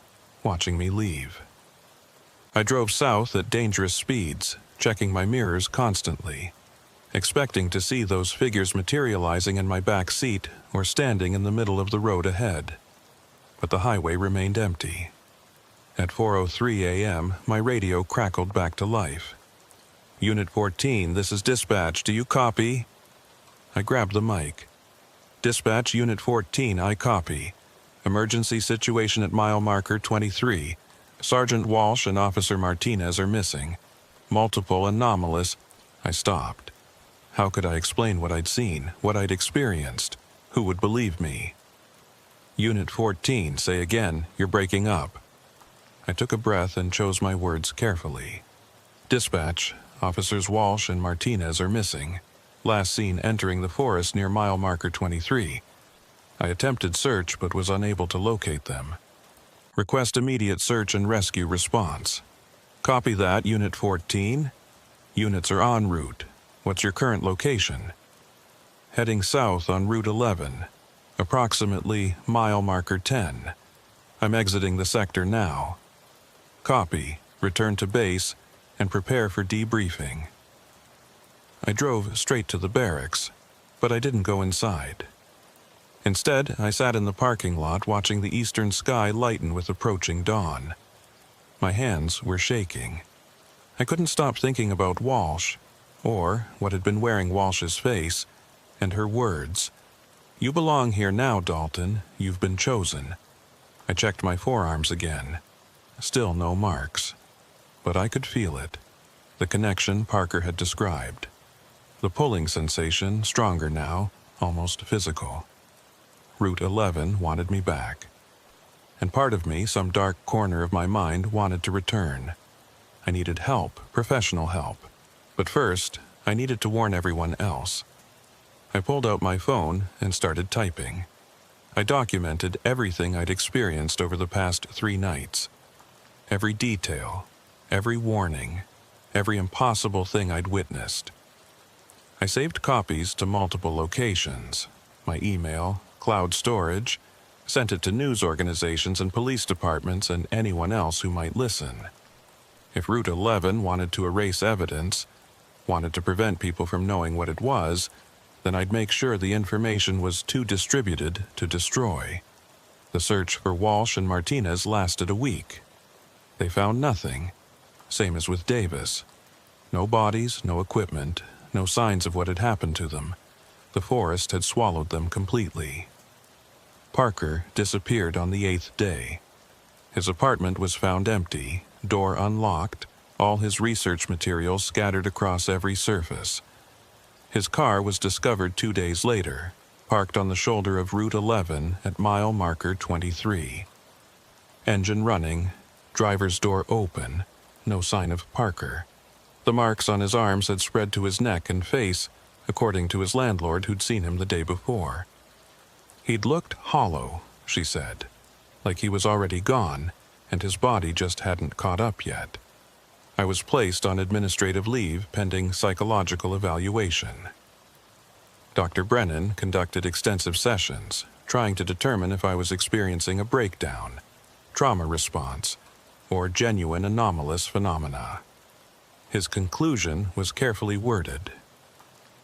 watching me leave. I drove south at dangerous speeds, checking my mirrors constantly, expecting to see those figures materializing in my back seat or standing in the middle of the road ahead. But the highway remained empty. At 4:03 a.m., my radio crackled back to life. "Unit 14, this is dispatch. Do you copy?" I grabbed the mic. "Dispatch, Unit 14, I copy. Emergency situation at mile marker 23. Sergeant Walsh and Officer Martinez are missing. Multiple anomalous..." I stopped. How could I explain what I'd seen, what I'd experienced? Who would believe me? "Unit 14, say again, you're breaking up." I took a breath and chose my words carefully. "Dispatch, Officers Walsh and Martinez are missing. Last seen entering the forest near mile marker 23. I attempted search but was unable to locate them. Request immediate search and rescue response." "Copy that, Unit 14. Units are en route. What's your current location?" "Heading south on Route 11, approximately mile marker 10. I'm exiting the sector now." "Copy. Return to base and prepare for debriefing." I drove straight to the barracks, but I didn't go inside. Instead, I sat in the parking lot watching the eastern sky lighten with approaching dawn. My hands were shaking. I couldn't stop thinking about Walsh, or what had been wearing Walsh's face, and her words. "You belong here now, Dalton. You've been chosen." I checked my forearms again. Still no marks. But I could feel it. The connection Parker had described. The pulling sensation, stronger now, almost physical. Route 11 wanted me back. And part of me, some dark corner of my mind, wanted to return. I needed help, professional help. But first, I needed to warn everyone else. I pulled out my phone and started typing. I documented everything I'd experienced over the past 3 nights. Every detail, every warning, every impossible thing I'd witnessed. I saved copies to multiple locations, my email, cloud storage, sent it to news organizations and police departments and anyone else who might listen. If Route 11 wanted to erase evidence, wanted to prevent people from knowing what it was, then I'd make sure the information was too distributed to destroy. The search for Walsh and Martinez lasted a week. They found nothing, same as with Davis. No bodies, no equipment, no signs of what had happened to them. The forest had swallowed them completely. Parker disappeared on the 8th day. His apartment was found empty, door unlocked, all his research materials scattered across every surface. His car was discovered 2 days later, parked on the shoulder of Route 11 at mile marker 23. Engine running, driver's door open, no sign of Parker. The marks on his arms had spread to his neck and face, according to his landlord who'd seen him the day before. He'd looked hollow, she said, like he was already gone, and his body just hadn't caught up yet. I was placed on administrative leave pending psychological evaluation. Dr. Brennan conducted extensive sessions, trying to determine if I was experiencing a breakdown, trauma response, or genuine anomalous phenomena. His conclusion was carefully worded.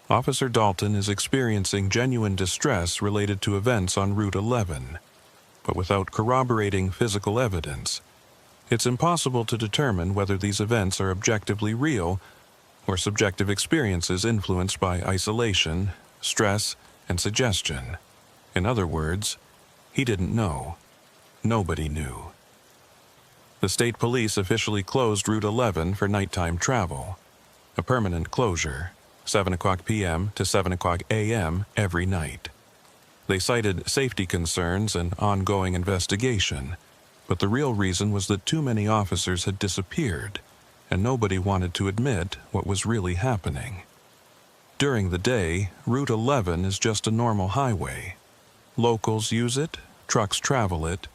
Officer Dalton is experiencing genuine distress related to events on Route 11, but without corroborating physical evidence, it's impossible to determine whether these events are objectively real or subjective experiences influenced by isolation, stress, and suggestion. In other words, he didn't know. Nobody knew. The state police officially closed Route 11 for nighttime travel, a permanent closure, 7 o'clock p.m. to 7 o'clock a.m. every night. They cited safety concerns and ongoing investigation, but the real reason was that too many officers had disappeared, and nobody wanted to admit what was really happening. During the day, Route 11 is just a normal highway. Locals use it, trucks travel it,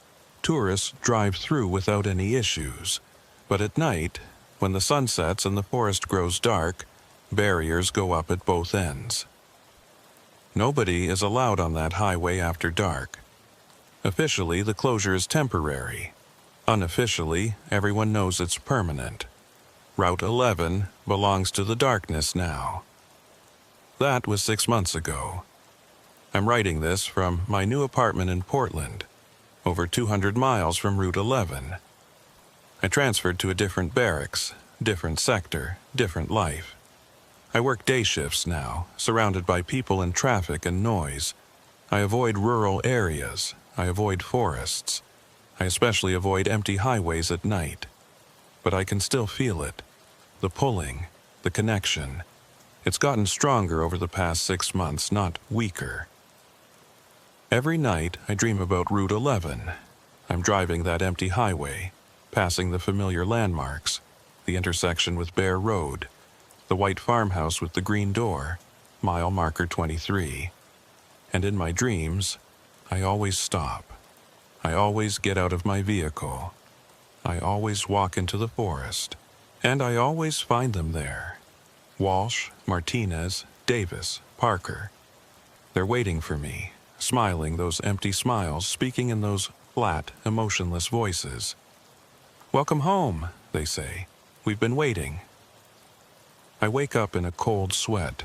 tourists drive through without any issues. But at night, when the sun sets and the forest grows dark, barriers go up at both ends. Nobody is allowed on that highway after dark. Officially, the closure is temporary. Unofficially, everyone knows it's permanent. Route 11 belongs to the darkness now. That was 6 months ago. I'm writing this from my new apartment in Portland, over 200 miles from Route 11. I transferred to a different barracks, different sector, different life. I work day shifts now, surrounded by people and traffic and noise. I avoid rural areas. I avoid forests. I especially avoid empty highways at night. But I can still feel it. The pulling, the connection. It's gotten stronger over the past 6 months, not weaker. Every night, I dream about Route 11. I'm driving that empty highway, passing the familiar landmarks, the intersection with Bear Road, the white farmhouse with the green door, mile marker 23. And in my dreams, I always stop. I always get out of my vehicle. I always walk into the forest. And I always find them there. Walsh, Martinez, Davis, Parker. They're waiting for me, smiling those empty smiles, speaking in those flat, emotionless voices. "Welcome home," they say. "We've been waiting." I wake up in a cold sweat,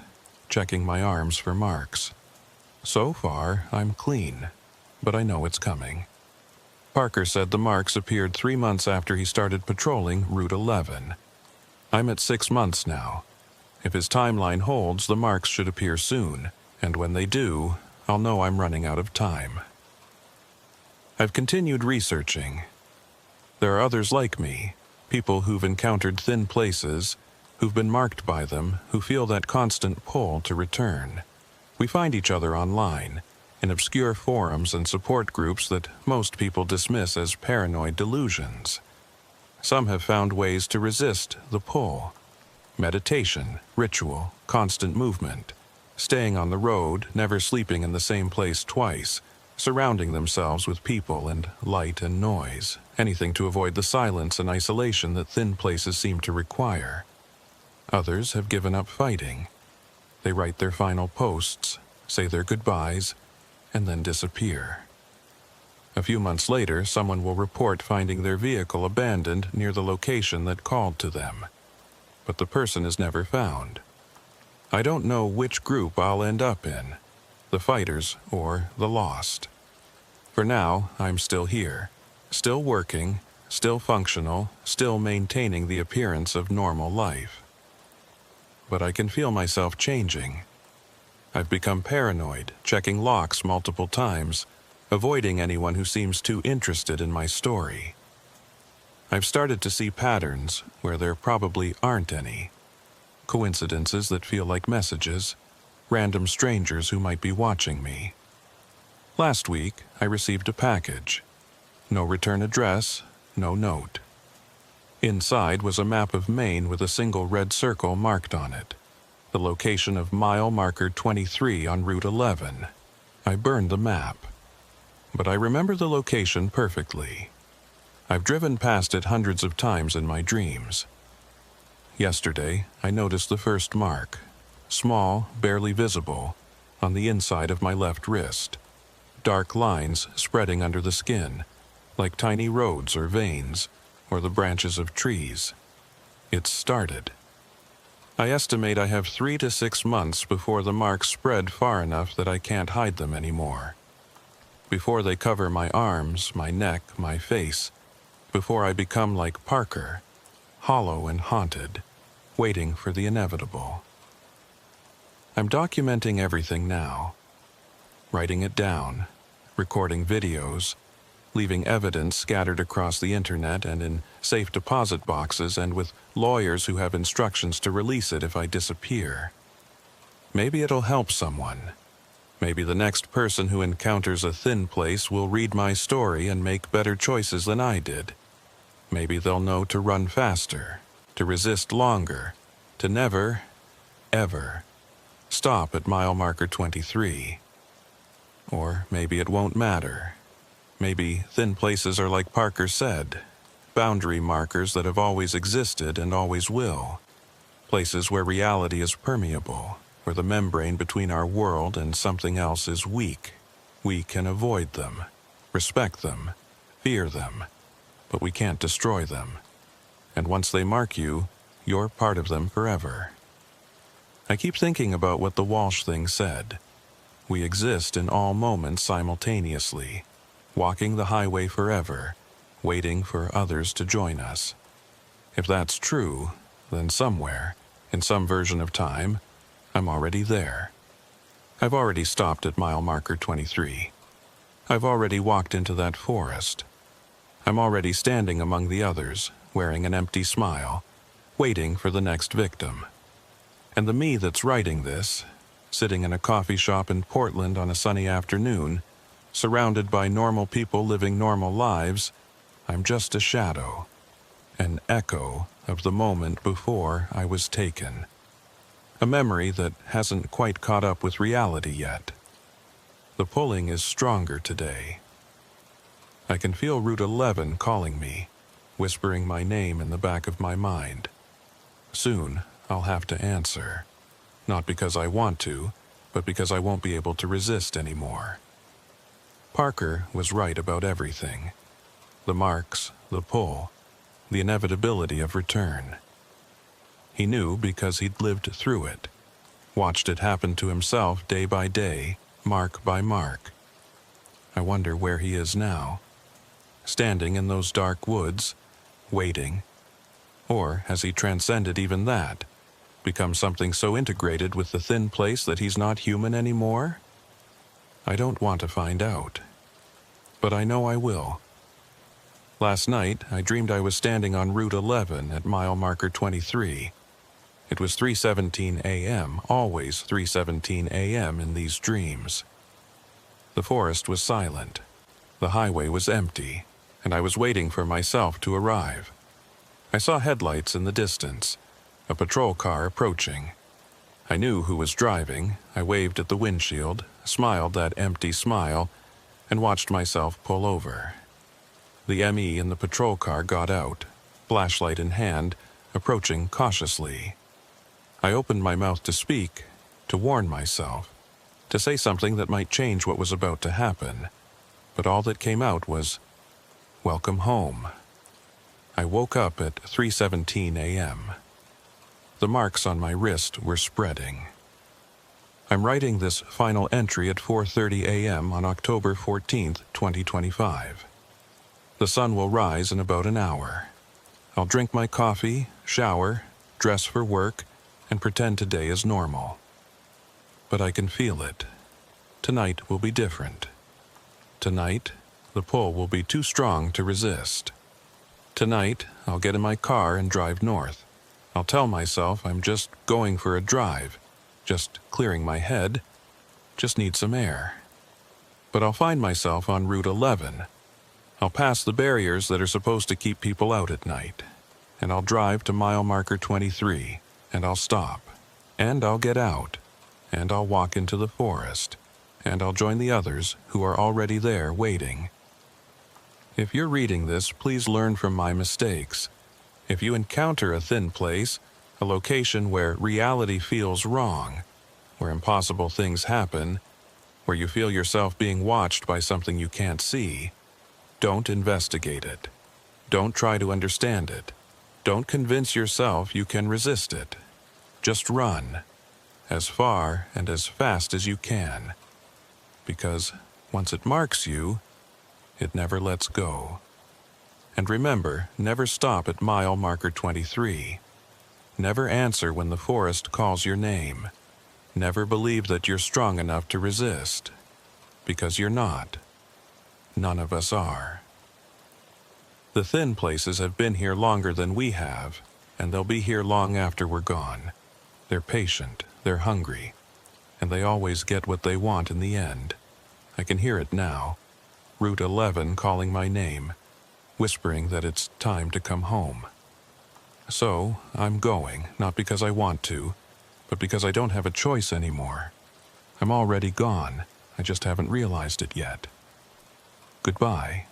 checking my arms for marks. So far, I'm clean, but I know it's coming. Parker said the marks appeared 3 months after he started patrolling Route 11. I'm at 6 months now. If his timeline holds, the marks should appear soon, and when they do, I'll know I'm running out of time. I've continued researching. There are others like me, people who've encountered thin places, who've been marked by them, who feel that constant pull to return. We find each other online, in obscure forums and support groups that most people dismiss as paranoid delusions. Some have found ways to resist the pull. Meditation, ritual, constant movement, staying on the road, never sleeping in the same place twice, surrounding themselves with people and light and noise, anything to avoid the silence and isolation that thin places seem to require. Others have given up fighting. They write their final posts, say their goodbyes, and then disappear. A few months later, someone will report finding their vehicle abandoned near the location that called to them. But the person is never found. I don't know which group I'll end up in, the fighters or the lost. For now, I'm still here, still working, still functional, still maintaining the appearance of normal life. But I can feel myself changing. I've become paranoid, checking locks multiple times, avoiding anyone who seems too interested in my story. I've started to see patterns where there probably aren't any. Coincidences that feel like messages, random strangers who might be watching me. Last week, I received a package. No return address, no note. Inside was a map of Maine with a single red circle marked on it. The location of mile marker 23 on Route 11. I burned the map. But I remember the location perfectly. I've driven past it hundreds of times in my dreams. Yesterday, I noticed the first mark, small, barely visible, on the inside of my left wrist. Dark lines spreading under the skin, like tiny roads or veins, or the branches of trees. It's started. I estimate I have 3 to 6 months before the marks spread far enough that I can't hide them anymore. Before they cover my arms, my neck, my face, before I become like Parker, hollow and haunted, waiting for the inevitable. I'm documenting everything now, writing it down, recording videos, leaving evidence scattered across the internet and in safe deposit boxes and with lawyers who have instructions to release it if I disappear. Maybe it'll help someone. Maybe the next person who encounters a thin place will read my story and make better choices than I did. Maybe they'll know to run faster, to resist longer, to never, ever stop at mile marker 23. Or maybe it won't matter. Maybe thin places are like Parker said, boundary markers that have always existed and always will. Places where reality is permeable, where the membrane between our world and something else is weak. We can avoid them, respect them, fear them, but we can't destroy them. And once they mark you, you're part of them forever. I keep thinking about what the Walsh thing said. We exist in all moments simultaneously, walking the highway forever, waiting for others to join us. If that's true, then somewhere, in some version of time, I'm already there. I've already stopped at mile marker 23. I've already walked into that forest. I'm already standing among the others, wearing an empty smile, waiting for the next victim. And the me that's writing this, sitting in a coffee shop in Portland on a sunny afternoon, surrounded by normal people living normal lives, I'm just a shadow, an echo of the moment before I was taken. A memory that hasn't quite caught up with reality yet. The pulling is stronger today. I can feel Route 11 calling me, whispering my name in the back of my mind. Soon, I'll have to answer. Not because I want to, but because I won't be able to resist anymore. Parker was right about everything. The marks, the pull, the inevitability of return. He knew because he'd lived through it, watched it happen to himself day by day, mark by mark. I wonder where he is now. Standing in those dark woods, waiting. Or has he transcended even that, become something so integrated with the thin place that he's not human anymore? I don't want to find out. But I know I will. Last night, I dreamed I was standing on Route 11 at mile marker 23. It was 3:17 a.m., always 3:17 a.m. in these dreams. The forest was silent. The highway was empty, and I was waiting for myself to arrive. I saw headlights in the distance, a patrol car approaching. I knew who was driving. I waved at the windshield, smiled that empty smile, and watched myself pull over. The ME in the patrol car got out, flashlight in hand, approaching cautiously. I opened my mouth to speak, to warn myself, to say something that might change what was about to happen, but all that came out was, "Welcome home." I woke up at 3:17 a.m. The marks on my wrist were spreading. I'm writing this final entry at 4:30 a.m. on October 14th, 2025. The sun will rise in about an hour. I'll drink my coffee, shower, dress for work, and pretend today is normal. But I can feel it. Tonight will be different. Tonight, the pull will be too strong to resist. Tonight, I'll get in my car and drive north. I'll tell myself I'm just going for a drive, just clearing my head, just need some air. But I'll find myself on Route 11. I'll pass the barriers that are supposed to keep people out at night, and I'll drive to mile marker 23, and I'll stop, and I'll get out, and I'll walk into the forest, and I'll join the others who are already there waiting. If you're reading this, please learn from my mistakes. If you encounter a thin place, a location where reality feels wrong, where impossible things happen, where you feel yourself being watched by something you can't see, don't investigate it. Don't try to understand it. Don't convince yourself you can resist it. Just run, as far and as fast as you can. Because once it marks you, it never lets go. And remember, never stop at mile marker 23. Never answer when the forest calls your name. Never believe that you're strong enough to resist. Because you're not. None of us are. The thin places have been here longer than we have, and they'll be here long after we're gone. They're patient, they're hungry, and they always get what they want in the end. I can hear it now. Route 11 calling my name, whispering that it's time to come home. So, I'm going, not because I want to, but because I don't have a choice anymore. I'm already gone, I just haven't realized it yet. Goodbye.